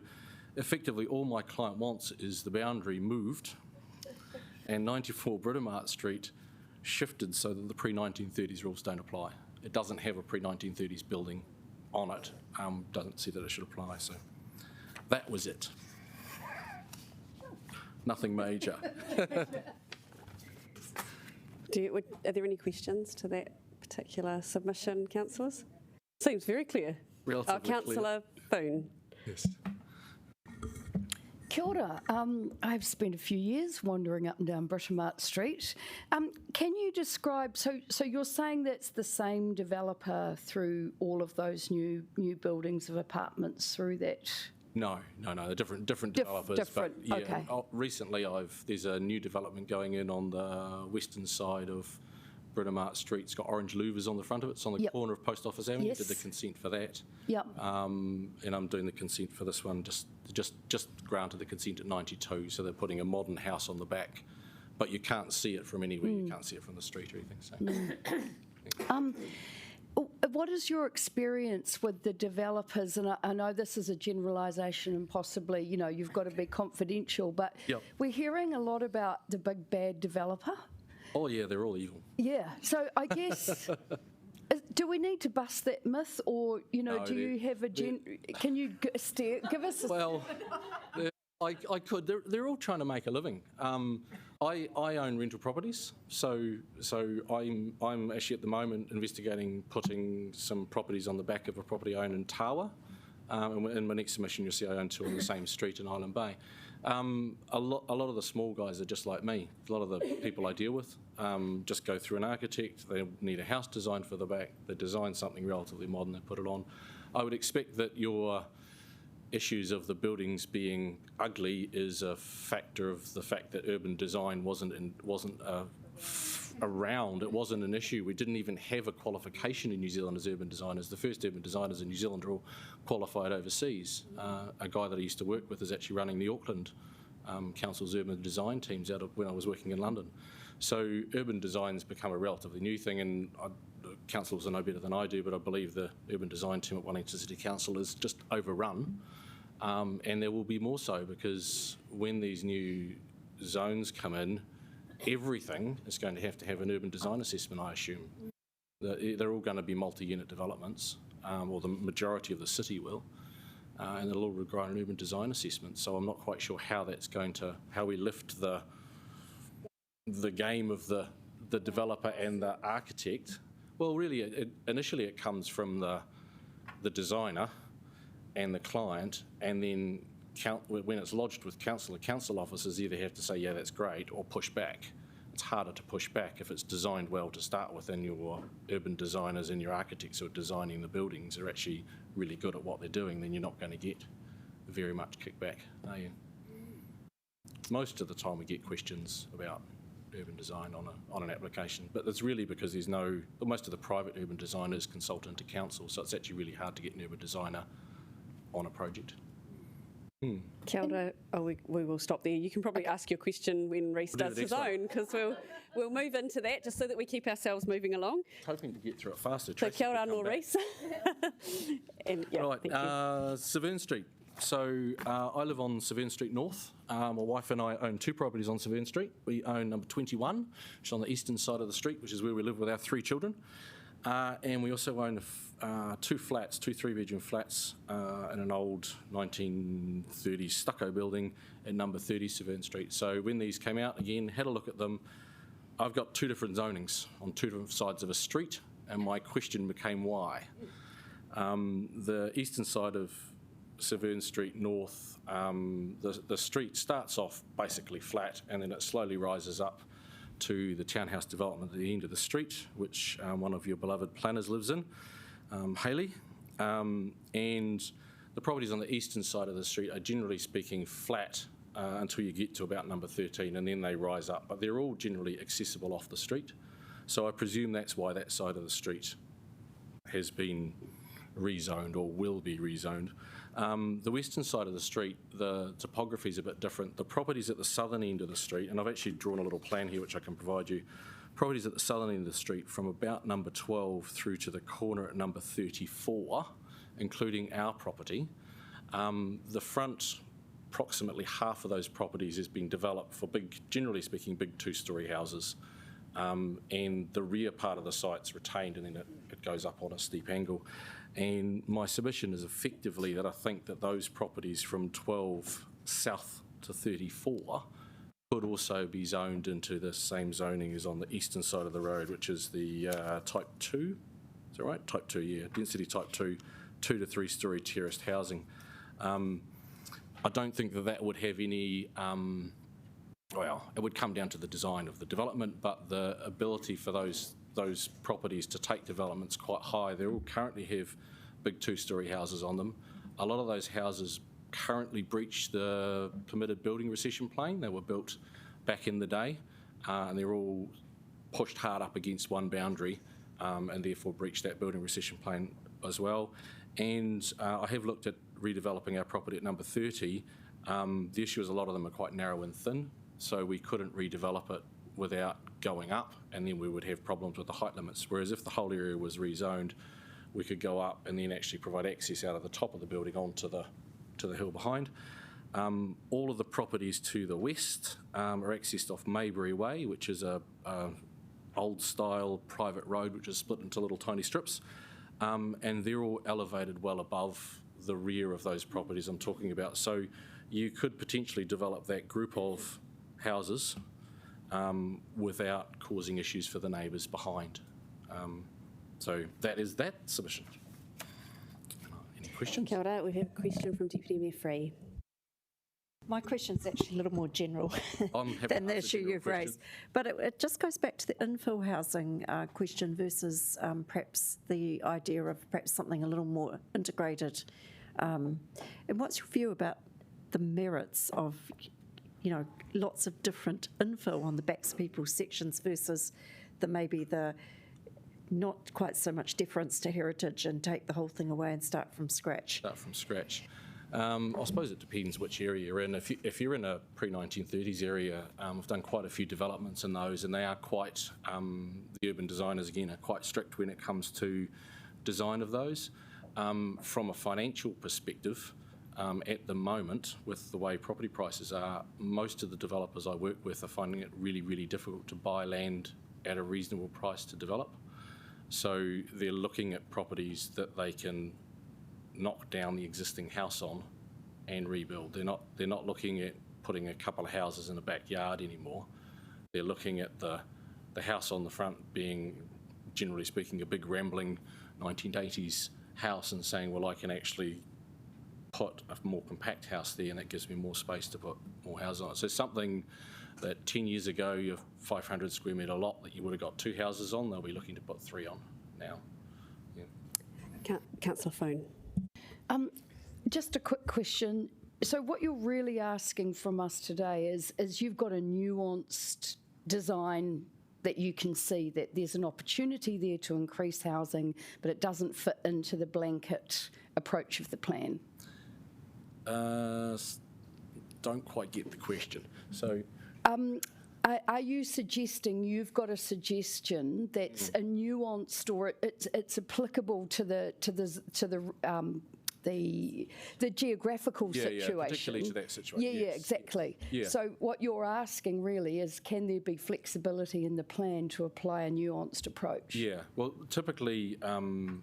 effectively all my client wants is the boundary moved and 94 Britomart Street shifted so that the pre-1930s rules don't apply. It doesn't have a pre-1930s building on it. Doesn't see that it should apply. So that was it. Nothing major. Are there any questions to that particular submission, councillors? Seems very clear. Relatively Councillor Boone. Yes. Kia ora. I've spent a few years wandering up and down Britomart Street. Can you describe, so you're saying that's the same developer through all of those new buildings of apartments through that? No, they're different developers. Different, but yeah, okay. Recently, there's a new development going in on the western side of Britomart Street. It's got orange louvers on the front of it. It's on the corner of Post Office Avenue. Yes. Did the consent for that. Yep. And I'm doing the consent for this one. Just granted the consent at 92. So they're putting a modern house on the back, but you can't see it from anywhere. You can't see it from the street or anything. So. What is your experience with the developers? And I know this is a generalisation and possibly, you've got to be confidential, but we're hearing a lot about the big bad developer. Oh, yeah, they're all evil. Yeah, so I guess, do we need to bust that myth or, No, do you have a can you give us a... Well, I could. They're all trying to make a living. I own rental properties, so I'm actually at the moment investigating putting some properties on the back of a property I own in Tawa. In my next submission, you'll see I own two on the same street in Island Bay. A lot of the small guys are just like me. A lot of the people I deal with just go through an architect. They need a house designed for the back. They design something relatively modern. They put it on. I would expect that your issues of the buildings being ugly is a factor of the fact that urban design wasn't around. It wasn't an issue. We didn't even have a qualification in New Zealand as urban designers. The first urban designers in New Zealand are all qualified overseas. A guy that I used to work with is actually running the Auckland Council's urban design teams out of when I was working in London. So urban design's become a relatively new thing, and councillors will know better than I do, but I believe the urban design team at Wellington City Council is just overrun, and there will be more so because when these new zones come in, everything is going to have an urban design assessment, I assume. They're all going to be multi-unit developments, or the majority of the city will, and it'll all require an urban design assessment. So I'm not quite sure how we lift the game of the developer and the architect. Well, really, initially it comes from the designer and the client, and then when it's lodged with council, the council officers either have to say, yeah, that's great, or push back. It's harder to push back if it's designed well to start with, and your urban designers and your architects who are designing the buildings are actually really good at what they're doing, then you're not going to get very much kickback, are you? Most of the time we get questions about urban design on an application, but it's really because most of the private urban designers consult into council, so it's actually really hard to get an urban designer on a project. Kia ora. We will stop there. You can probably ask your question when Rhys does his own, because we'll move into that just so that we keep ourselves moving along. Hoping to get through it faster. So kia ora anō, Rhys. Right, Severn Street. So I live on Severn Street North. My wife and I own two properties on Severn Street. We own number 21, which is on the eastern side of the street, which is where we live with our 3 children. And we also own two flats, 2 3-bedroom flats in an old 1930s stucco building at number 30 Severn Street. So when these came out, again, had a look at them. I've got 2 different zonings on 2 different sides of a street, and my question became why. The eastern side of Severn Street North, the street starts off basically flat, and then it slowly rises up to the townhouse development at the end of the street, which one of your beloved planners lives in, Hayley. And the properties on the eastern side of the street are generally speaking flat until you get to about number 13, and then they rise up. But they're all generally accessible off the street. So I presume that's why that side of the street has been rezoned or will be rezoned. The western side of the street, the topography is a bit different. The properties at the southern end of the street, and I've actually drawn a little plan here which I can provide you, properties at the southern end of the street from about number 12 through to the corner at number 34, including our property. The front, approximately half of those properties is being developed for generally speaking, big 2-storey houses. And the rear part of the site's retained, and then it goes up on a steep angle. And my submission is effectively that I think that those properties from 12 south to 34 could also be zoned into the same zoning as on the eastern side of the road, which is the type 2. Is that right? Type 2, yeah. Density type 2 2 to 3 story terraced housing. I don't think that that would have any, well, it would come down to the design of the development, but the ability for those properties to take development's quite high. They all currently have big 2-story houses on them. A lot of those houses currently breach the permitted building recession plane. They were built back in the day, and they're all pushed hard up against one boundary, and therefore breach that building recession plane as well. And I have looked at redeveloping our property at number 30. The issue is a lot of them are quite narrow and thin, so we couldn't redevelop it without going up, and then we would have problems with the height limits. Whereas if the whole area was rezoned, we could go up and then actually provide access out of the top of the building onto the hill behind. All of the properties to the west are accessed off Maybury Way, which is a old-style private road which is split into little tiny strips, and they're all elevated well above the rear of those properties I'm talking about. So you could potentially develop that group of houses without causing issues for the neighbours behind. So that is that submission. Any questions? Kia ora, we have a question from Deputy Mayor Free. My question's actually a little more general I'm happy than to the answer issue your you've question. raised. But it just goes back to the infill housing question versus perhaps the idea of perhaps something a little more integrated. And what's your view about the merits of, you know, lots of different infill on the backs of people's sections versus maybe the not quite so much deference to heritage and take the whole thing away and start from scratch? Start from scratch. I suppose it depends which area you're in. If you're in a pre-1930s area, we've done quite a few developments in those, and they are quite, the urban designers again are quite strict when it comes to design of those. From a financial perspective, at the moment, with the way property prices are, most of the developers I work with are finding it really, really difficult to buy land at a reasonable price to develop. So they're looking at properties that they can knock down the existing house on and rebuild. They're not looking at putting a couple of houses in a backyard anymore. They're looking at the house on the front being, generally speaking, a big rambling 1980s house and saying, well, I can actually put a more compact house there and that gives me more space to put more houses on it. So something that 10 years ago, your 500 square metre lot that you would have got 2 houses on, they'll be looking to put 3 on now. Yeah. Councillor Phone. Just a quick question. So what you're really asking from us today is you've got a nuanced design that you can see that there's an opportunity there to increase housing, but it doesn't fit into the blanket approach of the plan. Don't quite get the question. So, are you suggesting you've got a suggestion that's a nuanced, or it's applicable to the geographical situation? Yeah, particularly to that situation. Yeah, exactly. Yeah. So what you're asking really is, can there be flexibility in the plan to apply a nuanced approach? Yeah. Well, typically, I'm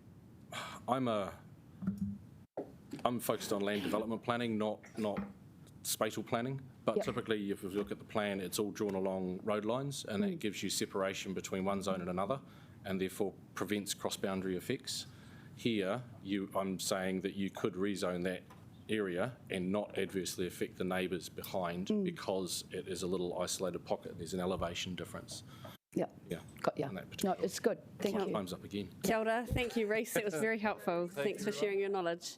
focused on land development planning, not spatial planning. But typically, if you look at the plan, it's all drawn along road lines, and that gives you separation between one zone and another, and therefore prevents cross-boundary effects. Here, I'm saying that you could rezone that area and not adversely affect the neighbours behind because it is a little isolated pocket. There's an elevation difference. Yeah. Got you. No, it's good. Thank you. Time's up again. Kia ora. Thank you, Reece. That was very helpful. Thanks for sharing your knowledge.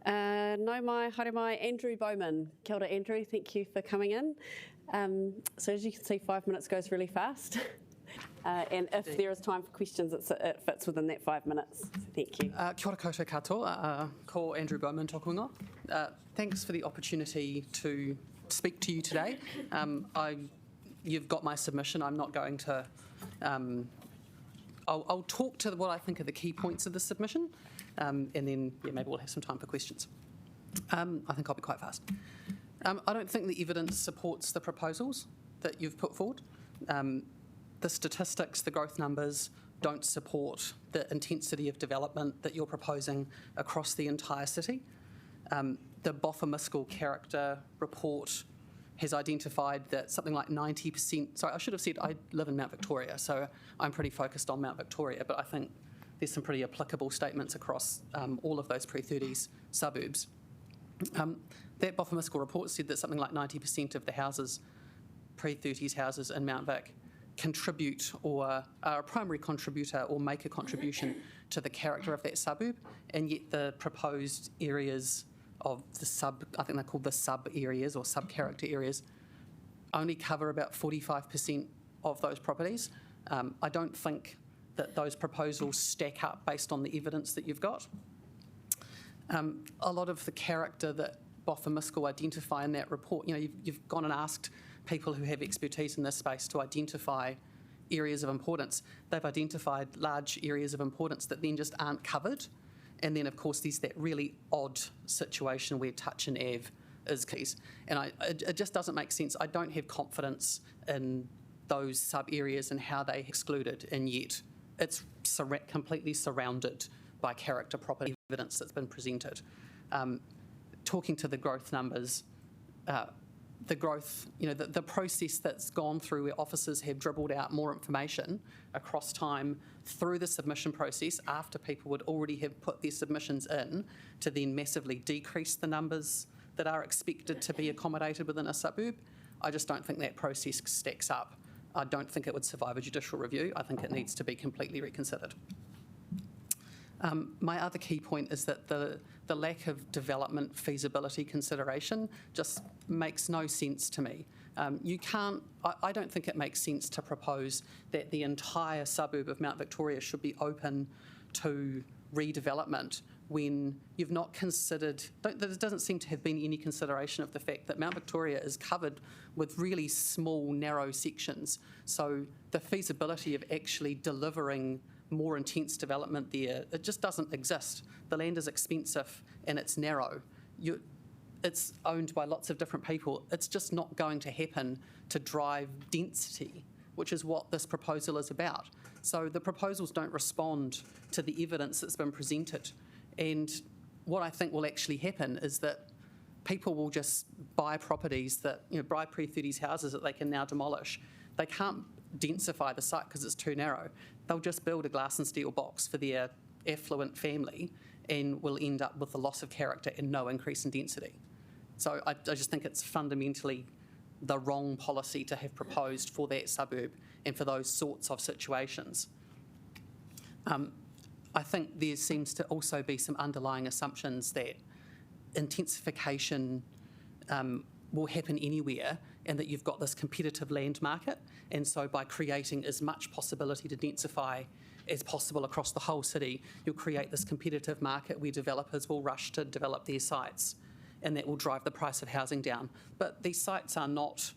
No mai, haere mai, Andrew Bowman. Kia ora, Andrew. Thank you for coming in. So as you can see, 5 minutes goes really fast. And if there is time for questions, it fits within that 5 minutes. So thank you. Kia ora koutou katoa, ko Andrew Bowman tokunga. Thanks for the opportunity to speak to you today. You've got my submission. I'm not going to... I'll talk to what I think are the key points of the submission, and then maybe we'll have some time for questions. I think I'll be quite fast. I don't think the evidence supports the proposals that you've put forward. The statistics, the growth numbers don't support the intensity of development that you're proposing across the entire city. The Boffa-Miskell character report has identified that something like 90%, sorry, I should have said I live in Mount Victoria, so I'm pretty focused on Mount Victoria, but I think there's some pretty applicable statements across all of those pre-30s suburbs. That Boffa-Miskel report said that something like 90% of the houses, pre-30s houses in Mount Vic, contribute or are a primary contributor or make a contribution to the character of that suburb, and yet the proposed areas of the I think they're called the sub-areas or sub-character areas, only cover about 45% of those properties. I don't think that those proposals stack up based on the evidence that you've got. A lot of the character that Boffa-Miskel identify in that report, you've gone and asked people who have expertise in this space to identify areas of importance. They've identified large areas of importance that then just aren't covered. And then, of course, there's that really odd situation where touch and AV is keys. And it just doesn't make sense. I don't have confidence in those sub-areas and how they excluded, and yet it's completely surrounded by character property evidence that's been presented. Talking to the growth numbers, the growth, the process that's gone through where officers have dribbled out more information across time through the submission process after people would already have put their submissions in to then massively decrease the numbers that are expected to be accommodated within a suburb. I just don't think that process stacks up. I don't think it would survive a judicial review. I think it needs to be completely reconsidered. My other key point is that the lack of development feasibility consideration just makes no sense to me. I don't think it makes sense to propose that the entire suburb of Mount Victoria should be open to redevelopment when you've not considered, there doesn't seem to have been any consideration of the fact that Mount Victoria is covered with really small, narrow sections. So the feasibility of actually delivering more intense development there, it just doesn't exist. The land is expensive and it's narrow. It's owned by lots of different people. It's just not going to happen to drive density, which is what this proposal is about. So the proposals don't respond to the evidence that's been presented. And what I think will actually happen is that people will just buy properties that, buy pre-30s houses that they can now demolish. They can't densify the site because it's too narrow. They'll just build a glass and steel box for their affluent family and will end up with the loss of character and no increase in density. So I just think it's fundamentally the wrong policy to have proposed for that suburb and for those sorts of situations. I think there seems to also be some underlying assumptions that intensification will happen anywhere and that you've got this competitive land market, and so by creating as much possibility to densify as possible across the whole city, you'll create this competitive market where developers will rush to develop their sites, and that will drive the price of housing down. But these sites they're not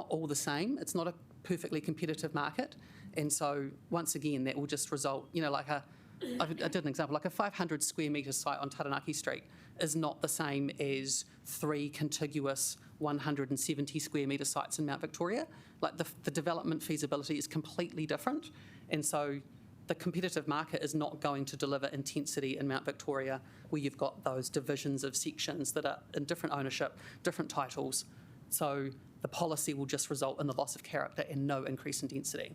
all the same. It's not a perfectly competitive market, and so once again that will just result, I did an example, like a 500 square metre site on Taranaki Street is not the same as 3 contiguous 170 square metre sites in Mount Victoria. Like the development feasibility is completely different, and so the competitive market is not going to deliver intensity in Mount Victoria where you've got those divisions of sections that are in different ownership, different titles. So the policy will just result in the loss of character and no increase in density.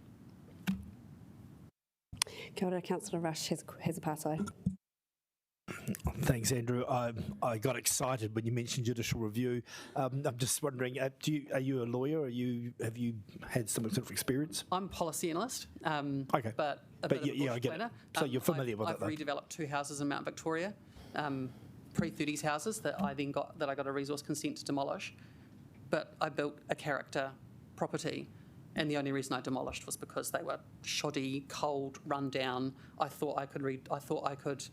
Kia ora, Councillor Rush has a partai. Thanks, Andrew. I got excited when you mentioned judicial review. I'm just wondering, are you a lawyer? Have you had some sort of experience? I'm a policy analyst, okay. but a bit of a bush planner. So you're familiar with it, I've redeveloped 2 houses in Mount Victoria, pre-30s houses that I got a resource consent to demolish. But I built a character property, and the only reason I demolished was because they were shoddy, cold, run down. I thought I could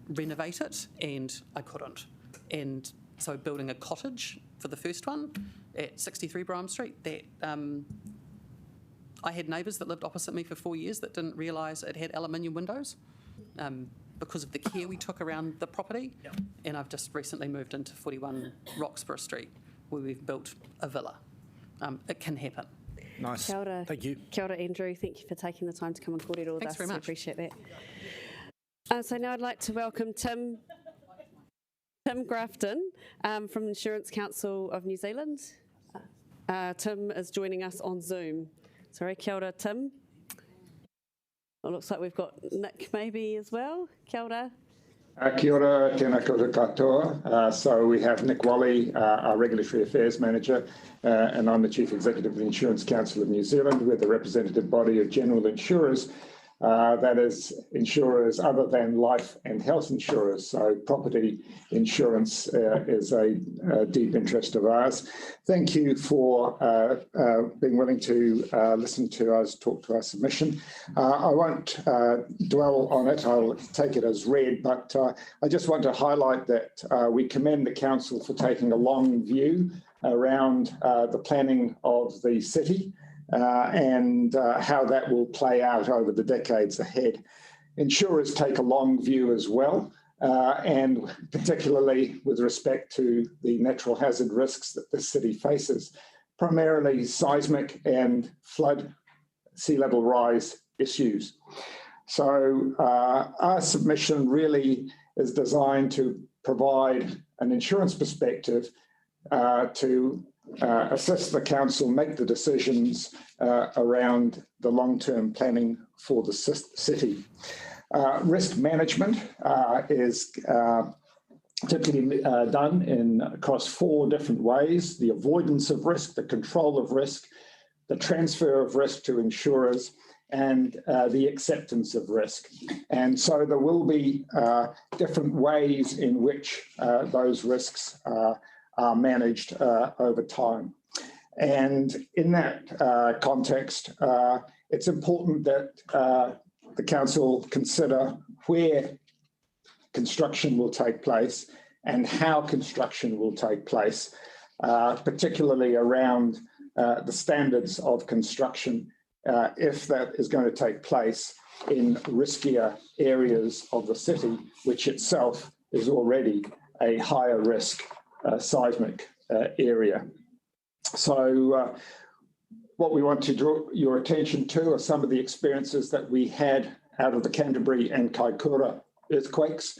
renovate it, and I couldn't. And so building a cottage for the first one at 63 Brougham Street, that I had neighbours that lived opposite me for 4 years that didn't realise it had aluminium windows because of the care we took around the property. Yep. And I've just recently moved into 41 Roxburgh Street where we've built a villa. It can happen. Nice. Kia ora. Thank you. Kia ora, Andrew. Thank you for taking the time to come and kōrero with us. Thanks very much. I appreciate that. So now I'd like to welcome Tim Grafton from Insurance Council of New Zealand. Tim is joining us on Zoom. Sorry, kia ora, Tim. It looks like we've got Nick maybe as well. Kia ora. Kia ora, tēnā koutou katoa. So we have Nick Wally, our Regulatory Affairs Manager, and I'm the Chief Executive of the Insurance Council of New Zealand. We're the representative body of general insurers, that is, insurers other than life and health insurers. So property insurance is a deep interest of ours. Thank you for being willing to listen to us talk to our submission. I won't dwell on it, I'll take it as read, but I just want to highlight that we commend the Council for taking a long view around the planning of the city and how that will play out over the decades ahead. Insurers take a long view as well, and particularly with respect to the natural hazard risks that the city faces, primarily seismic and flood sea level rise issues. So our submission really is designed to provide an insurance perspective to assist the council make the decisions around the long-term planning for the city. Risk management is typically done across 4 different ways: the avoidance of risk, the control of risk, the transfer of risk to insurers, and the acceptance of risk. And so there will be different ways in which those risks are managed over time. And in that context, it's important that the council consider where construction will take place and how construction will take place, particularly around the standards of construction, if that is going to take place in riskier areas of the city, which itself is already a higher risk seismic area. So what we want to draw your attention to are some of the experiences that we had out of the Canterbury and Kaikoura earthquakes,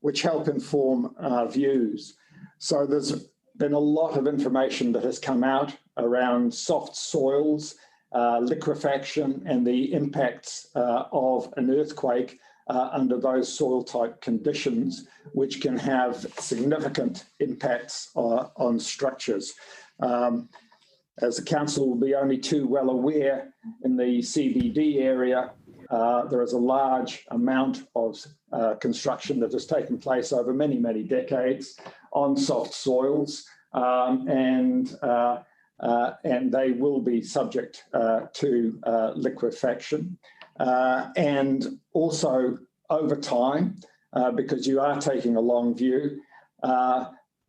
which help inform our views. So there's been a lot of information that has come out around soft soils, liquefaction, and the impacts of an earthquake under those soil type conditions, which can have significant impacts on structures. As the council will be only too well aware, in the CBD area, there is a large amount of construction that has taken place over many, many decades on soft soils, and they will be subject to liquefaction. And also over time, because you are taking a long view,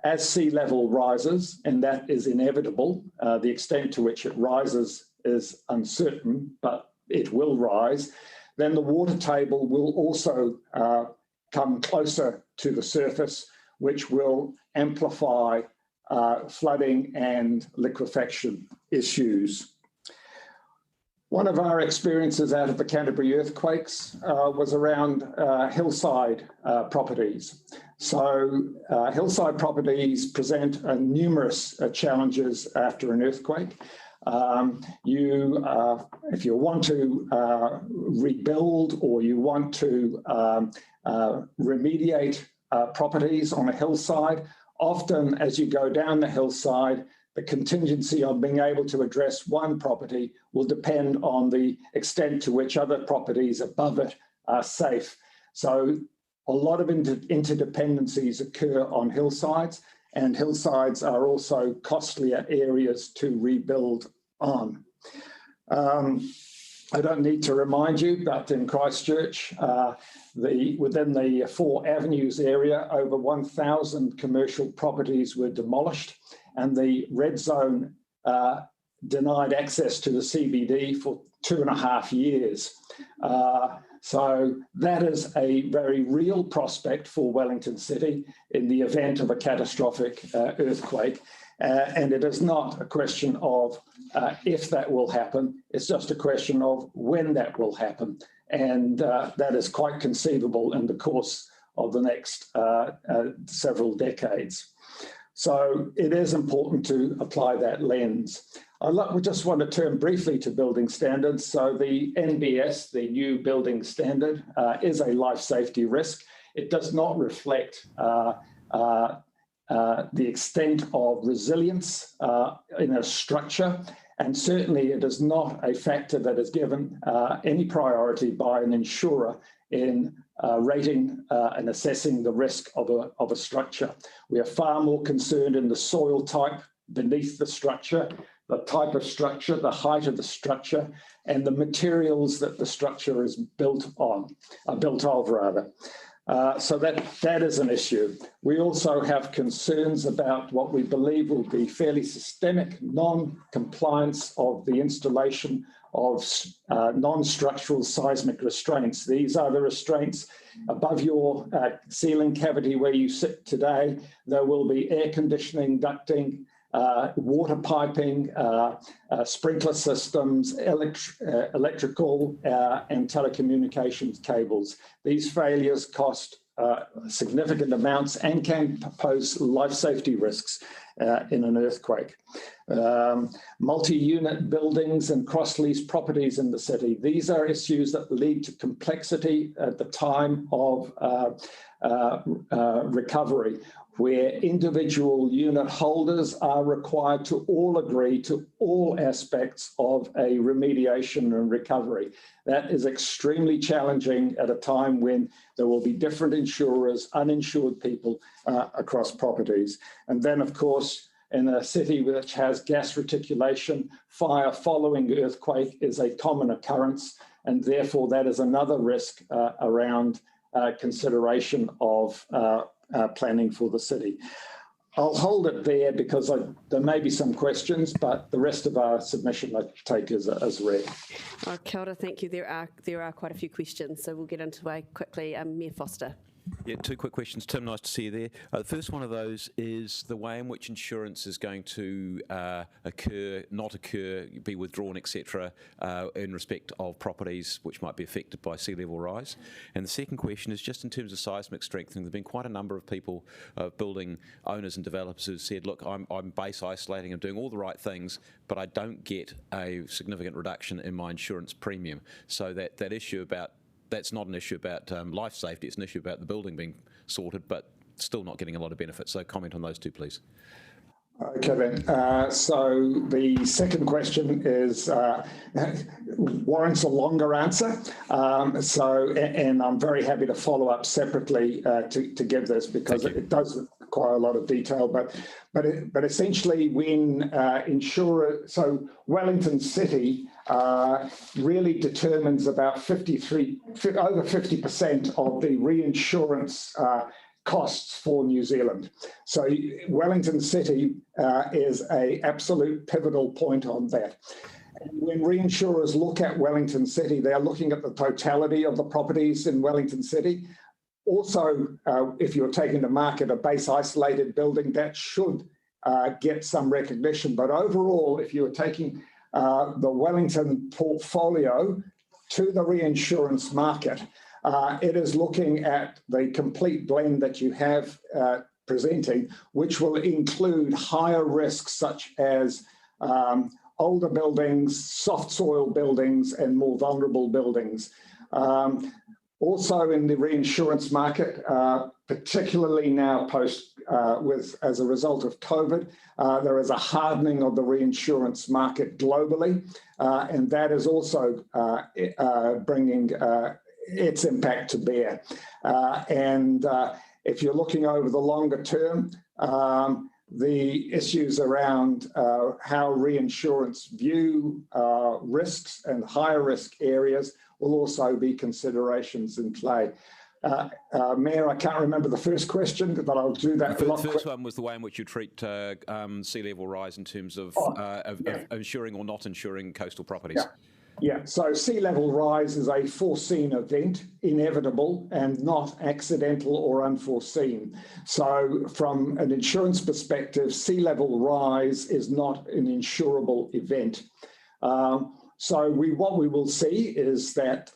as sea level rises, and that is inevitable, the extent to which it rises is uncertain, but it will rise, then the water table will also come closer to the surface, which will amplify flooding and liquefaction issues. One of our experiences out of the Canterbury earthquakes was around hillside properties. So hillside properties present numerous challenges after an earthquake. If you want to rebuild or you want to remediate properties on a hillside, often as you go down the hillside, the contingency of being able to address one property will depend on the extent to which other properties above it are safe. So a lot of interdependencies occur on hillsides, and hillsides are also costlier areas to rebuild on. I don't need to remind you, but in Christchurch, within the 4 Avenues area, over 1,000 commercial properties were demolished, and the red zone denied access to the CBD for 2.5 years. So that is a very real prospect for Wellington City in the event of a catastrophic earthquake. And it is not a question of if that will happen, it's just a question of when that will happen. And that is quite conceivable in the course of the next several decades. So it is important to apply that lens. We just want to turn briefly to building standards. So the NBS, the new building standard, is a life safety risk. It does not reflect the extent of resilience in a structure, and certainly it is not a factor that is given any priority by an insurer in rating and assessing the risk of a structure. We are far more concerned in the soil type beneath the structure, the type of structure, the height of the structure, and the materials that the structure is built of. So that is an issue. We also have concerns about what we believe will be fairly systemic non-compliance of the installation of non-structural seismic restraints. These are the restraints above your ceiling cavity where you sit today. There will be air conditioning, ducting, water piping, sprinkler systems, electrical and telecommunications cables. These failures cost significant amounts and can pose life safety risks in an earthquake. Multi-unit buildings and cross-lease properties in the city. These are issues that lead to complexity at the time of recovery, where individual unit holders are required to all agree to all aspects of a remediation and recovery. That is extremely challenging at a time when there will be different insurers, uninsured people across properties. And then, of course, in a city which has gas reticulation, fire following earthquake is a common occurrence, and therefore that is another risk around consideration of planning for the city. I'll hold it there because there may be some questions, but the rest of our submission I take as read. Kia ora, thank you. There are quite a few questions, so we'll get into it quickly. Mayor Foster. Yeah, two quick questions. Tim, nice to see you there. The first one of those is the way in which insurance is going to occur, not occur, be withdrawn, etc., in respect of properties which might be affected by sea level rise. And the second question is just in terms of seismic strengthening. There have been quite a number of people, building owners and developers who have said, look, I'm base isolating, I'm doing all the right things, but I don't get a significant reduction in my insurance premium. So that issue about that's not an issue about life safety, it's an issue about the building being sorted, but still not getting a lot of benefit. So comment on those two, please. Okay then, so the second question is warrants a longer answer. And I'm very happy to follow up separately to give this because it does require a lot of detail. But essentially, when so Wellington City really determines about over 50% of the reinsurance costs for New Zealand. So Wellington City is an absolute pivotal point on that. And when reinsurers look at Wellington City, they're looking at the totality of the properties in Wellington City. Also, if you're taking to market a base isolated building, that should get some recognition. But overall, if you're taking the Wellington portfolio to the reinsurance market, it is looking at the complete blend that you have presenting, which will include higher risks such as older buildings, soft soil buildings, and more vulnerable buildings. Also in the reinsurance market, particularly now as a result of COVID, there is a hardening of the reinsurance market globally, and that is also bringing its impact to bear. And if you're looking over the longer term, the issues around how reinsurance view risks and higher risk areas will also be considerations in play. Mayor, I can't remember the first question, but I'll do that. The first one was the way in which you treat sea level rise in terms of insuring or not insuring coastal properties. Yeah, so sea level rise is a foreseen event, inevitable and not accidental or unforeseen. So from an insurance perspective, sea level rise is not an insurable event. So what we will see is that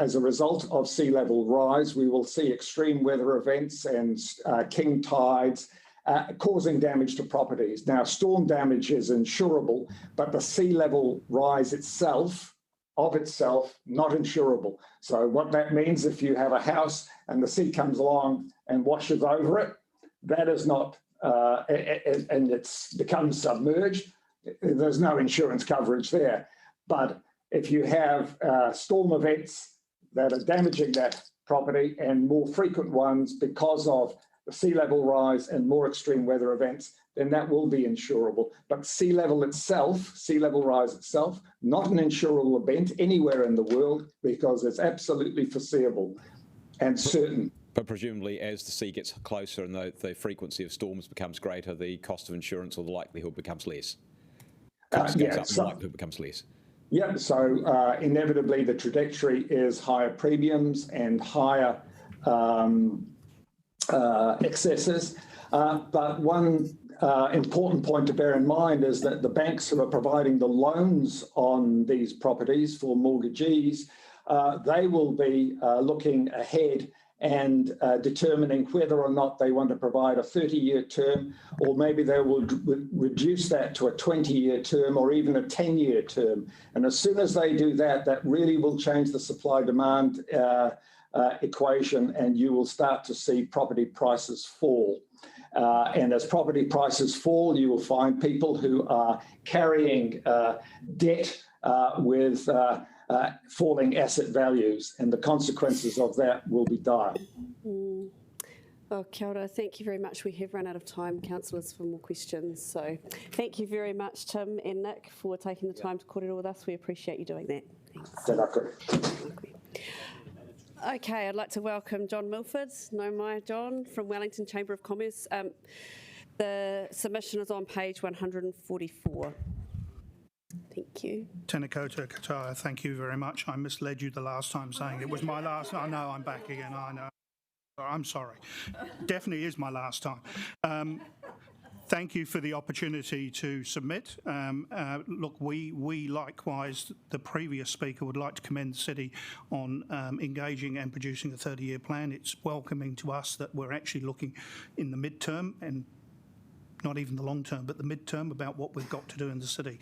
as a result of sea level rise, we will see extreme weather events and king tides causing damage to properties. Now, storm damage is insurable, but the sea level rise itself, not insurable. So what that means, if you have a house and the sea comes along and washes over it, that is not, and it's becomes submerged, there's no insurance coverage there. But if you have storm events that are damaging that property and more frequent ones because of the sea level rise and more extreme weather events, then that will be insurable. But sea level rise itself, not an insurable event anywhere in the world because it's absolutely foreseeable and certain. But presumably as the sea gets closer and the frequency of storms becomes greater, the cost of insurance or the likelihood becomes less. Cost goes up and the likelihood becomes less. Yep, so inevitably the trajectory is higher premiums and higher excesses. But one important point to bear in mind is that the banks who are providing the loans on these properties for mortgagees, they will be looking ahead and determining whether or not they want to provide a 30-year term, or maybe they will reduce that to a 20-year term or even a 10-year term. And as soon as they do that, that really will change the supply-demand equation, and you will start to see property prices fall. And as property prices fall, you will find people who are carrying debt with falling asset values, and the consequences of that will be dire. Oh, kia ora. Thank you very much. We have run out of time, councillors, for more questions. So thank you very much, Tim and Nick, for taking the time to kōrero with us. We appreciate you doing that. Thanks. Okay, I'd like to welcome John Milford, no mai John, from Wellington Chamber of Commerce. The submission is on page 144. Thank you. Tēnā koutou katoa, thank you very much. I misled you the last time saying it was my last. I know, I'm back again, I know. I'm sorry. Definitely is my last time. Thank you for the opportunity to submit. Look, we likewise, the previous speaker, would like to commend the city on engaging and producing a 30-year plan. It's welcoming to us that we're actually looking in the midterm, and not even the long term, but the midterm, about what we've got to do in the city.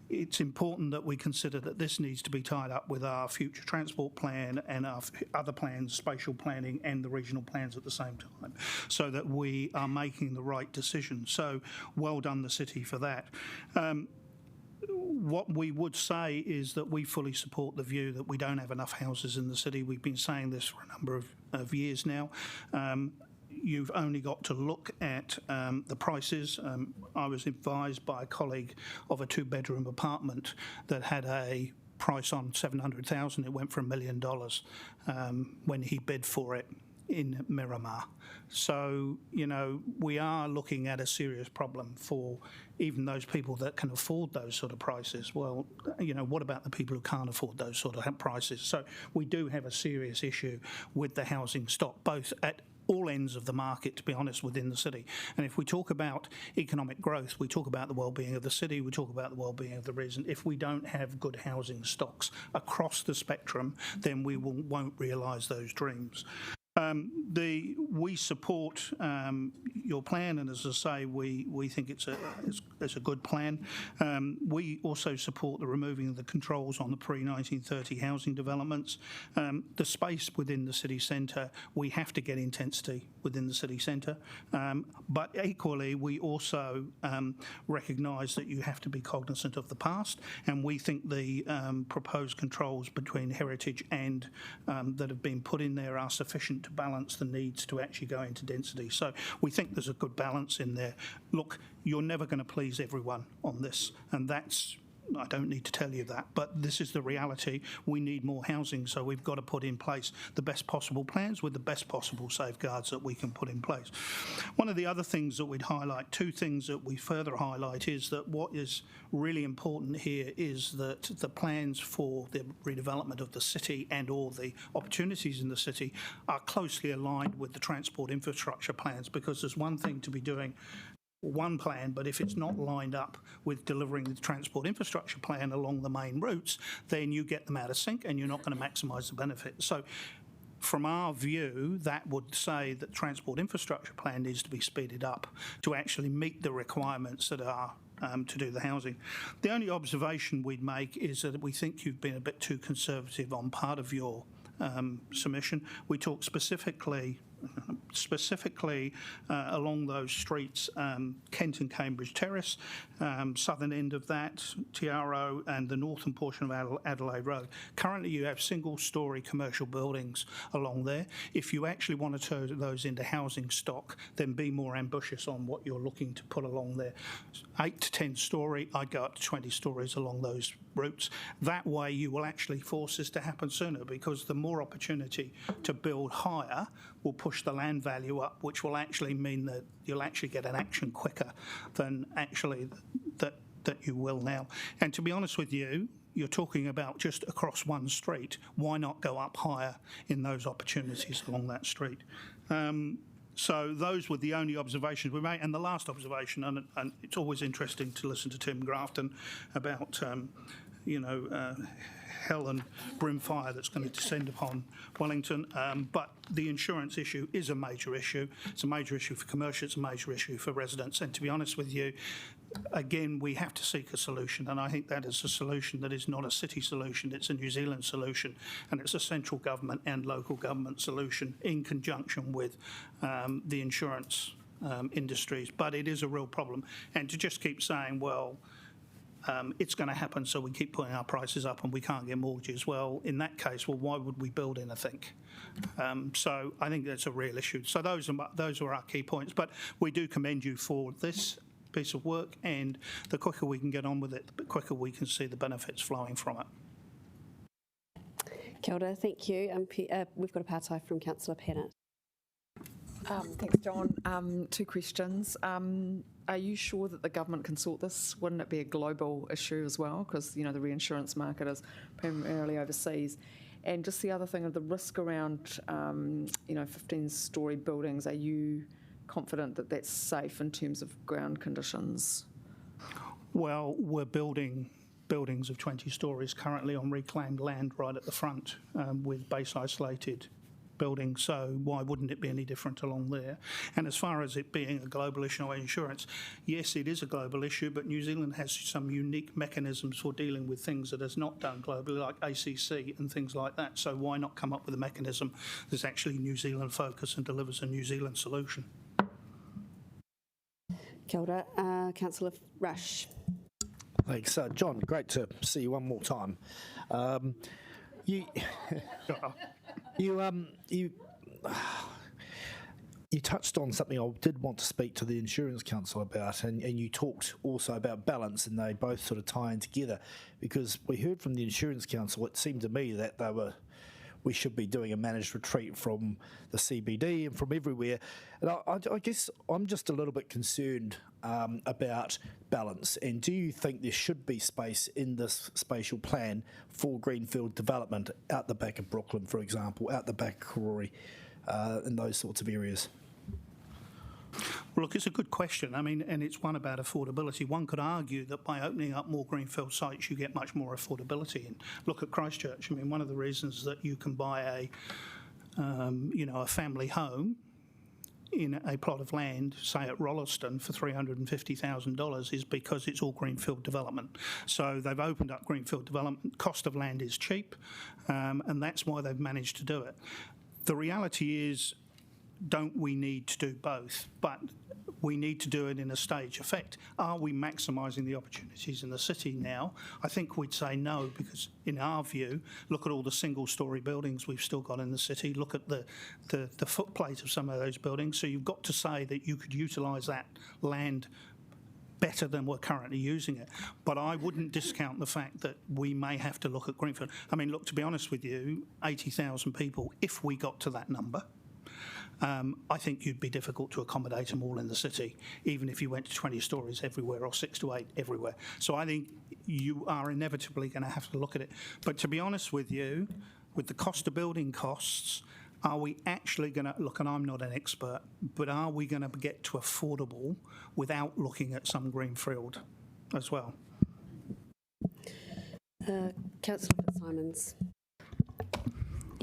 It's important that we consider that this needs to be tied up with our future transport plan and our other plans, spatial planning and the regional plans at the same time, so that we are making the right decision. So well done the city for that. What we would say is that we fully support the view that we don't have enough houses in the city. We've been saying this for a number of years now. You've only got to look at the prices. I was advised by a colleague of a two-bedroom apartment that had a price on $700,000. It went for $1 million when he bid for it in Miramar. So, you know, we are looking at a serious problem for even those people that can afford those sort of prices. Well, you know, what about the people who can't afford those sort of prices? So we do have a serious issue with the housing stock, both at all ends of the market, to be honest, within the city. And if we talk about economic growth, we talk about the well-being of the city, we talk about the well-being of the region. If we don't have good housing stocks across the spectrum, then we won't realise those dreams. We support your plan, and as I say, we think it's a good plan. We also support the removing of the controls on the pre-1930 housing developments. The space within the city centre, we have to get intensity within the city centre, but equally we also recognise that you have to be cognisant of the past, and we think the proposed controls between heritage and that have been put in there are sufficient to balance the needs to actually go into density. So we think there's a good balance in there. Look, you're never going to please everyone on this, and that's, I don't need to tell you that, but this is the reality. We need more housing, so we've got to put in place the best possible plans with the best possible safeguards that we can put in place. One of the other things that we'd highlight, two things that we further highlight, is that what is really important here is that the plans for the redevelopment of the city and all the opportunities in the city are closely aligned with the transport infrastructure plans, because there's one thing to be doing one plan, but if it's not lined up with delivering the transport infrastructure plan along the main routes, then you get them out of sync and you're not going to maximise the benefit. So from our view, that would say that Transport Infrastructure Plan needs to be speeded up to actually meet the requirements that are to do the housing. The only observation we'd make is that we think you've been a bit too conservative on part of your submission. We talk specifically along those streets, Kent and Cambridge Terrace, southern end of that, Tiaro, and the northern portion of Adelaide Road. Currently, you have single-storey commercial buildings along there. If you actually want to turn those into housing stock, then be more ambitious on what you're looking to put along there. 8 to 10-storey, I'd go up to 20 stories along those routes. That way, you will actually force this to happen sooner, because the more opportunity to build higher will push the land value up, which will actually mean that you'll actually get an action quicker than actually that you will now. And to be honest with you, you're talking about just across one street. Why not go up higher in those opportunities along that street? So those were the only observations we made. And the last observation, and it's always interesting to listen to Tim Grafton about, hell and brimfire that's going to descend upon Wellington. But the insurance issue is a major issue. It's a major issue for commercial. It's a major issue for residents. And to be honest with you, again, we have to seek a solution. And I think that is a solution that is not a city solution. It's a New Zealand solution. And it's a central government and local government solution in conjunction with the insurance industries. But it is a real problem. And to just keep saying, well, it's going to happen, so we keep putting our prices up and we can't get mortgages. Well, in that case, why would we build anything? So I think that's a real issue. So those are our key points. But we do commend you for this piece of work, and the quicker we can get on with it, the quicker we can see the benefits flowing from it. Kia ora, thank you. We've got a partai from Councillor Pennant. Thanks, John. 2 questions. Are you sure that the government can sort this? Wouldn't it be a global issue as well? Because, the reinsurance market is primarily overseas. And just the other thing of the risk around, 15-storey buildings, are you confident that that's safe in terms of ground conditions? Well, we're building buildings of 20 stories currently on reclaimed land right at the front with base isolated building, so why wouldn't it be any different along there? And as far as it being a global issue of insurance, yes, it is a global issue, but New Zealand has some unique mechanisms for dealing with things that is not done globally, like ACC and things like that. So why not come up with a mechanism that's actually New Zealand focused and delivers a New Zealand solution? Kia ora, Councillor Rush. Thanks. John, great to see you one more time. You touched on something I did want to speak to the Insurance Council about, and you talked also about balance, and they both sort of tie in together, because we heard from the Insurance Council, it seemed to me that we should be doing a managed retreat from the CBD and from everywhere. And I guess I'm just a little bit concerned about balance. And do you think there should be space in this spatial plan for greenfield development out the back of Brooklyn, for example, out the back of Karori, in those sorts of areas? Well, look, it's a good question. I mean, and it's one about affordability. One could argue that by opening up more greenfield sites, you get much more affordability. And look at Christchurch. I mean, one of the reasons that you can buy a family home in a plot of land, say at Rolleston, for $350,000 is because it's all greenfield development. So they've opened up greenfield development. Cost of land is cheap, and that's why they've managed to do it. The reality is, don't we need to do both? But we need to do it in a stage effect. Are we maximising the opportunities in the city now? I think we'd say no, because in our view, look at all the single-storey buildings we've still got in the city. Look at the footplate of some of those buildings. So you've got to say that you could utilise that land better than we're currently using it. But I wouldn't discount the fact that we may have to look at greenfield. I mean, look, to be honest with you, 80,000 people, if we got to that number, I think you'd be difficult to accommodate them all in the city, even if you went to 20 stories everywhere or 6 to 8 everywhere. So I think you are inevitably going to have to look at it. But to be honest with you, with the cost of building costs, are we actually going to, look, and I'm not an expert, but are we going to get to affordable without looking at some greenfield as well? Councillor Fitzsimons.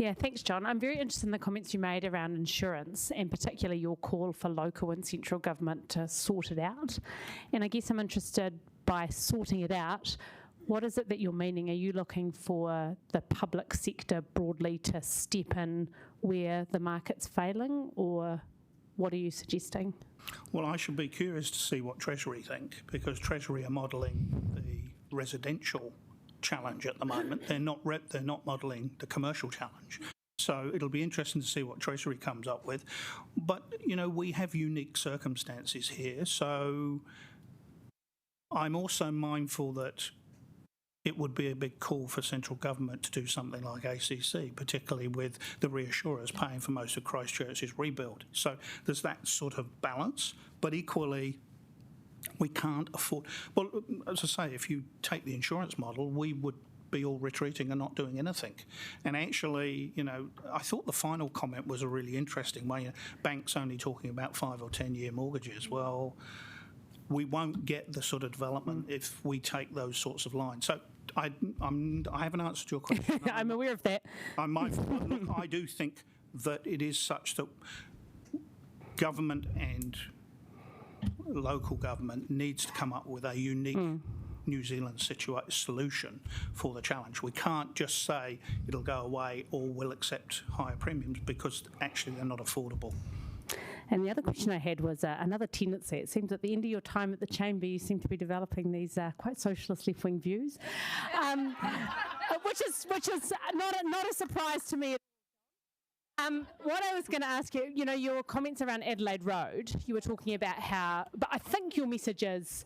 Yeah, thanks, John. I'm very interested in the comments you made around insurance and particularly your call for local and central government to sort it out. And I guess I'm interested by sorting it out, what is it that you're meaning? Are you looking for the public sector broadly to step in where the market's failing, or what are you suggesting? Well, I should be curious to see what Treasury think, because Treasury are modelling the residential challenge at the moment. They're not modelling the commercial challenge. So it'll be interesting to see what Treasury comes up with. But, you know, we have unique circumstances here. So I'm also mindful that it would be a big call for central government to do something like ACC, particularly with the reassurers paying for most of Christchurch's rebuild. So there's that sort of balance, but equally we can't afford... Well, as I say, if you take the insurance model, we would be all retreating and not doing anything. And actually, you know, I thought the final comment was a really interesting one. You know, banks only talking about 5 or 10-year mortgages. Well, we won't get the sort of development if we take those sorts of lines. So I haven't answered your question. I'm aware of that. I'm mindful. But look, I do think that it is such that government and local government needs to come up with a unique New Zealand solution for the challenge. We can't just say it'll go away or we'll accept higher premiums, because actually they're not affordable. And the other question I had was another tendency. It seems at the end of your time at the Chamber, you seem to be developing these quite socialist left-wing views, which is not a surprise to me. What I was going to ask you, you know, your comments around Adelaide Road, you were talking about how, but I think your message is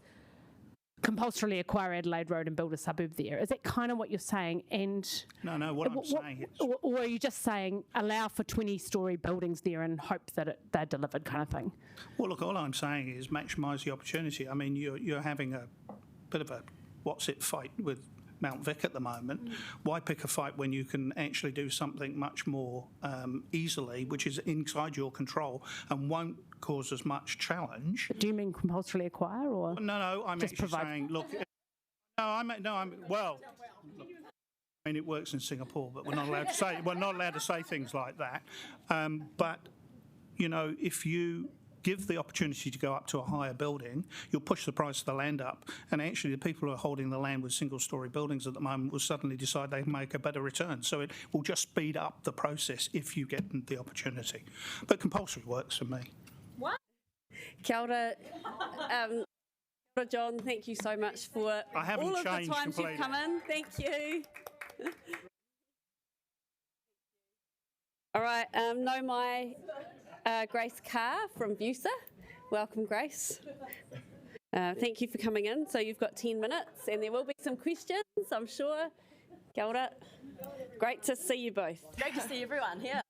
compulsorily acquire Adelaide Road and build a suburb there. Is that kind of what you're saying? And No, what I'm saying is... Or are you just saying allow for 20-storey buildings there and hope that they're delivered kind of thing? Well, look, all I'm saying is maximise the opportunity. I mean, you're having a bit of a what's-it fight with Mount Vic at the moment. Why pick a fight when you can actually do something much more easily, which is inside your control and won't cause as much challenge? But do you mean compulsorily acquire, or no? I'm just actually provide? saying, look. Well, I mean, it works in Singapore, but we're not allowed to say things like that. But you know, if you give the opportunity to go up to a higher building, you'll push the price of the land up, and actually the people who are holding the land with single-storey buildings at the moment will suddenly decide they can make a better return. So it will just speed up the process if you get the opportunity. But compulsory works for me. What? Kia ora, John, thank you so much for all of the times completely. You've come in. Thank you. All right, know my Grace Carr from Busa. Welcome, Grace. Thank you for coming in. So you've got 10 minutes and there will be some questions, I'm sure. Kia ora. Great to see you both. Great to see everyone here.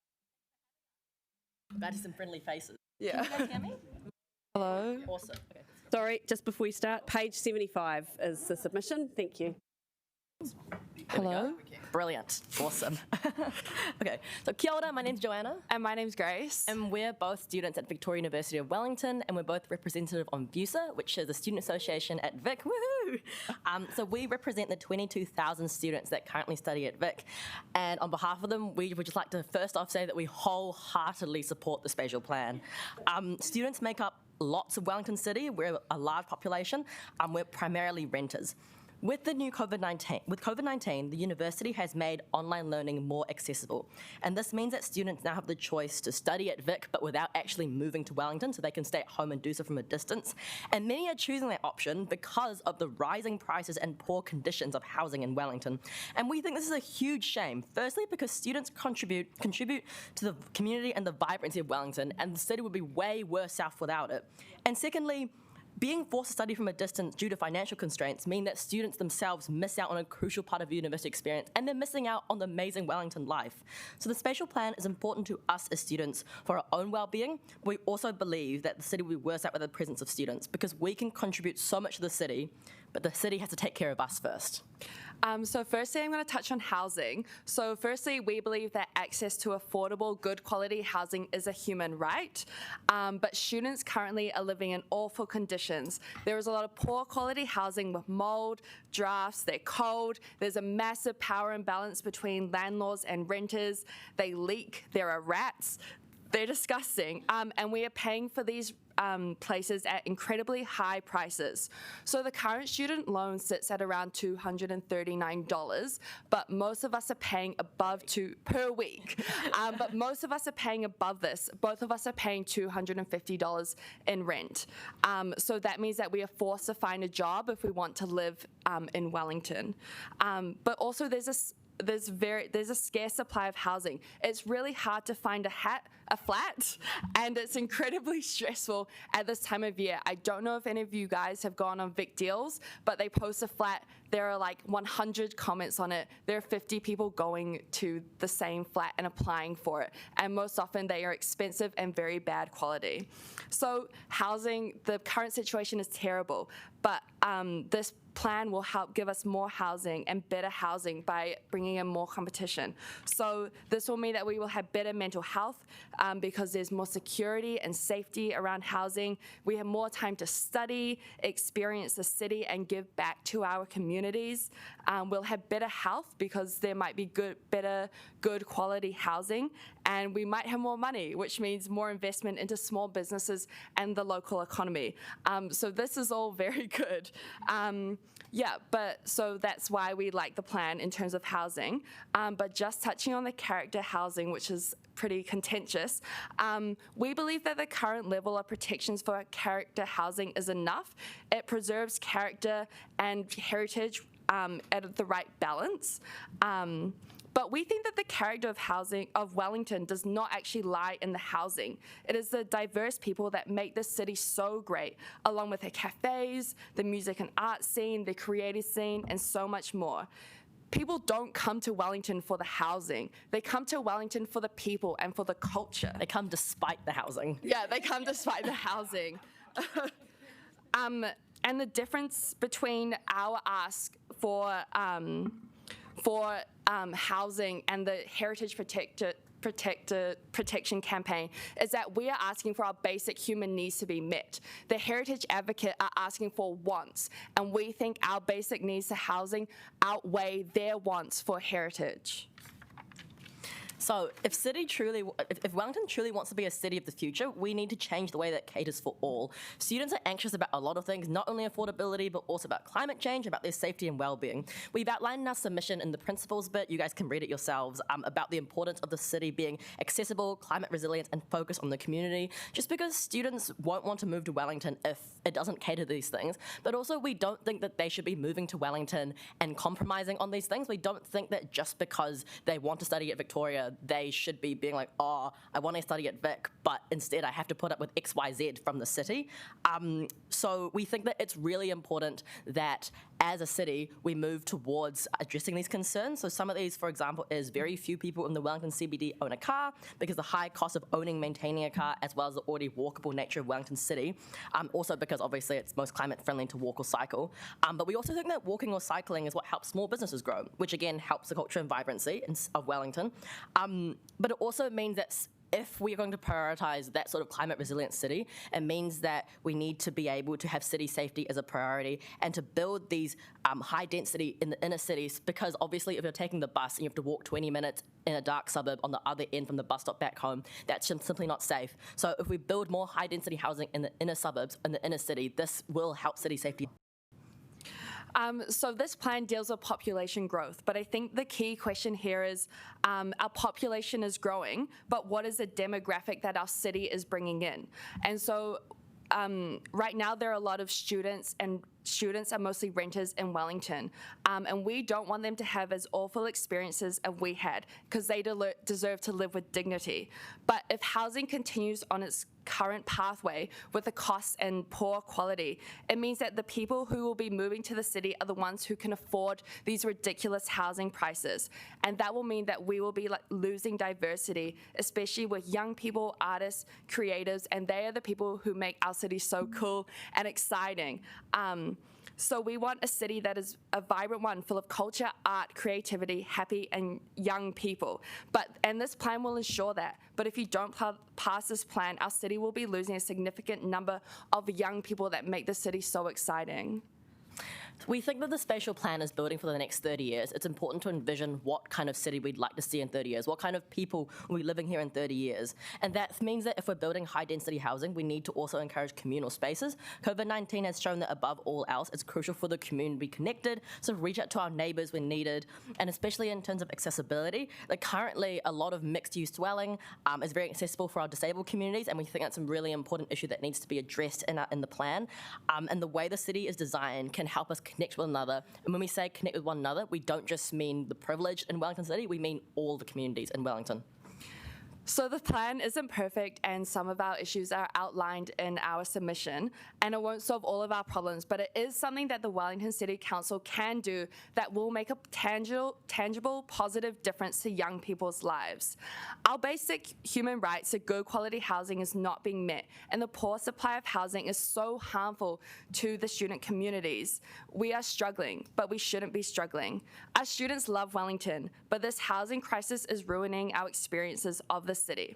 Glad to see some friendly faces. Yeah. Can you guys hear me? Hello. Awesome. Okay. Sorry, just before you start, page 75 is the submission. Thank you. Hello. Okay. Brilliant. Awesome. Okay, so kia ora, my name's Joanna. And my name's Grace. And we're both students at Victoria University of Wellington, and we're both representative on BUSA, which is the student association at Vic. Woohoo! So we represent the 22,000 students that currently study at Vic. And on behalf of them, we would just like to first off say that we wholeheartedly support the spatial plan. Students make up lots of Wellington City. We're a large population. We're primarily renters. With the new COVID-19, the university has made online learning more accessible. And this means that students now have the choice to study at Vic, but without actually moving to Wellington, so they can stay at home and do so from a distance. And many are choosing that option because of the rising prices and poor conditions of housing in Wellington. And we think this is a huge shame. Firstly, because students contribute to the community and the vibrancy of Wellington, and the city would be way worse off without it. And secondly, being forced to study from a distance due to financial constraints mean that students themselves miss out on a crucial part of the university experience, and they're missing out on the amazing Wellington life. So the spatial plan is important to us as students for our own well-being, but we also believe that the city will be worse out with the presence of students, because we can contribute so much to the city but the city has to take care of us first. So firstly, I'm going to touch on housing. So firstly, we believe that access to affordable, good quality housing is a human right, but students currently are living in awful conditions. There is a lot of poor quality housing with mold, drafts, they're cold, there's a massive power imbalance between landlords and renters, they leak, there are rats, they're disgusting, and we are paying for these places at incredibly high prices. So the current student loan sits at around $239, but most of us are paying above per week. But most of us are paying above this. Both of us are paying $250 in rent. So that means that we are forced to find a job if we want to live in Wellington. But also there's a scarce supply of housing. It's really hard to find a flat, and it's incredibly stressful at this time of year. I don't know if any of you guys have gone on Vic Deals, but they post a flat, there are like 100 comments on it. There are 50 people going to the same flat and applying for it, and most often they are expensive and very bad quality. So housing, the current situation is terrible, but this plan will help give us more housing and better housing by bringing in more competition. So this will mean that we will have better mental health because there's more security and safety around housing. We have more time to study, experience the city, and give back to our communities. We'll have better health because there might be good quality housing, and we might have more money, which means more investment into small businesses and the local economy. So this is all very good. So that's why we like the plan in terms of housing. But just touching on the character housing, which is pretty contentious, we believe that the current level of protections for character housing is enough. It preserves character and heritage at the right balance. But we think that the character of housing of Wellington does not actually lie in the housing. It is the diverse people that make this city so great, along with the cafes, the music and art scene, the creative scene, and so much more. People don't come to Wellington for the housing. They come to Wellington for the people and for the culture. They come despite the housing. Yeah, they come despite the housing. And the difference between our ask for housing and the Heritage Protection campaign is that we are asking for our basic human needs to be met. The Heritage Advocate are asking for wants, and we think our basic needs to housing outweigh their wants for heritage. So if Wellington truly wants to be a city of the future, we need to change the way that caters for all. Students are anxious about a lot of things, not only affordability, but also about climate change, about their safety and well-being. We've outlined in our submission in the principles bit, you guys can read it yourselves, about the importance of the city being accessible, climate resilient, and focused on the community. Just because students won't want to move to Wellington if it doesn't cater to these things, but also we don't think that they should be moving to Wellington and compromising on these things. We don't think that just because they want to study at Victoria, they should be being like, oh, I want to study at Vic, but instead I have to put up with X, Y, Z from the city. So we think that it's really important that as a city, we move towards addressing these concerns. So some of these, for example, is very few people in the Wellington CBD own a car because the high cost of owning, maintaining a car, as well as the already walkable nature of Wellington City. Also because obviously it's most climate friendly to walk or cycle. But we also think that walking or cycling is what helps small businesses grow, which again helps the culture and vibrancy of Wellington. But it also means that if we are going to prioritise that sort of climate resilient city, it means that we need to be able to have city safety as a priority and to build these high density in the inner cities, because obviously if you're taking the bus and you have to walk 20 minutes in a dark suburb on the other end from the bus stop back home, that's simply not safe. So if we build more high density housing in the inner suburbs, in the inner city, this will help city safety. So this plan deals with population growth, but I think the key question here is our population is growing, but what is the demographic that our city is bringing in? And so right now there are a lot of students, and students are mostly renters in Wellington, and we don't want them to have as awful experiences as we had, because they deserve to live with dignity. But if housing continues on its current pathway with the costs and poor quality, it means that the people who will be moving to the city are the ones who can afford these ridiculous housing prices. And that will mean that we will be losing diversity, especially with young people, artists, creatives, and they are the people who make our city so cool and exciting. So we want a city that is a vibrant one, full of culture, art, creativity, happy and young people. And this plan will ensure that. But if you don't pass this plan, our city will be losing a significant number of young people that make the city so exciting. We think that the spatial plan is building for the next 30 years. It's important to envision what kind of city we'd like to see in 30 years, what kind of people will be living here in 30 years. And that means that if we're building high-density housing, we need to also encourage communal spaces. COVID-19 has shown that above all else, it's crucial for the community to be connected, so reach out to our neighbours when needed, and especially in terms of accessibility. Like currently, a lot of mixed-use dwelling is very accessible for our disabled communities, and we think that's a really important issue that needs to be addressed in the plan. And the way the city is designed can help us connect with one another. And when we say connect with one another, we don't just mean the privileged in Wellington City, we mean all the communities in Wellington. So the plan isn't perfect, and some of our issues are outlined in our submission, and it won't solve all of our problems, but it is something that the Wellington City Council can do that will make a tangible, positive difference to young people's lives. Our basic human rights to good quality housing is not being met, and the poor supply of housing is so harmful to the student communities. We are struggling, but we shouldn't be struggling. Our students love Wellington, but this housing crisis is ruining our experiences of the city.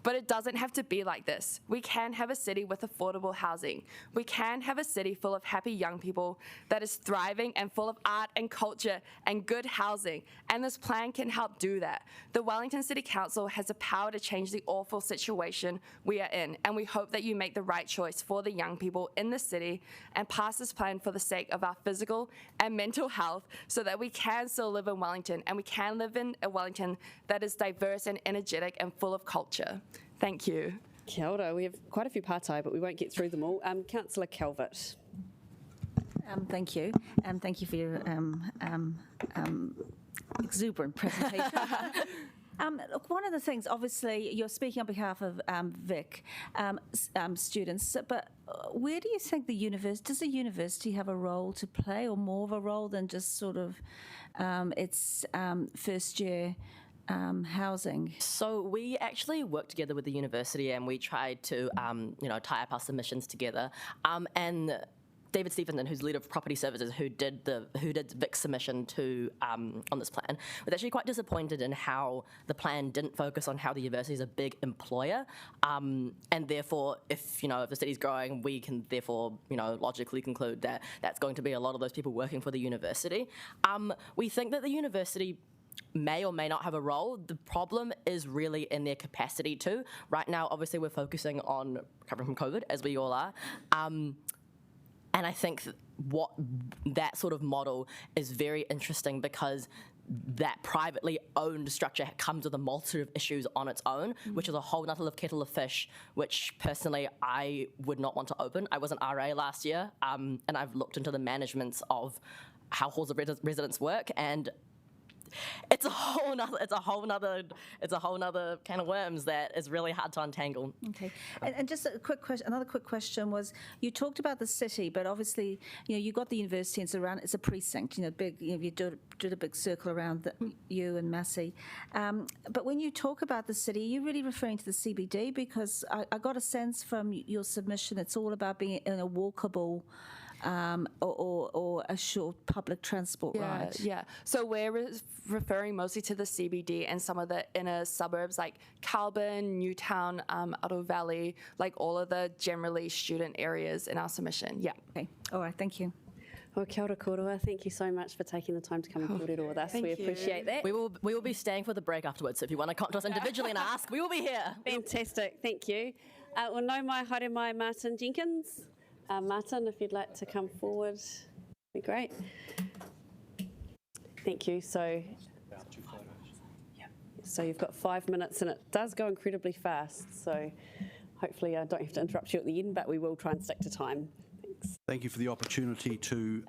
But it doesn't have to be like this. We can have a city with affordable housing. We can have a city full of happy young people that is thriving and full of art and culture and good housing. And this plan can help do that. The Wellington City Council has the power to change the awful situation we are in. And we hope that you make the right choice for the young people in the city and pass this plan for the sake of our physical and mental health so that we can still live in Wellington and we can live in a Wellington that is diverse and energetic and full of culture. Thank you. Kia ora. We have quite a few partai, but we won't get through them all. Councillor Calvert. Thank you. Thank you for your exuberant presentation. Look, one of the things, obviously, you're speaking on behalf of Vic students, but where do you think does the university have a role to play, or more of a role than just sort of its first year housing? So we actually worked together with the university, and we tried to, tie up our submissions together. And David Stephenson, who's leader of property services, who did Vic's submission to on this plan, was actually quite disappointed in how the plan didn't focus on how the university is a big employer, and therefore, if the city's growing, we can therefore logically conclude that that's going to be a lot of those people working for the university. We think that the university may or may not have a role. The problem is really in their capacity to. Right now, obviously, we're focusing on recovering from COVID, as we all are. And I think what that sort of model is very interesting because that privately owned structure comes with a multitude of issues on its own, which is a whole nother kettle of fish, which personally I would not want to open. I was an RA last year, and I've looked into the managements of how halls of residence work, and it's a whole nother can of worms that is really hard to untangle. Okay, and just a quick question. Another quick question was, you talked about the city, but obviously, you got the university, and it's a precinct. Big. You did a big circle around you and Massey. But when you talk about the city, are you really referring to the CBD? Because I got a sense from your submission, it's all about being in a walkable. Or a short public transport ride. Yeah. So we're referring mostly to the CBD and some of the inner suburbs like Calburn, Newtown, Ottawa Valley, like all of the generally student areas in our submission. Yeah. Okay. All right. Thank you. Well, kia ora koroa. Thank you so much for taking the time to come and kōrero with us. We appreciate that. We will be staying for the break afterwards. So if you want to come to us individually and ask, we will be here. Fantastic. Thank you. Well, no mai haere mai Martin Jenkins. Martin, if you'd like to come forward, be great. Thank you. So you've got 5 minutes, and it does go incredibly fast. So hopefully I don't have to interrupt you at the end, but we will try and stick to time. Thanks. Thank you for the opportunity to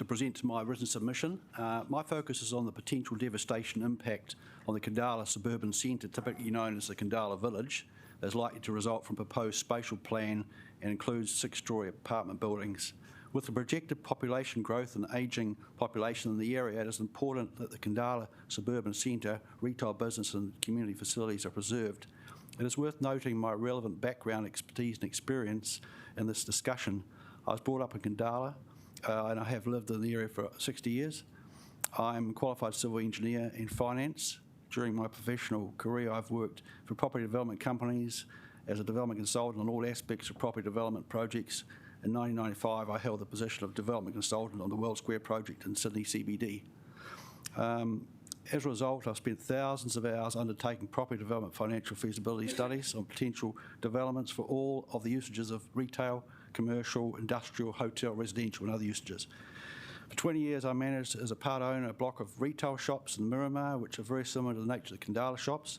present my written submission. My focus is on the potential devastation impact on the Kandala suburban centre, typically known as the Kandala village, that is likely to result from proposed spatial plan and includes 6-story apartment buildings. With the projected population growth and ageing population in the area, it is important that the Kandala suburban centre, retail business and community facilities are preserved. It is worth noting my relevant background, expertise and experience in this discussion. I was brought up in Kandala and I have lived in the area for 60 years. I'm a qualified civil engineer in finance. During my professional career, I've worked for property development companies as a development consultant on all aspects of property development projects. In 1995, I held the position of development consultant on the Wells Square project in Sydney CBD. As a result, I've spent thousands of hours undertaking property development financial feasibility studies on potential developments for all of the usages of retail, commercial, industrial, hotel, residential and other usages. For 20 years, I managed as a part owner a block of retail shops in Miramar, which are very similar to the nature of the Kandala shops.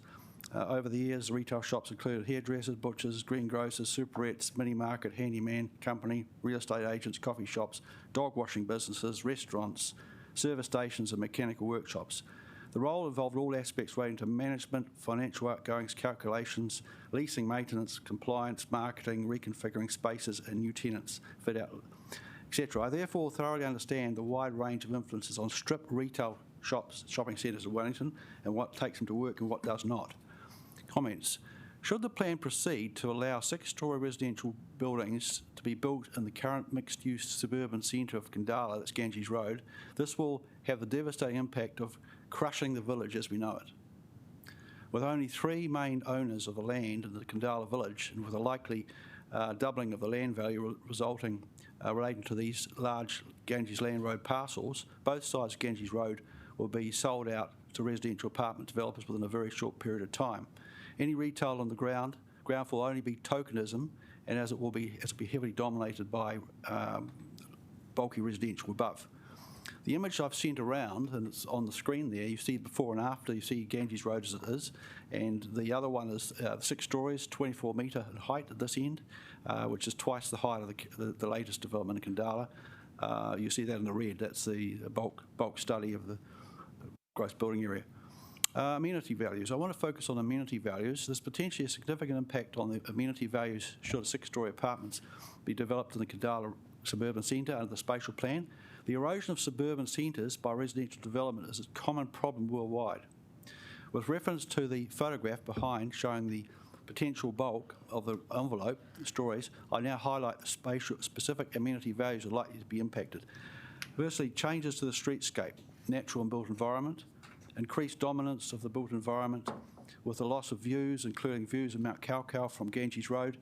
Over the years, the retail shops included hairdressers, butchers, greengrocers, superettes, mini market, handyman company, real estate agents, coffee shops, dog washing businesses, restaurants, service stations and mechanical workshops. The role involved all aspects relating to management, financial outgoings, calculations, leasing, maintenance, compliance, marketing, reconfiguring spaces and new tenants, fit out, etc. I therefore thoroughly understand the wide range of influences on strip retail shops, shopping centres in Wellington and what takes them to work and what does not. Comments. Should the plan proceed to allow 6-storey residential buildings to be built in the current mixed-use suburban centre of Kandala, that's Ganges Road, this will have the devastating impact of crushing the village as we know it. With only 3 main owners of the land in the Kandala village and with a likely doubling of the land value resulting relating to these large Ganges Land Road parcels, both sides of Ganges Road will be sold out to residential apartment developers within a very short period of time. Any retail on the ground floor will only be tokenism, and as it will be heavily dominated by bulky residential above. The image I've sent around, and it's on the screen there, you see before and after, you see Ganges Road as it is, and the other one is 6 storeys, 24 metre in height at this end, which is twice the height of the latest development in Kandala. You see that in the red, that's the bulk study of the gross building area. Amenity values. I want to focus on amenity values. There's potentially a significant impact on the amenity values should 6-storey apartments be developed in the Kandala suburban centre under the spatial plan. The erosion of suburban centres by residential development is a common problem worldwide. With reference to the photograph behind showing the potential bulk of the envelope, the stories, I now highlight the specific amenity values are likely to be impacted. Firstly, changes to the streetscape, natural and built environment, increased dominance of the built environment with the loss of views, including views of Mount Kaukau from Ganges Road,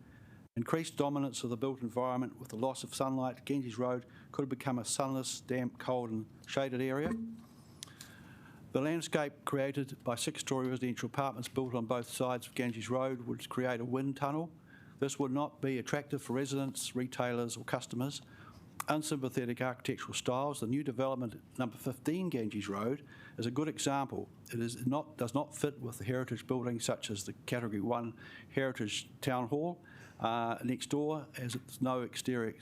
increased dominance of the built environment with the loss of sunlight. Ganges Road could become a sunless, damp, cold and shaded area. The landscape created by 6-storey residential apartments built on both sides of Ganges Road would create a wind tunnel. This would not be attractive for residents, retailers or customers. Unsympathetic architectural styles. The new development at number 15 Ganges Road is a good example. It does not fit with the heritage buildings such as the Category 1 Heritage Town Hall. Next door, as it's no exterior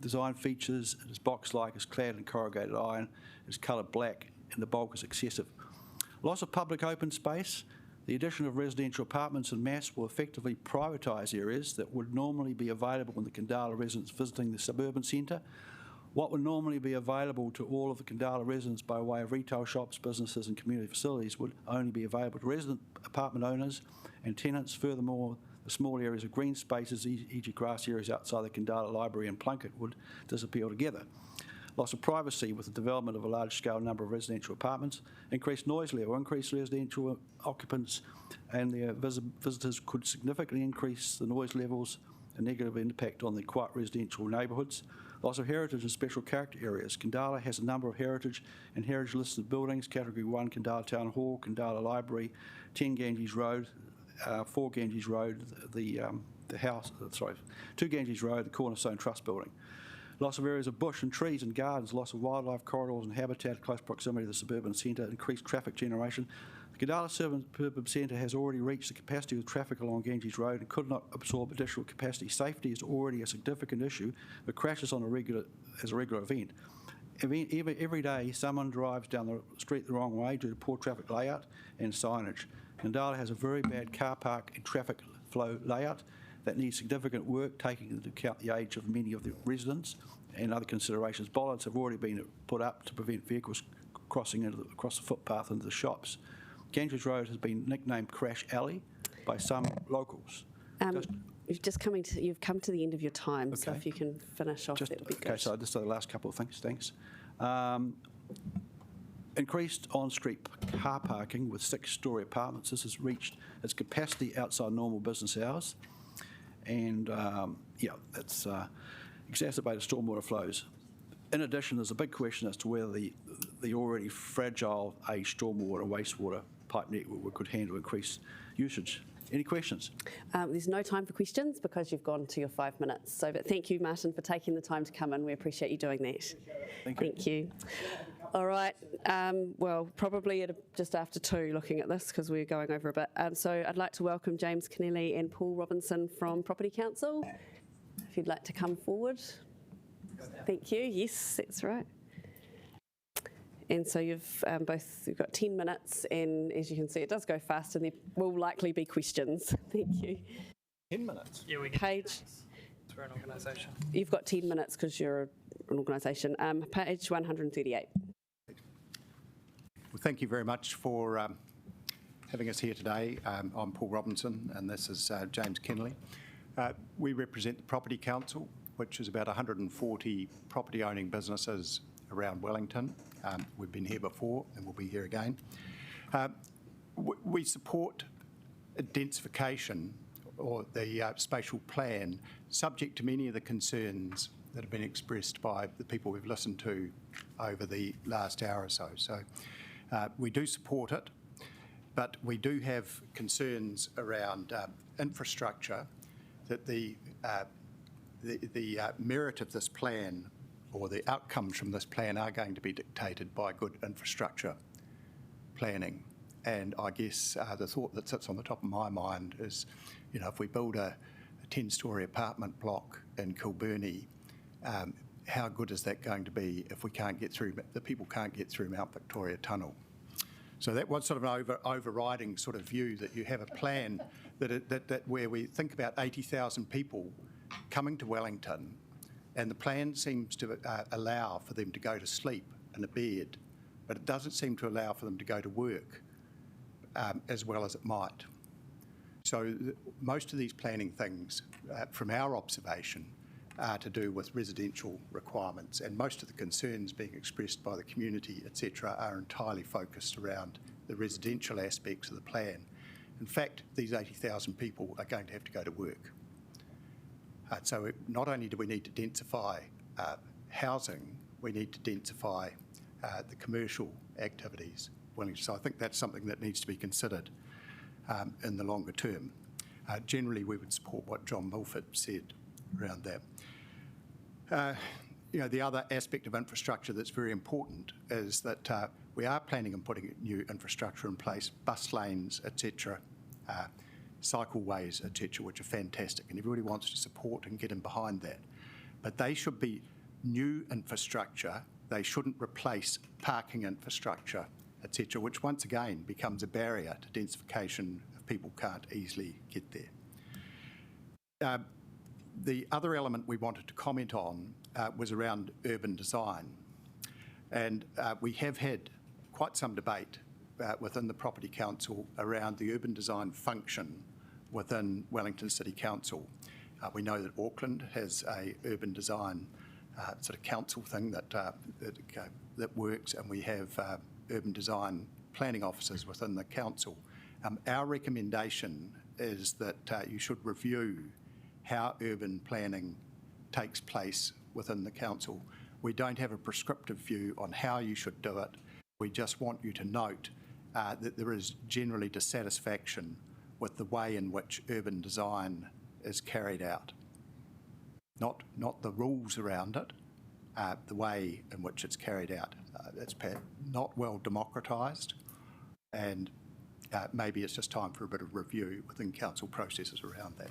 design features, it is box-like, it's clad in corrugated iron, it's coloured black, and the bulk is excessive. Loss of public open space. The addition of residential apartments en masse will effectively privatise areas that would normally be available when the Kandala residents visiting the suburban centre. What would normally be available to all of the Kandala residents by way of retail shops, businesses and community facilities would only be available to resident apartment owners and tenants. Furthermore, the small areas of green spaces, e.g. grass areas outside the Kandala Library and Plunkett would disappear altogether. Loss of privacy with the development of a large-scale number of residential apartments, increased noise level, increased residential occupants and their visitors could significantly increase the noise levels, a negative impact on the quiet residential neighbourhoods. Loss of heritage and special character areas. Kandala has a number of heritage and heritage listed buildings, Category 1 Kandala Town Hall, Kandala Library, 10 Ganges Road, 4 Ganges Road, 2 Ganges Road, the Cornerstone Trust Building. Loss of areas of bush and trees and gardens, loss of wildlife corridors and habitat, close proximity to the suburban centre, increased traffic generation. The Kandala suburban centre has already reached the capacity of traffic along Ganges Road and could not absorb additional capacity. Safety is already a significant issue, but crashes on a regular event. Every day, someone drives down the street the wrong way due to poor traffic layout and signage. Kandala has a very bad car park and traffic flow layout that needs significant work, taking into account the age of many of the residents and other considerations. Bollards have already been put up to prevent vehicles crossing across the footpath into the shops. Ganges Road has been nicknamed Crash Alley by some locals. You've come to the end of your time, so if you can finish off, that would be good. Okay, so just the last couple of things. Thanks. Increased on-street car parking with 6-storey apartments. This has reached its capacity outside normal business hours, and it's exacerbated stormwater flows. In addition, there's a big question as to whether the already fragile stormwater and wastewater pipe network could handle increased usage. Any questions? There's no time for questions because you've gone to your 5 minutes. But thank you, Martin, for taking the time to come in. We appreciate you doing that. Thank you. All right. Well, probably just after 2 looking at this because we're going over a bit. So I'd like to welcome James Kennelly and Paul Robinson from Property Council. If you'd like to come forward. Thank you. Yes, that's right. And so you've got 10 minutes, and as you can see, it does go fast, and there will likely be questions. Thank you. 10 minutes? Yeah, we get page. We're an organisation. You've got 10 minutes because you're an organisation. Page 138. Well, thank you very much for having us here today. I'm Paul Robinson, and this is James Kennelly. We represent the Property Council, which is about 140 property-owning businesses around Wellington. We've been here before and we'll be here again. We support densification or the spatial plan, subject to many of the concerns that have been expressed by the people we've listened to over the last hour or so. So we do support it, but we do have concerns around infrastructure, that the merit of this plan or the outcomes from this plan are going to be dictated by good infrastructure planning. And I guess the thought that sits on the top of my mind is, if we build a 10-storey apartment block in Kilburnie, how good is that going to be if we can't get through, the people can't get through Mount Victoria Tunnel? So that was sort of an overriding sort of view, that you have a plan that where we think about 80,000 people coming to Wellington, and the plan seems to allow for them to go to sleep in a bed, but it doesn't seem to allow for them to go to work as well as it might. So most of these planning things, from our observation, are to do with residential requirements, and most of the concerns being expressed by the community, etc., are entirely focused around the residential aspects of the plan. In fact, these 80,000 people are going to have to go to work. So not only do we need to densify housing, we need to densify the commercial activities. So I think that's something that needs to be considered in the longer term. Generally, we would support what John Milford said around that. The other aspect of infrastructure that's very important is that we are planning on putting new infrastructure in place, bus lanes, etc., cycleways, etc., which are fantastic, and everybody wants to support and get in behind that. But they should be new infrastructure. They shouldn't replace parking infrastructure, etc., which once again becomes a barrier to densification if people can't easily get there. The other element we wanted to comment on was around urban design. And we have had quite some debate within the Property Council around the urban design function within Wellington City Council. We know that Auckland has a urban design sort of council thing that works, and we have urban design planning officers within the council. Our recommendation is that you should review how urban planning takes place within the council. We don't have a prescriptive view on how you should do it. We just want you to note that there is generally dissatisfaction with the way in which urban design is carried out. Not the rules around it, the way in which it's carried out. It's not well democratised, and maybe it's just time for a bit of review within council processes around that.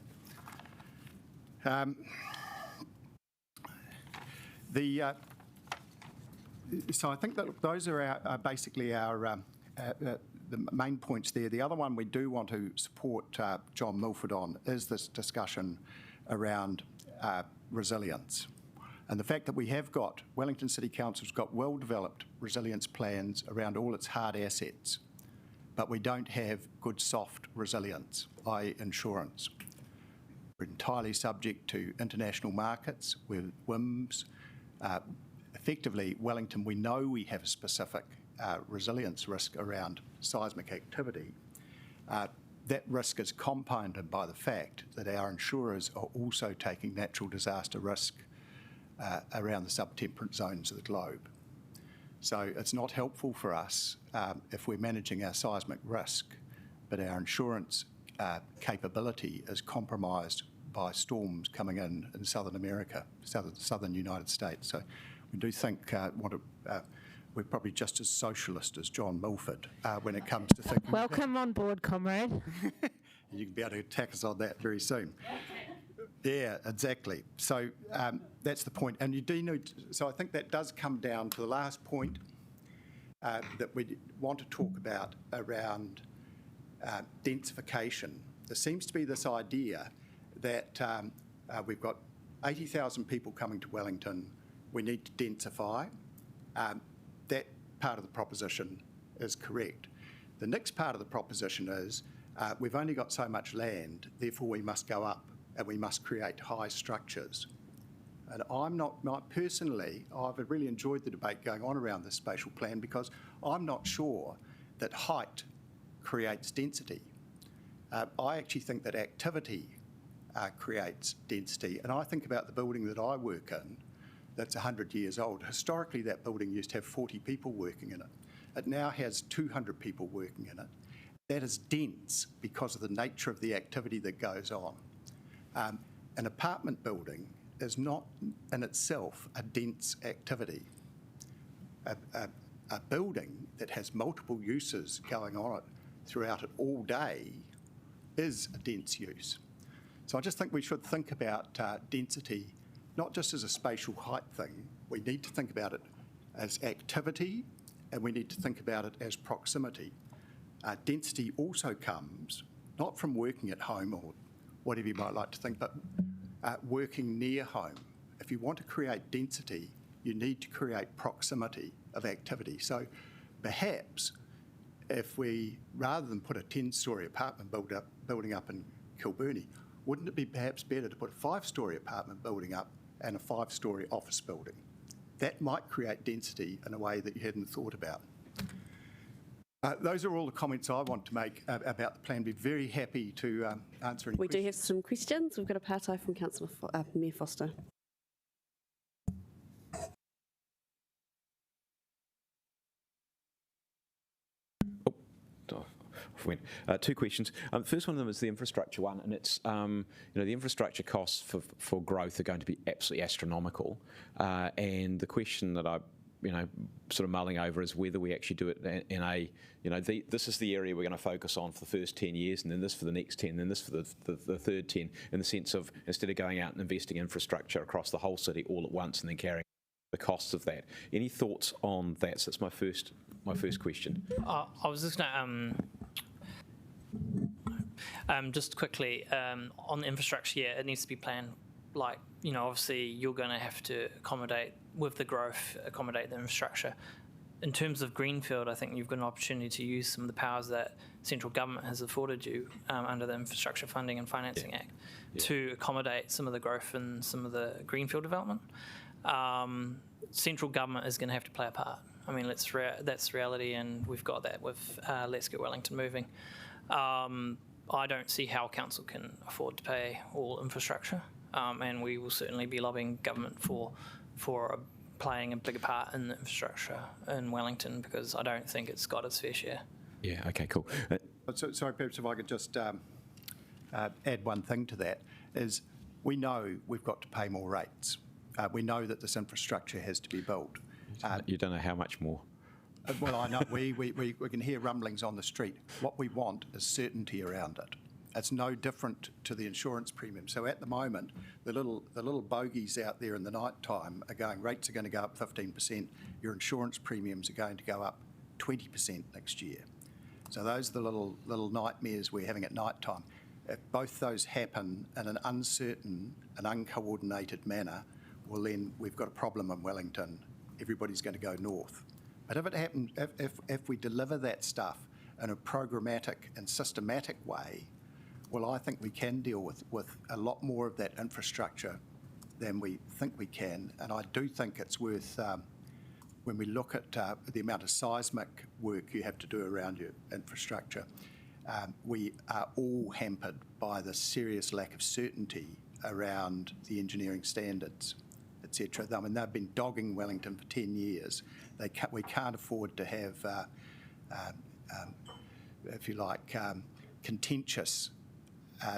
So I think that those are basically our the main points there. The other one we do want to support John Milford on is this discussion around resilience. And the fact that we have got, Wellington City Council's got well-developed resilience plans around all its hard assets, but we don't have good soft resilience, i.e. insurance. entirely subject to international markets with WIMS. Effectively, Wellington, we know we have a specific resilience risk around seismic activity. That risk is compounded by the fact that our insurers are also taking natural disaster risk around the subtemperate zones of the globe. So it's not helpful for us if we're managing our seismic risk, but our insurance capability is compromised by storms coming in Southern America, southern United States. So we do think we're probably just as socialist as John Milford when it comes to thinking. Welcome on board, comrade. You can be able to attack us on that very soon. Yeah, exactly. So that's the point. And you do need, so I think that does come down to the last point that we want to talk about around densification. There seems to be this idea that we've got 80,000 people coming to Wellington, we need to densify. That part of the proposition is correct. The next part of the proposition is we've only got so much land, therefore we must go up and we must create high structures. And personally, I've really enjoyed the debate going on around this spatial plan because I'm not sure that height creates density. I actually think that activity creates density. And I think about the building that I work in that's 100 years old. Historically, that building used to have 40 people working in it. It now has 200 people working in it. That is dense because of the nature of the activity that goes on. An apartment building is not in itself a dense activity. A building that has multiple uses going on it throughout it all day is a dense use. So I just think we should think about density not just as a spatial height thing. We need to think about it as activity, and we need to think about it as proximity. Density also comes not from working at home or whatever you might like to think, but working near home. If you want to create density, you need to create proximity of activity. So perhaps if we, rather than put a 10-storey apartment building up in Kilburnie, wouldn't it be perhaps better to put a 5-storey apartment building up and a 5-storey office building? That might create density in a way that you hadn't thought about. Those are all the comments I want to make about the plan. Be very happy to answer any questions. We do have some questions. We've got a partai from Councillor Mayor Foster. Two questions. The first one of them is the infrastructure one, and it's the infrastructure costs for growth are going to be absolutely astronomical, and the question that I sort of mulling over is whether we actually do it in a this is the area we're going to focus on for the first 10 years, and then this for the next 10, and then this for the third 10, in the sense of instead of going out and investing in infrastructure across the whole city all at once and then carrying the costs of that. Any thoughts on that? So that's my first question. I was just going to just quickly on the infrastructure. Yeah, it needs to be planned. Like, obviously you're going to have to accommodate with the growth, accommodate the infrastructure. In terms of greenfield, I think you've got an opportunity to use some of the powers that central government has afforded you under the Infrastructure Funding and Financing Act to accommodate some of the growth and some of the greenfield development. Central government is going to have to play a part. I mean, that's reality, and we've got that with Let's Get Wellington Moving. I don't see how council can afford to pay all infrastructure, and we will certainly be lobbying government for playing a bigger part in the infrastructure in Wellington, because I don't think it's got its fair share. Yeah, okay, cool. Sorry, perhaps if I could just add one thing to that, is we know we've got to pay more rates. We know that this infrastructure has to be built. You don't know how much more. Well, I know. We can hear rumblings on the street. What we want is certainty around it. It's no different to the insurance premium. So at the moment, the little bogies out there in the night time are going, rates are going to go up 15%. Your insurance premiums are going to go up 20% next year. So those are the little nightmares we're having at night time. If both those happen in an uncertain and uncoordinated manner, well, then we've got a problem in Wellington. Everybody's going to go north. But if it happens, if we deliver that stuff in a programmatic and systematic way, Well, I think we can deal with a lot more of that infrastructure than we think we can, and I do think it's worth, when we look at the amount of seismic work you have to do around your infrastructure, we are all hampered by the serious lack of certainty around the engineering standards, etc. I mean, they've been dogging Wellington for 10 years. We can't afford to have, if you like, contentious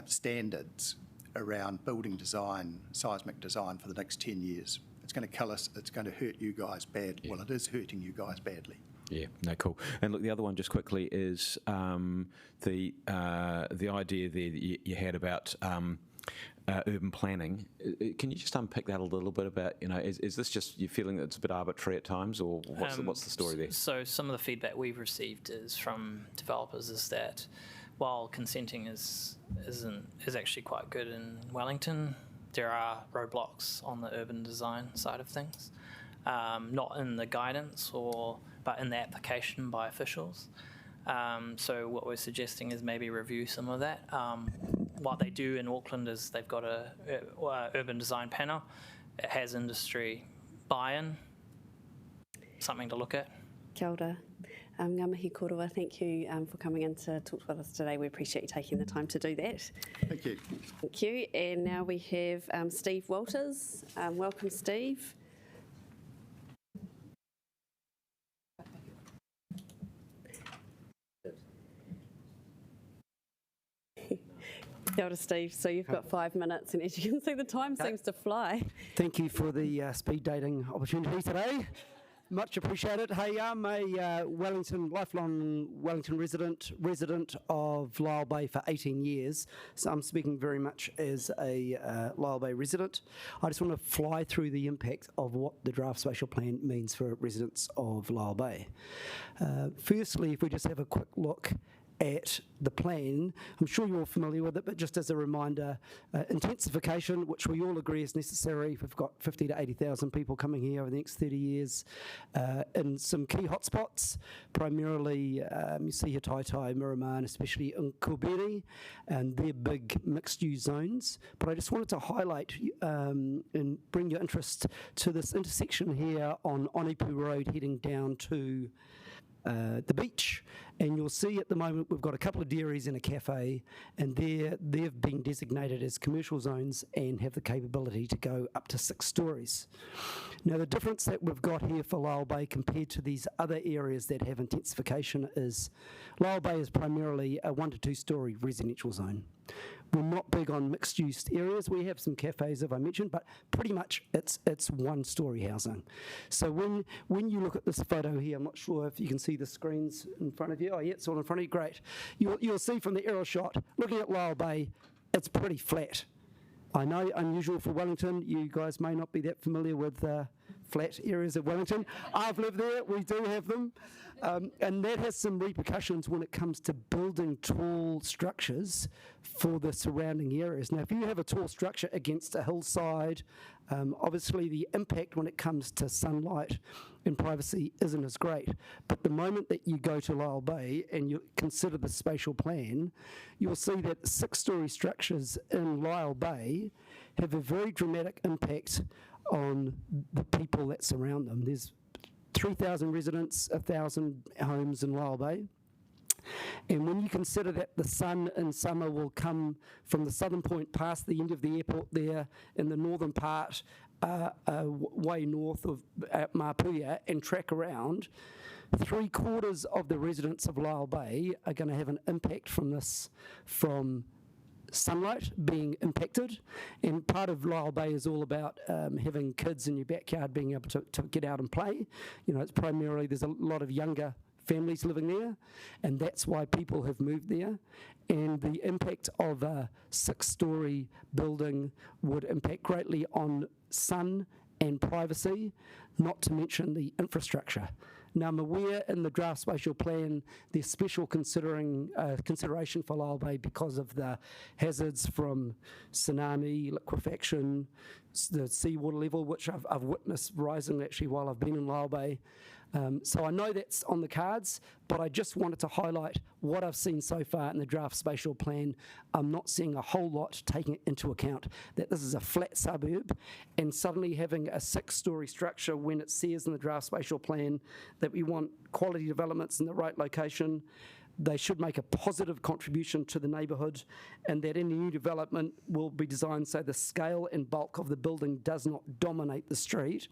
standards around building design, seismic design for the next 10 years. It's going to kill us. It's going to hurt you guys bad. Yeah. Well, it is hurting you guys badly. Yeah, no, cool. And look, the other one just quickly is the idea there that you had about urban planning. Can you just unpick that a little bit about, is this just you feeling that it's a bit arbitrary at times, or what's the story there? So some of the feedback we've received is from developers is that while consenting is actually quite good in Wellington, there are roadblocks on the urban design side of things, not in the guidance but in the application by officials. So what we're suggesting is maybe review some of that. What they do in Auckland is they've got a urban design panel. It has industry buy-in, something to look at. Kia ora. Ngā mihi korua, thank you for coming in to talk with us today. We appreciate you taking the time to do that. Thank you. Thank you. And now we have Steve Walters. Welcome, Steve. Kia ora, Steve. So you've got 5 minutes, and as you can see, the time seems to fly. Thank you for the speed dating opportunity today. Much appreciated. Hey, I'm a lifelong Wellington resident of Lyell Bay for 18 years, so I'm speaking very much as a Lyell Bay resident. I just want to fly through the impact of what the draft spatial plan means for residents of Lyell Bay. Firstly, if we just have a quick look at the plan, I'm sure you're all familiar with it, but just as a reminder, intensification, which we all agree is necessary. We've got 50 to 80,000 people coming here over the next 30 years in some key hotspots, primarily you see here Taitai, Miramar, and especially in Kuberi, and they're big mixed-use zones. But I just wanted to highlight and bring your interest to this intersection here on Onipu Road heading down to the beach, and you'll see at the moment we've got a couple of dairies and a cafe, and they've been designated as commercial zones and have the capability to go up to 6 stories. Now, the difference that we've got here for Lyell Bay compared to these other areas that have intensification is Lyell Bay is primarily a 1 to 2 story residential zone. We're not big on mixed-use areas. We have some cafes, as I mentioned, but pretty much it's 1 story housing. So when you look at this photo here, I'm not sure if you can see the screens in front of you. Oh, yeah, it's all in front of you. Great. You'll see from the aerial shot, looking at Lyell Bay, it's pretty flat. I know, unusual for Wellington. You guys may not be that familiar with flat areas of Wellington. I've lived there. We do have them. And that has some repercussions when it comes to building tall structures for the surrounding areas. Now, if you have a tall structure against a hillside, obviously the impact when it comes to sunlight and privacy isn't as great. But the moment that you go to Lyell Bay and you consider the spatial plan, you'll see that 6-story structures in Lyell Bay have a very dramatic impact on the people that surround them. There's 3,000 residents, 1,000 homes in Lyell Bay. And when you consider that the sun in summer will come from the southern point past the end of the airport there in the northern part, way north of Mapuia, and track around, 3/4 of the residents of Lyell Bay are going to have an impact from sunlight being impacted. And part of Lyell Bay is all about having kids in your backyard being able to get out and play. It's primarily, there's a lot of younger families living there, and that's why people have moved there. And the impact of a 6-story building would impact greatly on sun and privacy, not to mention the infrastructure. Now, I'm aware in the draft spatial plan there's special consideration for Lyell Bay because of the hazards from tsunami, liquefaction, the seawater level, which I've witnessed rising actually while I've been in Lyell Bay. So I know that's on the cards, but I just wanted to highlight what I've seen so far in the draft spatial plan. I'm not seeing a whole lot taking into account that this is a flat suburb, and suddenly having a 6-storey structure when it says in the draft spatial plan that we want quality developments in the right location. They should make a positive contribution to the neighbourhood, and that any new development will be designed so the scale and bulk of the building does not dominate the street.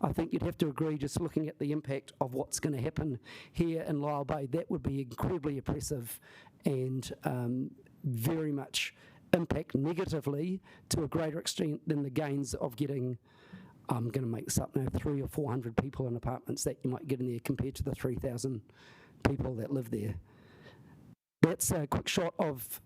I think you'd have to agree, just looking at the impact of what's going to happen here in Lyall Bay, that would be incredibly oppressive and very much impact negatively to a greater extent than the gains of getting, I'm going to make this up now, 300 or 400 people in apartments that you might get in there compared to the 3,000 people that live there. That's a quick shot of,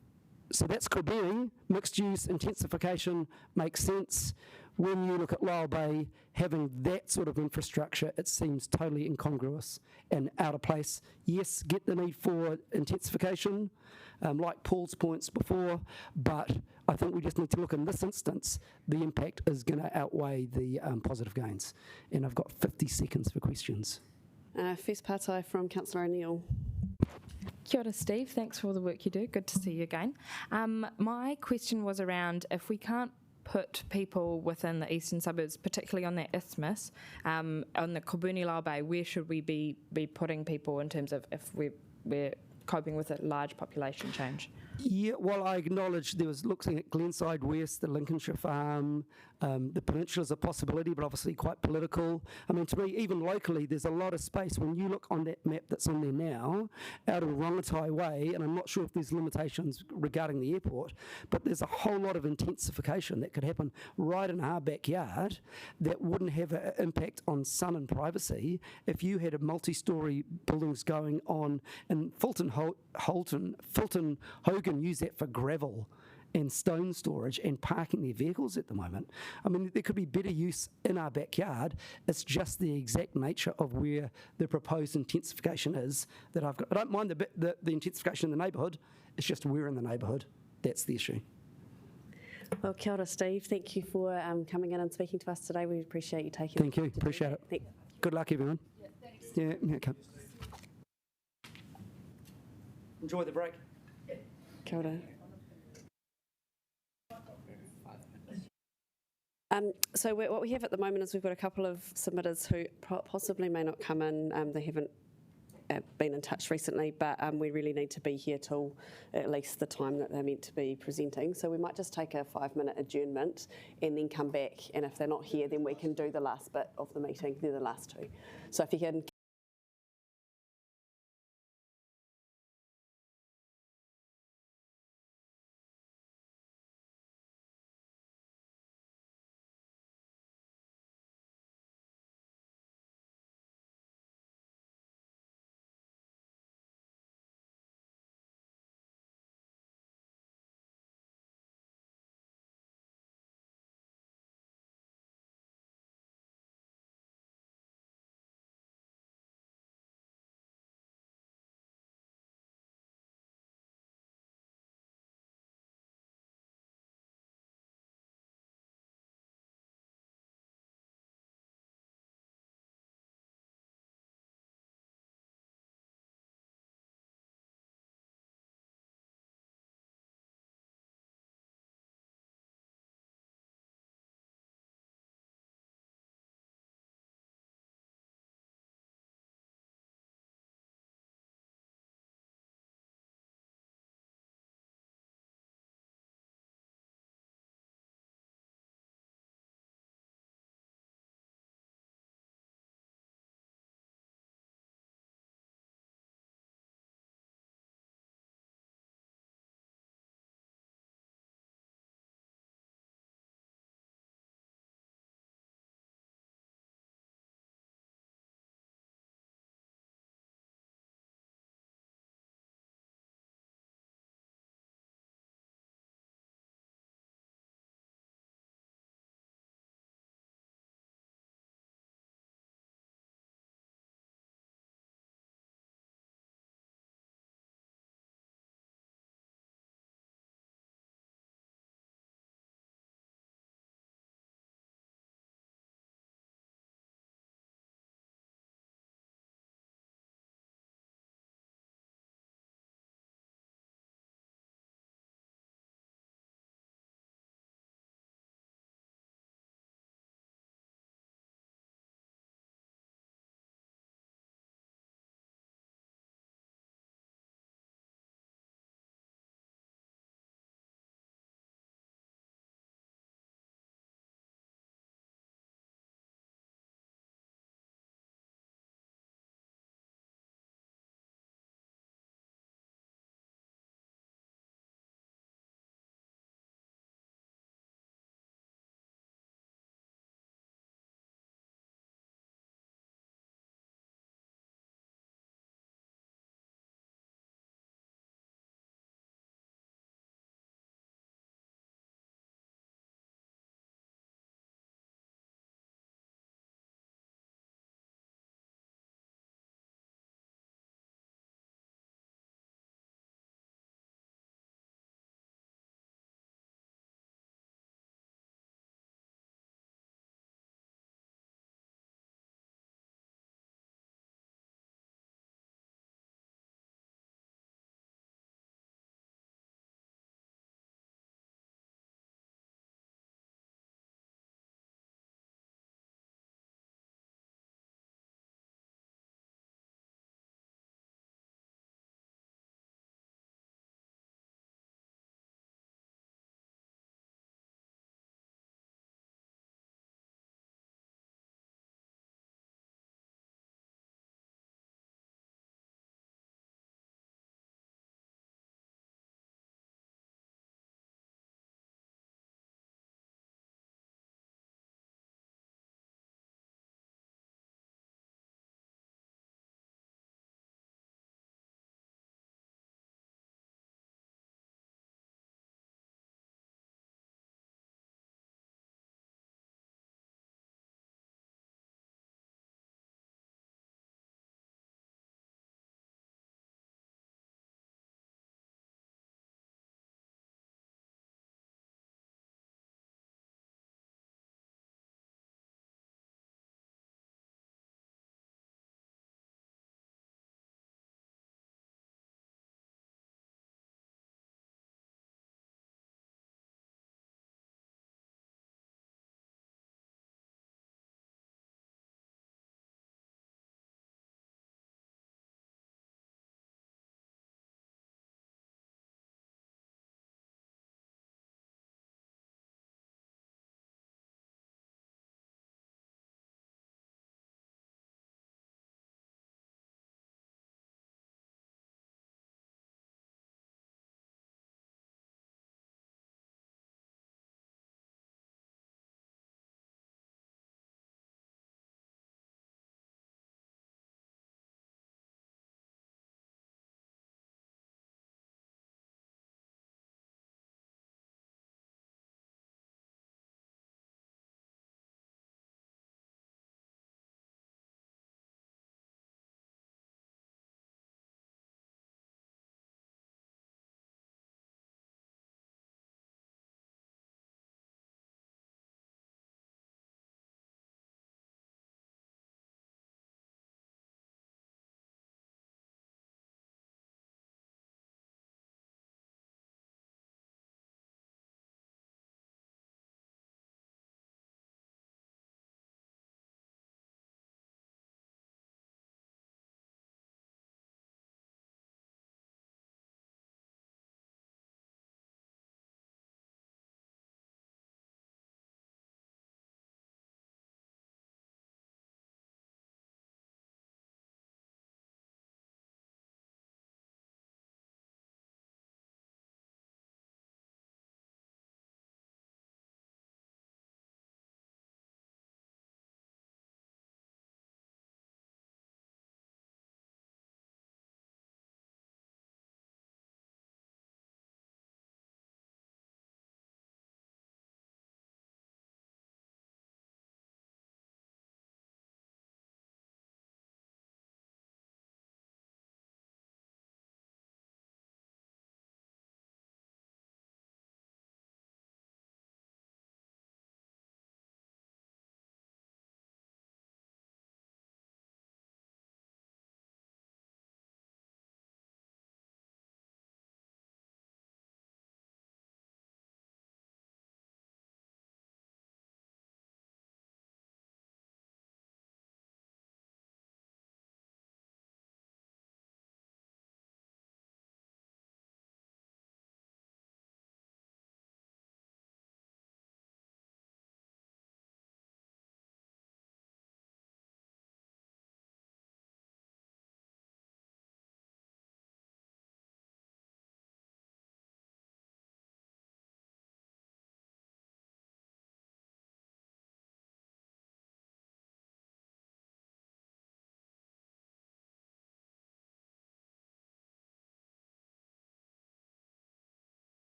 so that's Kilberry, mixed use, intensification makes sense. When you look at Lyall Bay, having that sort of infrastructure, it seems totally incongruous and out of place. Yes, get the need for intensification, like Paul's points before, but I think we just need to look in this instance, the impact is going to outweigh the positive gains. And I've got 50 seconds for questions. First partai from Councillor O'Neill. Kia ora, Steve. Thanks for all the work you do. Good to see you again. My question was around if we can't put people within the eastern suburbs, particularly on that isthmus, on the Kilberry-Lyall Bay, where should we be putting people in terms of if we're coping with a large population change? Yeah, well, I acknowledge there was looking at Glenside West, the Lincolnshire Farm, the peninsula is a possibility, but obviously quite political. I mean, to me, even locally, there's a lot of space. When you look on that map that's on there now, out of Rongotai Way, and I'm not sure if there's limitations regarding the airport, but there's a whole lot of intensification that could happen right in our backyard that wouldn't have an impact on sun and privacy if you had a multi-storey buildings going on. And Fulton Hogan use that for gravel and stone storage and parking their vehicles at the moment. I mean, there could be better use in our backyard. It's just the exact nature of where the proposed intensification is that I've got. I don't mind the intensification in the neighbourhood. It's just where in the neighbourhood. That's the issue. Well, kia ora, Steve. Thank you for coming in and speaking to us today. We appreciate you taking Thank you. Appreciate it. Good luck, everyone. Yeah, thanks. Yeah, okay. Enjoy the break. Kia ora. So what we have at the moment is we've got a couple of submitters who possibly may not come in. They haven't been in touch recently, but we really need to be here till at least the time that they're meant to be presenting. So we might just take a 5-minute adjournment and then come back. And if they're not here, then we can do the last bit of the meeting. They're the last two. So if you can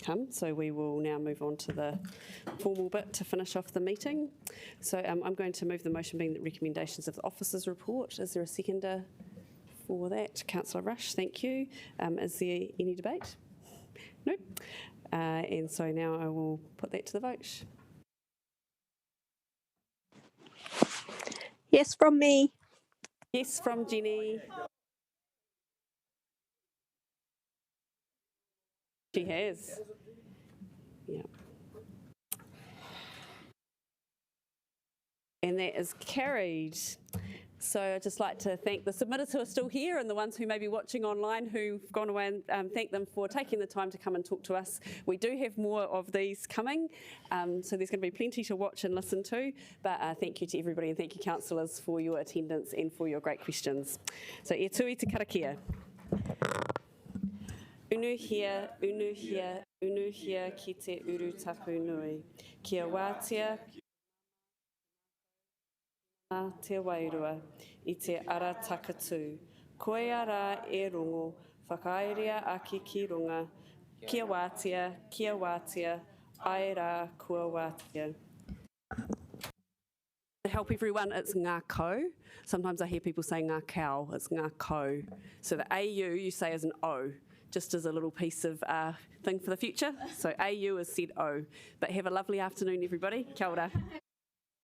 come, so we will now move on to the formal bit to finish off the meeting. So I'm going to move the motion being the recommendations of the officers' report. Is there a seconder for that? Councillor Rush, thank you. Is there any debate? No. And so now I will put that to the vote. Yes, from me. Yes, from Jenny. She has. Yeah. And that is carried. So I'd just like to thank the submitters who are still here and the ones who may be watching online who've gone away, and thank them for taking the time to come and talk to us. We do have more of these coming, so there's going to be plenty to watch and listen to, but thank you to everybody and thank you councillors for your attendance and for your great questions. So e tui te karakia. Unu hia, ki te uru tapu nui. Kia wātia, te wairua, I te ara takatū. Koe ara e rongo, whakairea aki ki runga. Kia wātia, ai rā kua wātia. To help everyone, it's ngā ko. Sometimes I hear people say ngā cow, it's ngā ko. So the AU you say as an O, just as a little piece of thing for the future. So AU is said O. But have a lovely afternoon, everybody. Kia ora.